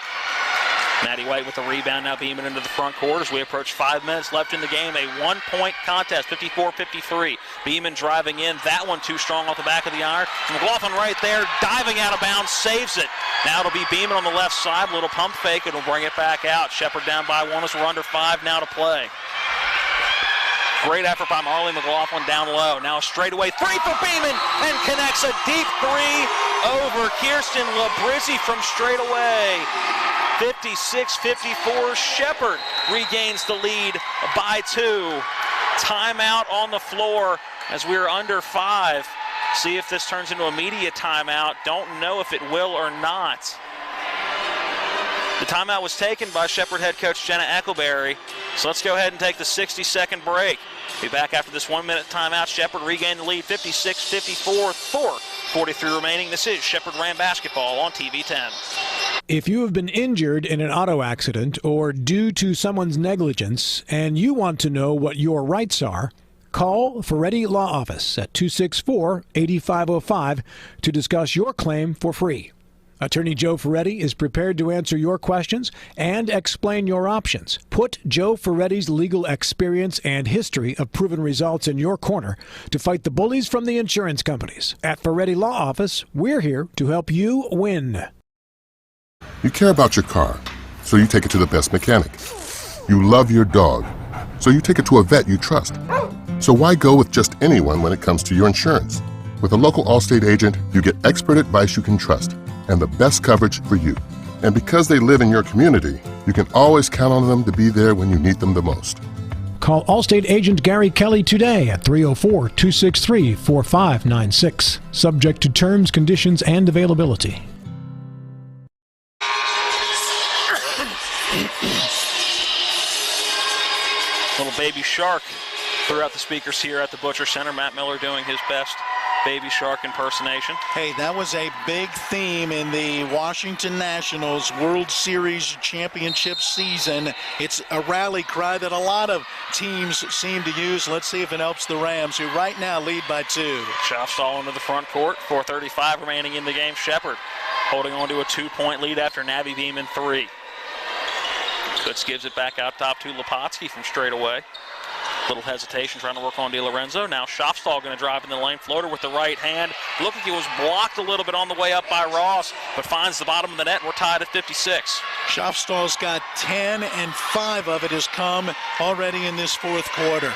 Maddie White with the rebound, now Beeman into the front court as we approach 5 minutes left in the game. A 1-point contest, 54-53. Beeman driving in. That one too strong off the back of the iron. McLaughlin right there, diving out of bounds, saves it. Now it'll be Beeman on the left side. Little pump fake, it'll bring it back out. Shepherd down by 1 as we're under 5 now to play. Great effort by Marley McLaughlin down low. Now a straightaway 3 for Beeman, and connects a deep 3 over Kirsten Labrizzi from straight away. 56-54, Shepherd regains the lead by 2. Timeout on the floor as we're under 5. See if this turns into a media timeout. Don't know if it will or not. The timeout was taken by Shepherd head coach Jenna Eckleberry. So let's go ahead and take the 60-second break. Be back after this 1-minute timeout. Shepherd regained the lead 56-54, 4:43 remaining. This is Shepherd Ram basketball on TV 10. If you have been injured in an auto accident or due to someone's negligence and you want to know what your rights are, call Ferretti Law Office at 264-8505 to discuss your claim for free. Attorney Joe Ferretti is prepared to answer your questions and explain your options. Put Joe Ferretti's legal experience and history of proven results in your corner to fight the bullies from the insurance companies. At Ferretti Law Office, we're here to help you win. You care about your car, so you take it to the best mechanic. You love your dog, so you take it to a vet you trust. So why go with just anyone when it comes to your insurance? With a local Allstate agent, you get expert advice you can trust and the best coverage for you. And because they live in your community, you can always count on them to be there when you need them the most. Call Allstate agent Gary Kelly today at 304-263-4596. Subject to terms, conditions, and availability. Little Baby Shark throughout the speakers here at the Butcher Center. Matt Miller doing his best Baby Shark impersonation. Hey, that was a big theme in the Washington Nationals World Series championship season. It's a rally cry that a lot of teams seem to use. Let's see if it helps the Rams, who right now lead by 2. Shopstall into the front court. 4:35 remaining in the game. Shepherd holding on to a 2-point lead after Navy Beeman 3. Kutz gives it back out top to Lepotsky from straight away. Little hesitation trying to work on DiLorenzo. Now Shopstall going to drive in the lane. Floater with the right hand. Looked like he was blocked a little bit on the way up by Ross, but finds the bottom of the net. We're tied at 56. Shopstall's got 10, and 5 of it has come already in this fourth quarter.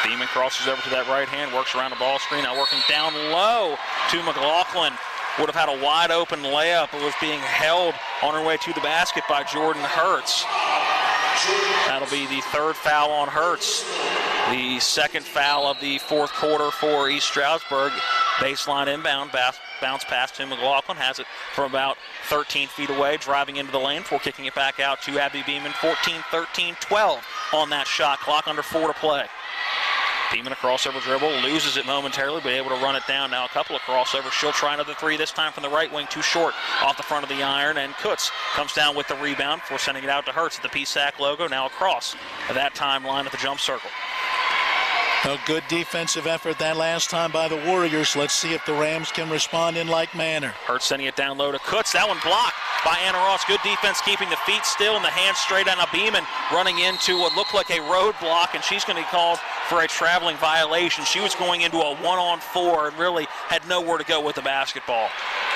Beeman crosses over to that right hand, works around the ball screen. Now working down low to McLaughlin. Would have had a wide open layup, but was being held on her way to the basket by Jordan Hurts. That'll be the 3rd foul on Hurts. The 2nd foul of the 4th quarter for East Stroudsburg. Baseline inbound, bounce pass to McLaughlin. Has it from about 13 feet away, driving into the lane before kicking it back out to Abby Beeman. 14-13-12 on that shot clock, under 4 to play. Beeman a crossover dribble, loses it momentarily, but able to run it down. Now a couple of crossovers. She'll try another 3, this time from the right wing, too short off the front of the iron, and Kutz comes down with the rebound before sending it out to Hurts at the PSAC logo, now across that timeline at the jump circle. A good defensive effort that last time by the Warriors. Let's see if the Rams can respond in like manner. Hurts sending it down low to Kutz. That one blocked by Anna Ross. Good defense, keeping the feet still and the hands straight on a Beeman, running into what looked like a roadblock, and she's going to be called for a traveling violation. She was going into a 1-on-4 and really had nowhere to go with the basketball.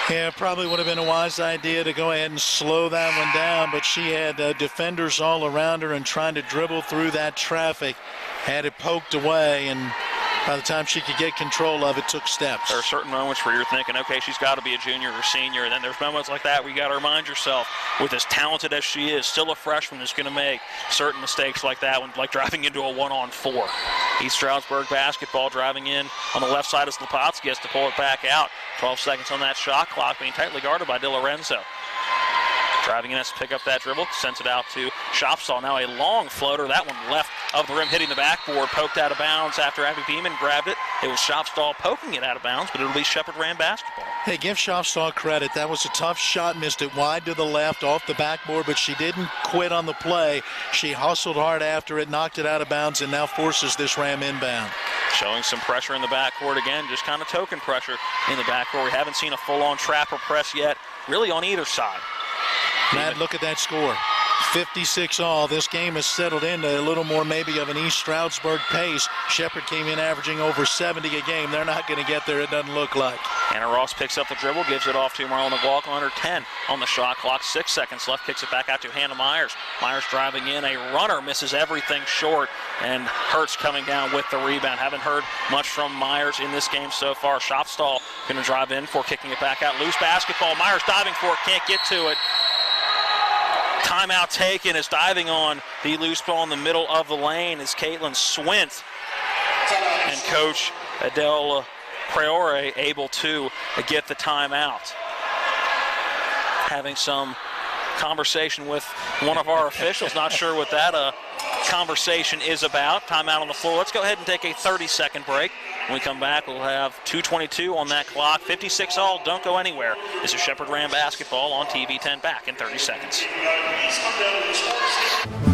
Yeah, probably would have been a wise idea to go ahead and slow that one down, but she had defenders all around her and trying to dribble through that traffic. Had it poked away, and by the time she could get control of it, took steps. There are certain moments where you're thinking, okay, she's got to be a junior or senior, and then there's moments like that where you got to remind yourself, with as talented as she is, still a freshman is going to make certain mistakes like that one, like driving into a 1-on-4. East Stroudsburg basketball driving in on the left side as Lepotsky has to pull it back out. 12 seconds on that shot clock, being tightly guarded by DiLorenzo. Driving in has to pick up that dribble, sends it out to Shopstall. Now a long floater, that one left of the rim, hitting the backboard, poked out of bounds after Abby Beeman grabbed it. It was Shopstall poking it out of bounds, but it'll be Shepherd Ram basketball. Hey, give Shopstall credit. That was a tough shot, missed it wide to the left off the backboard, but she didn't quit on the play. She hustled hard after it, knocked it out of bounds, and now forces this Ram inbound. Showing some pressure in the backcourt again, just kind of token pressure in the backcourt. We haven't seen a full-on trap or press yet, really on either side. Matt, look at that score. 56 all. This game has settled into a little more maybe of an East Stroudsburg pace. Shepherd came in averaging over 70 a game. They're not going to get there, it doesn't look like. Anna Ross picks up the dribble, gives it off to Marlon McLaughlin, under 10 on the shot clock. 6 seconds left, kicks it back out to Hannah Myers. Myers driving in, a runner, misses everything short, and Hurts coming down with the rebound. Haven't heard much from Myers in this game so far. Shopstall going to drive in for kicking it back out. Loose basketball, Myers diving for it, can't get to it. Timeout taken, is diving on the loose ball in the middle of the lane is Caitlin Swint. And Coach Adele Priore able to get the timeout. Having some conversation with one of our officials. Not sure what that conversation is about. Timeout on the floor. Let's go ahead and take a 30-second break. When we come back, we'll have 2:22 on that clock. 56 all. Don't go anywhere. This is Shepherd Ram basketball on TV 10. Back in 30 seconds.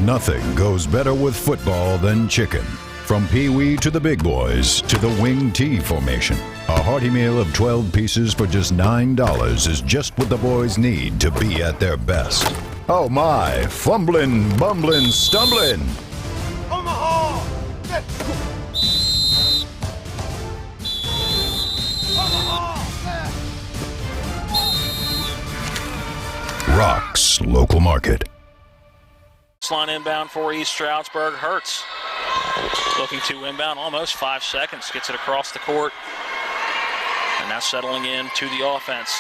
Nothing goes better with football than chicken. From Pee-wee to the big boys to the wing T formation. A hearty meal of 12 pieces for just $9 is just what the boys need to be at their best. Oh my, fumbling, bumbling, stumbling. Omaha! Rock's local market. Line inbound for East Stroudsburg. Hertz looking to inbound, almost 5 seconds. Gets it across the court. And now settling in to the offense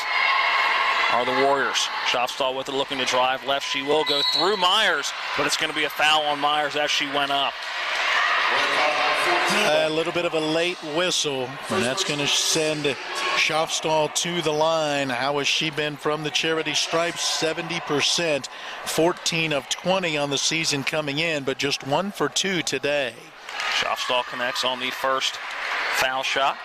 are the Warriors. Shopstall with it, looking to drive left. She will go through Myers, but it's going to be a foul on Myers as she went up. A little bit of a late whistle, and that's going to send Shopstall to the line. How has she been from the charity stripes? 70%, 14 of 20 on the season coming in, but just 1 for 2 today. Shopstall connects on the first foul shot.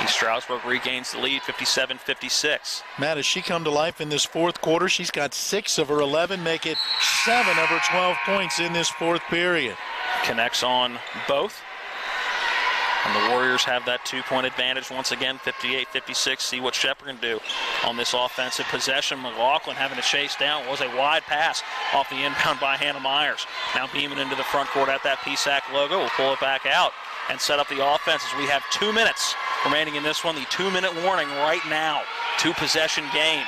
East Stroudsburg regains the lead, 57-56. Matt, has she come to life in this fourth quarter? She's got 6 of her 11, make it 7 of her 12 points in this fourth period. Connects on both. And the Warriors have that 2-point advantage once again, 58-56. See what Shepherd can do on this offensive possession. McLaughlin having to chase down. Was a wide pass off the inbound by Hannah Myers. Now beaming into the front court at that PSAC logo. We'll pull it back out and set up the offense as we have 2 minutes remaining in this one. The 2-minute warning right now. 2-possession game.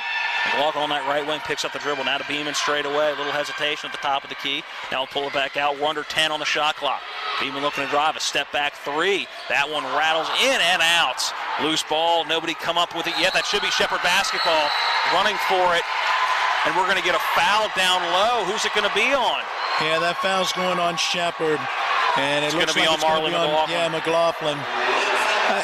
McLaughlin on that right wing picks up the dribble. Now to Beeman straight away. A little hesitation at the top of the key. Now we'll pull it back out. We're under 10 on the shot clock. Beeman looking to drive a step back 3. That one rattles in and out. Loose ball. Nobody come up with it yet. That should be Shepherd basketball. Running for it. And we're going to get a foul down low. Who's it going to be on? Yeah, that foul's going on Shepherd. And it's going to be on Marlon McLaughlin. Yeah, McLaughlin.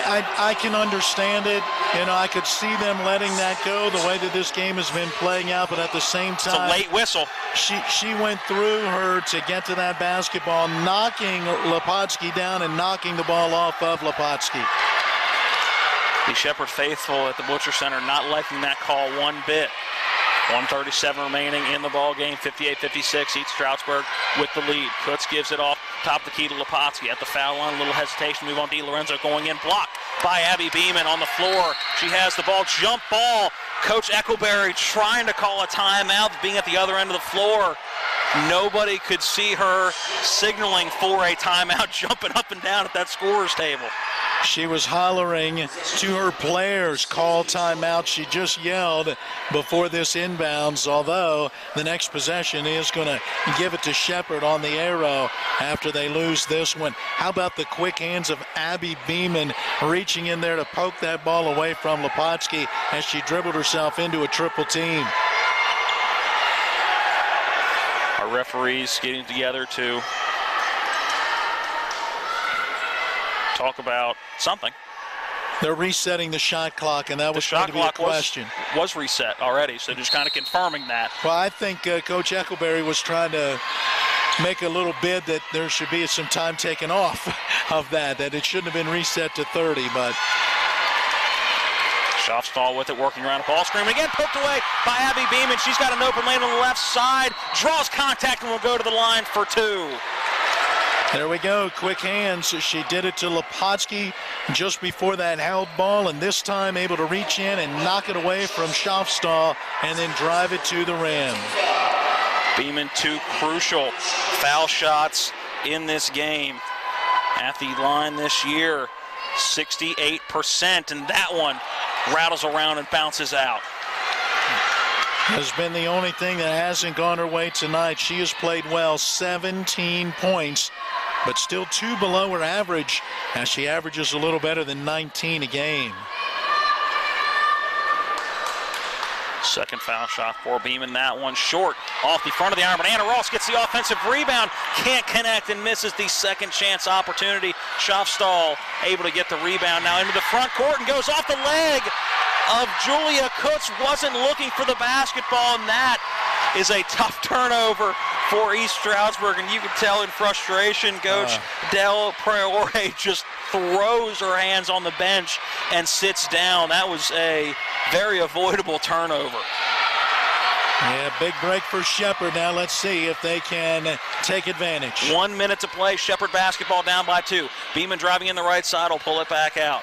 I can understand it. You know, I could see them letting that go the way that this game has been playing out, but at the same time, it's a late whistle. She went through her to get to that basketball, knocking Lepotsky down and knocking the ball off of Lepotsky. The Shepherd faithful at the Butcher Center not liking that call one bit. 1:37 remaining in the ball game, 58-56. East Stroudsburg with the lead. Kutz gives it off top of the key to Lepotsky at the foul line. A little hesitation. Move on. DiLorenzo going in. Blocked by Abby Beeman on the floor. She has the ball. Jump ball. Coach Eckleberry trying to call a timeout, being at the other end of the floor. Nobody could see her signaling for a timeout, jumping up and down at that scorer's table. She was hollering to her players, call timeout. She just yelled before this inbounds, although the next possession is going to give it to Shepherd on the arrow after they lose this one. How about the quick hands of Abby Beeman reaching in there to poke that ball away from Lepotsky as she dribbled herself into a triple team. Our referees getting together to talk about something. They're resetting the shot clock, and that was going to be a question. Was reset already, so just kind of confirming that. Well, I think Coach Eckleberry was trying to make a little bid that there should be some time taken off of that it shouldn't have been reset to 30, but Shopstall with it, working around a ball screen. Again, poked away by Abby Beeman. She's got an open lane on the left side, draws contact, and will go to the line for 2. There we go, quick hands. She did it to Lepotsky just before that held ball, and this time able to reach in and knock it away from Shopstall and then drive it to the rim. Beeman, 2 crucial foul shots in this game at the line this year, 68%, and that one rattles around and bounces out. Has been the only thing that hasn't gone her way tonight. She has played well, 17 points, but still 2 below her average, as she averages a little better than 19 a game. Second foul shot for Beeman. That one short off the front of the iron, but Anna Ross gets the offensive rebound, can't connect and misses the second chance opportunity. Shopstall able to get the rebound now into the front court and goes off the leg of Julia Kutz. Wasn't looking for the basketball, and that is a tough turnover for East Stroudsburg, and you can tell in frustration, Coach Del Priore just throws her hands on the bench and sits down. That was a very avoidable turnover. Yeah, big break for Shepherd. Now let's see if they can take advantage. 1 minute to play. Shepherd basketball down by 2. Beeman driving in the right side will pull it back out.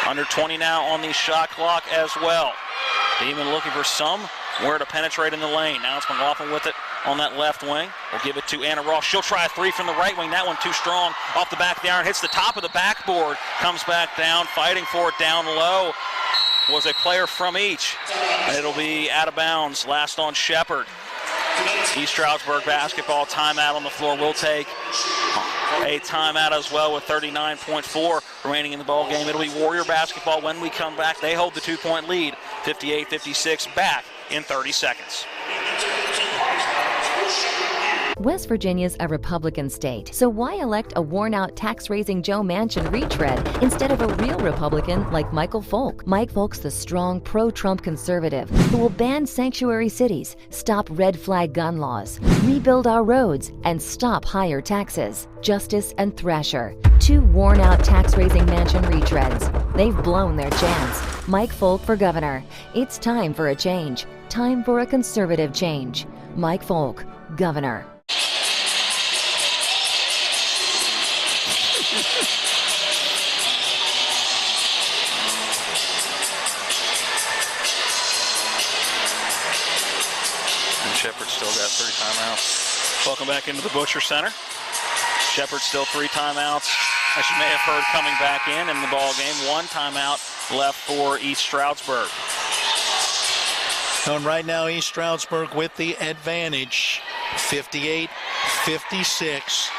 Under 20 now on the shot clock as well. Beeman looking for somewhere to penetrate in the lane. Now it's McLaughlin with it on that left wing. We'll give it to Anna Ross. She'll try a 3 from the right wing. That one too strong. Off the back of the iron. Hits the top of the backboard. Comes back down. Fighting for it down low. Was a player from each. It'll be out of bounds. Last on Shepherd. East Stroudsburg basketball timeout on the floor. We'll take a timeout as well with 39.4 remaining in the ball game. It'll be Warrior basketball when we come back. They hold the 2-point lead, 58-56, back in 30 seconds. West Virginia's a Republican state, so why elect a worn-out tax-raising Joe Manchin retread instead of a real Republican like Michael Folk? Mike Folk's the strong pro-Trump conservative who will ban sanctuary cities, stop red flag gun laws, rebuild our roads, and stop higher taxes. Justice and Thrasher, two worn-out tax-raising Manchin retreads. They've blown their chance. Mike Folk for governor. It's time for a change. Time for a conservative change. Mike Folk, governor. Shepherd still got 3 timeouts. Welcome back into the Butcher Center. Shepherd still 3 timeouts, as you may have heard, coming back in the ball game. 1 timeout left for East Stroudsburg. And right now, East Stroudsburg with the advantage, 58-56.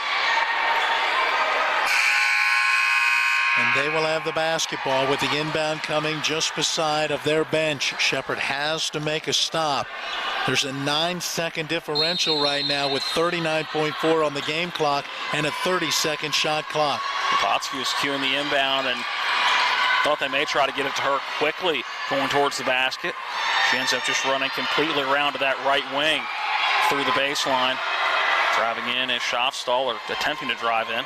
And they will have the basketball with the inbound coming just beside of their bench. Shepherd has to make a stop. There's a 9-second differential right now with 39.4 on the game clock and a 30-second shot clock. Lopatski was cueing the inbound and thought they may try to get it to her quickly going towards the basket. She ends up just running completely around to that right wing through the baseline. Driving in is Schaafstall, or attempting to drive in.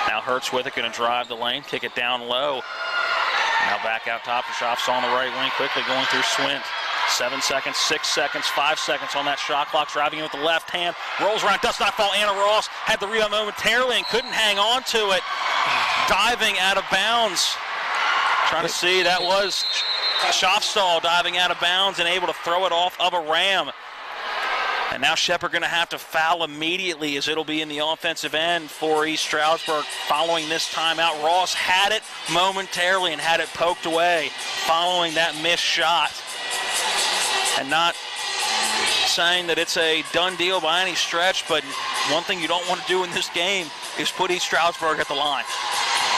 Now Hertz with it, going to drive the lane, kick it down low. Now back out top to Schaafstall on the right wing, quickly going through Swint. 7 seconds, 6 seconds, 5 seconds on that shot clock. Driving in with the left hand, rolls around, does not fall. Anna Ross had the rebound momentarily and couldn't hang on to it. Diving out of bounds. Trying to see, that was Schaafstall diving out of bounds and able to throw it off of a ram. And now Shepherd going to have to foul immediately, as it'll be in the offensive end for East Stroudsburg following this timeout. Ross had it momentarily and had it poked away following that missed shot. And not saying that it's a done deal by any stretch, but one thing you don't want to do in this game is put East Stroudsburg at the line.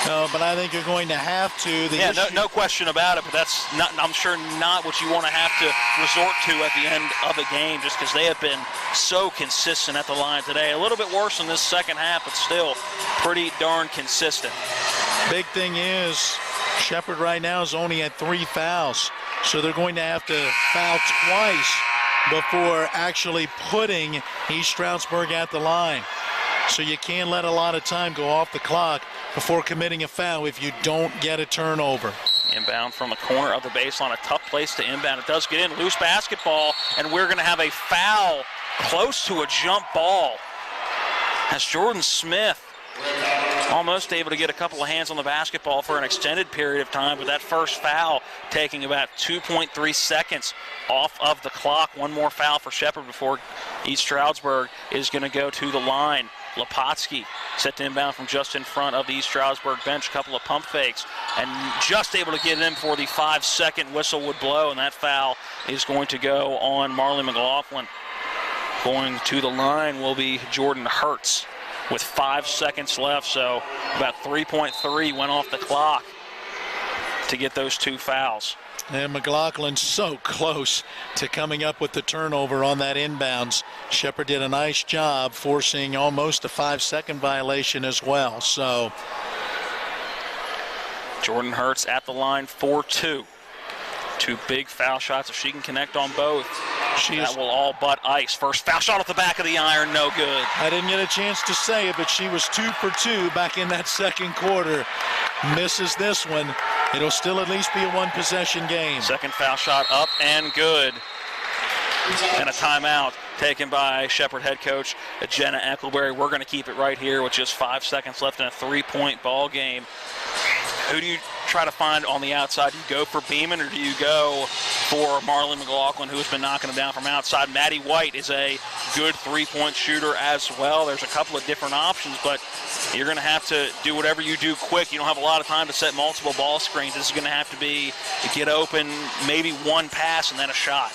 No, but I think you're going to have to. No question about it, but that's not, I'm sure, not what you want to have to resort to at the end of a game, just because they have been so consistent at the line today. A little bit worse in this second half, but still pretty darn consistent. Big thing is, Shepherd right now is only at 3 fouls, so they're going to have to foul twice before actually putting East Stroudsburg at the line. So you can't let a lot of time go off the clock before committing a foul if you don't get a turnover. Inbound from the corner of the baseline, a tough place to inbound. It does get in, loose basketball, and we're going to have a foul close to a jump ball. As Jordan Smith almost able to get a couple of hands on the basketball for an extended period of time, but that first foul taking about 2.3 seconds off of the clock. One more foul for Shepherd before East Stroudsburg is going to go to the line. Lopatski set to inbound from just in front of the East Stroudsburg bench. A couple of pump fakes and just able to get it in before the 5-second whistle would blow, and that foul is going to go on Marley McLaughlin. Going to the line will be Jordan Hertz with 5 seconds left, so about 3.3 went off the clock to get those 2 fouls. And McLaughlin so close to coming up with the turnover on that inbounds. Shepherd did a nice job forcing almost a 5-second violation as well. So Jordan Hertz at the line for 2. 2 big foul shots. If she can connect on both, that will all but ice. First foul shot off the back of the iron, no good. I didn't get a chance to say it, but she was 2 for 2 back in that second quarter. Misses this one. It'll still at least be a 1-possession game. Second foul shot up and good. And a timeout taken by Shepherd head coach Jenna Eckelberry. We're going to keep it right here with just 5 seconds left in a 3-point ball game. Who do you try to find on the outside? Do you go for Beeman or do you go for Marley McLaughlin, who has been knocking them down from outside? Maddie White is a good three-point shooter as well. There's a couple of different options, but you're going to have to do whatever you do quick. You don't have a lot of time to set multiple ball screens. This is going to have to be get open, maybe one pass and then a shot.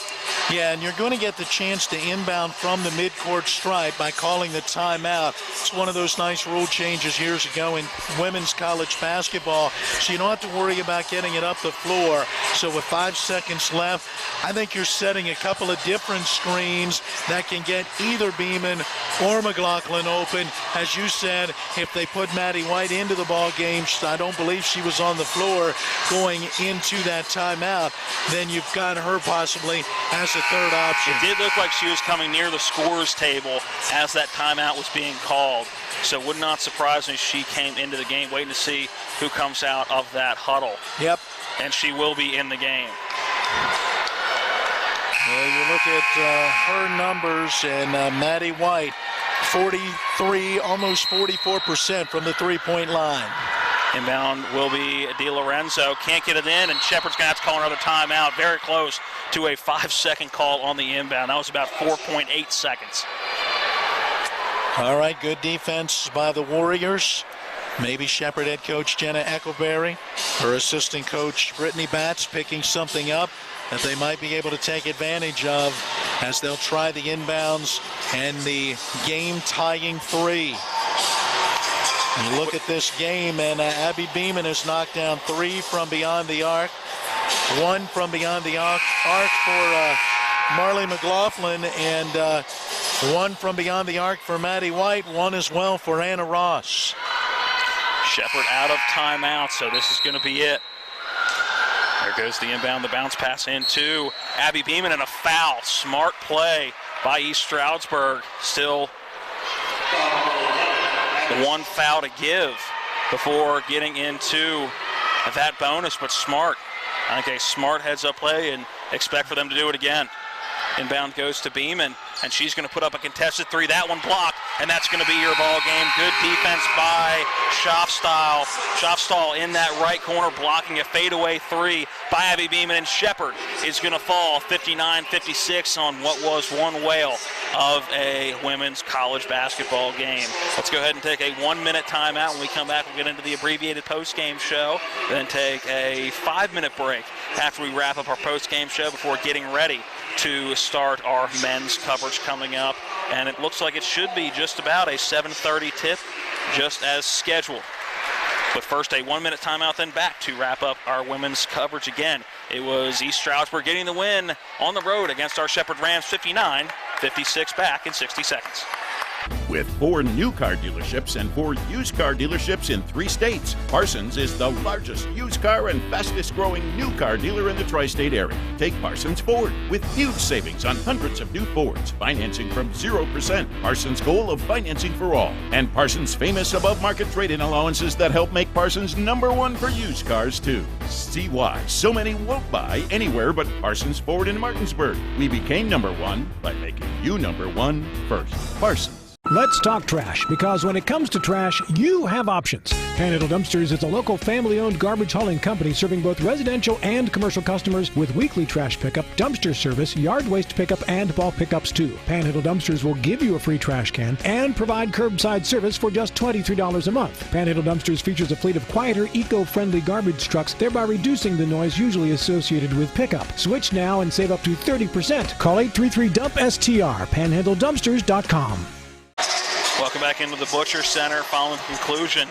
Yeah, and you're going to get the chance to inbound from the midcourt stripe by calling the timeout. It's one of those nice rule changes years ago in women's college basketball, so you don't have to worry about getting it up the floor. So with 5 seconds left, I think you're setting a couple of different screens that can get either Beeman or McLaughlin open. As you said, if they put Maddie White into the ball game, I don't believe she was on the floor going into that timeout, then you've got her possibly as a third option. It did look like she was coming near the scorer's table as that timeout was being called. So it would not surprise me if she came into the game waiting to see who comes out of that huddle. Yep. And she will be in the game. Well, you look at her numbers, and Maddie White, 43, almost 44% from the three-point line. Inbound will be DiLorenzo. Can't get it in, and Shepherd's going to have to call another timeout. Very close to a 5-second call on the inbound. That was about 4.8 seconds. All right, good defense by the Warriors. Maybe Shepherd head coach Jenna Eckleberry, her assistant coach Brittany Batts picking something up that they might be able to take advantage of as they'll try the inbounds and the game-tying three. You look at this game, and Abby Beeman has knocked down 3 from beyond the arc, 1 from beyond the arc for Marley McLaughlin, and 1 from beyond the arc for Maddie White, 1 as well for Anna Ross. Shepherd out of timeout, so this is going to be it. There goes the inbound, the bounce pass into Abby Beeman, and a foul. Smart play by East Stroudsburg. Still 1 foul to give before getting into that bonus, but smart. I think a smart heads-up play and expect for them to do it again. Inbound goes to Beeman, and she's going to put up a contested 3. That one blocked, and that's going to be your ball game. Good defense by Schofstall in that right corner, blocking a fadeaway 3 by Abby Beeman, and Shepherd is going to fall 59-56 on what was one whale of a women's college basketball game. Let's go ahead and take a 1-minute timeout. When we come back, we'll get into the abbreviated post-game show, then take a 5-minute break after we wrap up our post-game show before getting ready to start our men's coverage coming up. And it looks like it should be just about a 7:30 tip, just as scheduled. But first, a 1-minute timeout, then back to wrap up our women's coverage again. It was East Stroudsburg getting the win on the road against our Shepherd Rams, 59-56, back in 60 seconds. With 4 new car dealerships and 4 used car dealerships in 3 states, Parsons is the largest used car and fastest growing new car dealer in the tri-state area. Take Parsons Ford with huge savings on hundreds of new Fords, financing from 0%, Parsons' goal of financing for all, and Parsons' famous above-market trade-in allowances that help make Parsons #1 for used cars too. See why so many won't buy anywhere but Parsons Ford in Martinsburg. We became #1 by making you #1 first. Parsons. Let's talk trash, because when it comes to trash, you have options. Panhandle Dumpsters is a local family-owned garbage hauling company serving both residential and commercial customers with weekly trash pickup, dumpster service, yard waste pickup, and ball pickups too. Panhandle Dumpsters will give you a free trash can and provide curbside service for just $23 a month. Panhandle Dumpsters features a fleet of quieter, eco-friendly garbage trucks, thereby reducing the noise usually associated with pickup. Switch now and save up to 30%. Call 833-DUMP-STR, panhandledumpsters.com. Welcome back into the Butcher Center following the conclusion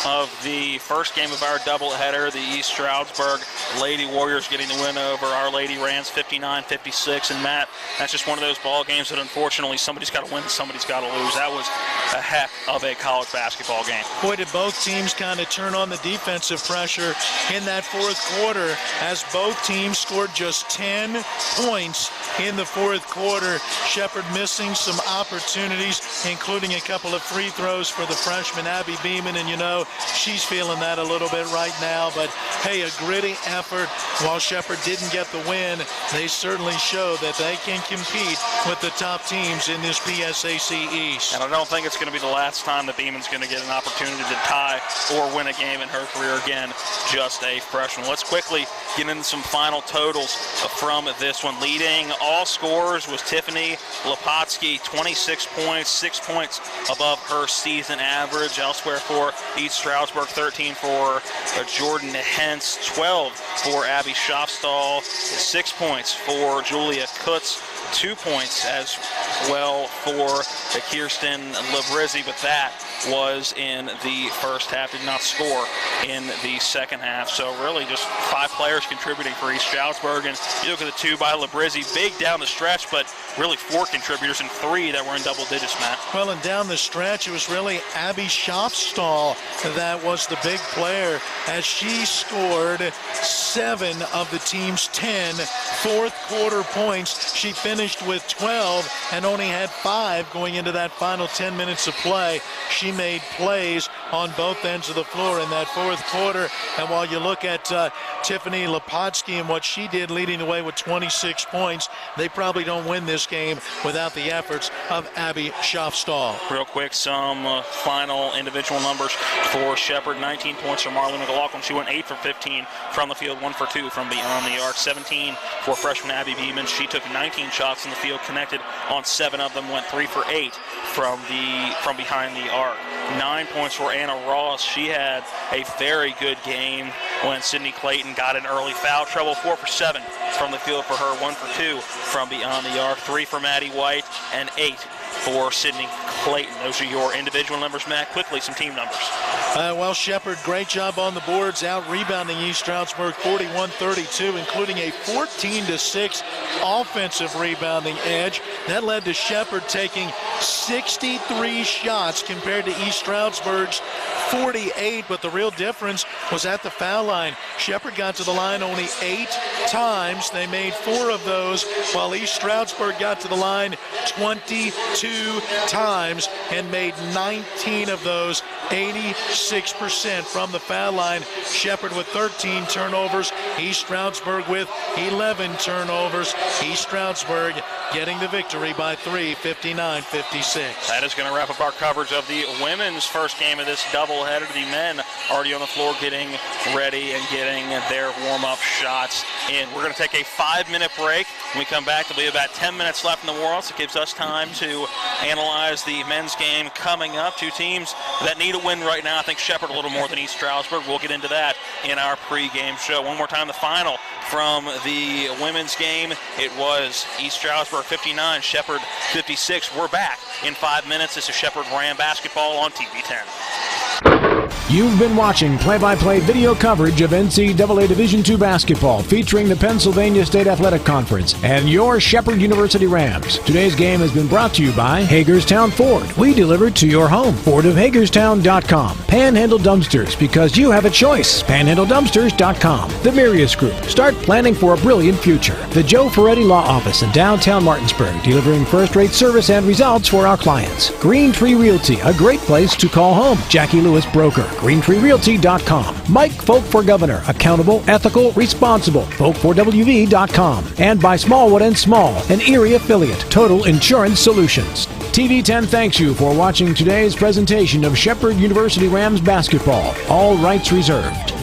of the first game of our doubleheader. The East Stroudsburg Lady Warriors getting the win over our Lady Rams 59-56. And Matt, that's just one of those ball games that unfortunately somebody's got to win, somebody's got to lose. That was a heck of a college basketball game. Boy, did both teams kind of turn on the defensive pressure in that fourth quarter as both teams scored just 10 points in the fourth quarter. Shepherd missing some opportunities, including a couple of free throws for the freshman Abby Beeman, and you know she's feeling that a little bit right now. But hey, a gritty effort. While Shepherd didn't get the win, they certainly show that they can compete with the top teams in this PSAC East. And I don't think it's going to be the last time that Beeman's going to get an opportunity to tie or win a game in her career again, just a freshman. Let's quickly get into some final totals from this one. Leading all scorers was Tiffany Lepotsky, 26 points, 6 points above her season average. Elsewhere for East Stroudsburg, 13 for Jordan Hentz, 12 for Abby Schofstall, 6 points for Julia Kutz, 2 points as well for Kirsten Labrizzi, but that was in the first half, did not score in the second half. So really just 5 players contributing for East Stroudsburg. And you look at the 2 by Labrizzi, big down the stretch, but really 4 contributors and 3 that were in double digits, Matt. Well, and down the stretch, it was really Abby Schofstall that was the big player as she scored 7 of the team's 10 fourth quarter points. She finished with 12 and only had 5 going into that final 10 minutes of play. She made plays on both ends of the floor in that fourth quarter. And while you look at Tiffany Lepotsky and what she did leading the way with 26 points, they probably don't win this game without the efforts of Abby Schofstall. Real quick, some final individual numbers for Shepherd. 19 points from Marlene McLaughlin. She went 8 for 15 from the field, 1 for 2 from beyond the arc. 17 for freshman Abby Beeman. She took 19 shots in the field, connected on 7 of them, went 3 for 8 from behind the arc. 9 points for Anna Ross. She had a very good game when Sydney Clayton got in early foul trouble. 4 for 7 from the field for her, 1 for 2 from beyond the arc. 3 for Maddie White and 8 for Sydney Clayton. Those are your individual numbers, Matt. Quickly, some team numbers. Well, Shepherd, great job on the boards, out-rebounding East Stroudsburg 41-32, including a 14-6 offensive rebounding edge. That led to Shepherd taking 63 shots compared to East Stroudsburg's 48, but the real difference was at the foul line. Shepherd got to the line only 8 times. They made 4 of those, while East Stroudsburg got to the line 22 times and made 19 of those, 86% from the foul line. Shepherd with 13 turnovers, East Stroudsburg with 11 turnovers. East Stroudsburg getting the victory by 3, 59-56. That is going to wrap up our coverage of the women's first game of this doubleheader. The men already on the floor getting ready and getting their warm-up shots in. We're going to take a 5-minute break. When we come back, there'll be about 10 minutes left in the warm-ups. It gives us time to analyze the men's game coming up. 2 teams that need a win right now. I think Shepherd a little more than East Stroudsburg. We'll get into that in our pregame show. One more time, the final from the women's game. It was East Stroudsburg 59, Shepherd 56. We're back in 5 minutes. This is Shepherd Ram basketball on TV 10. You've been watching play-by-play video coverage of NCAA Division II basketball featuring the Pennsylvania State Athletic Conference and your Shepherd University Rams. Today's game has been brought to you by Hagerstown Ford. We deliver to your home. FordofHagerstown.com. Panhandle Dumpsters, because you have a choice. PanhandleDumpsters.com. The Mirius Group. Start planning for a brilliant future. The Joe Ferretti Law Office in downtown Martinsburg, delivering first-rate service and results for our clients. Green Tree Realty, a great place to call home. Jackie Lewis Broker. GreenTreeRealty.com. Mike Folk for Governor. Accountable, ethical, responsible. Folk4WV.com. And by Smallwood and Small, an Erie affiliate. Total Insurance Solutions. TV 10 thanks you for watching today's presentation of Shepherd University Rams basketball. All rights reserved.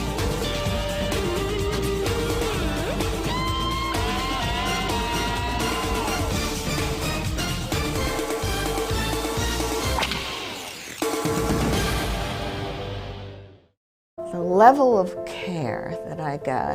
The level of care that I got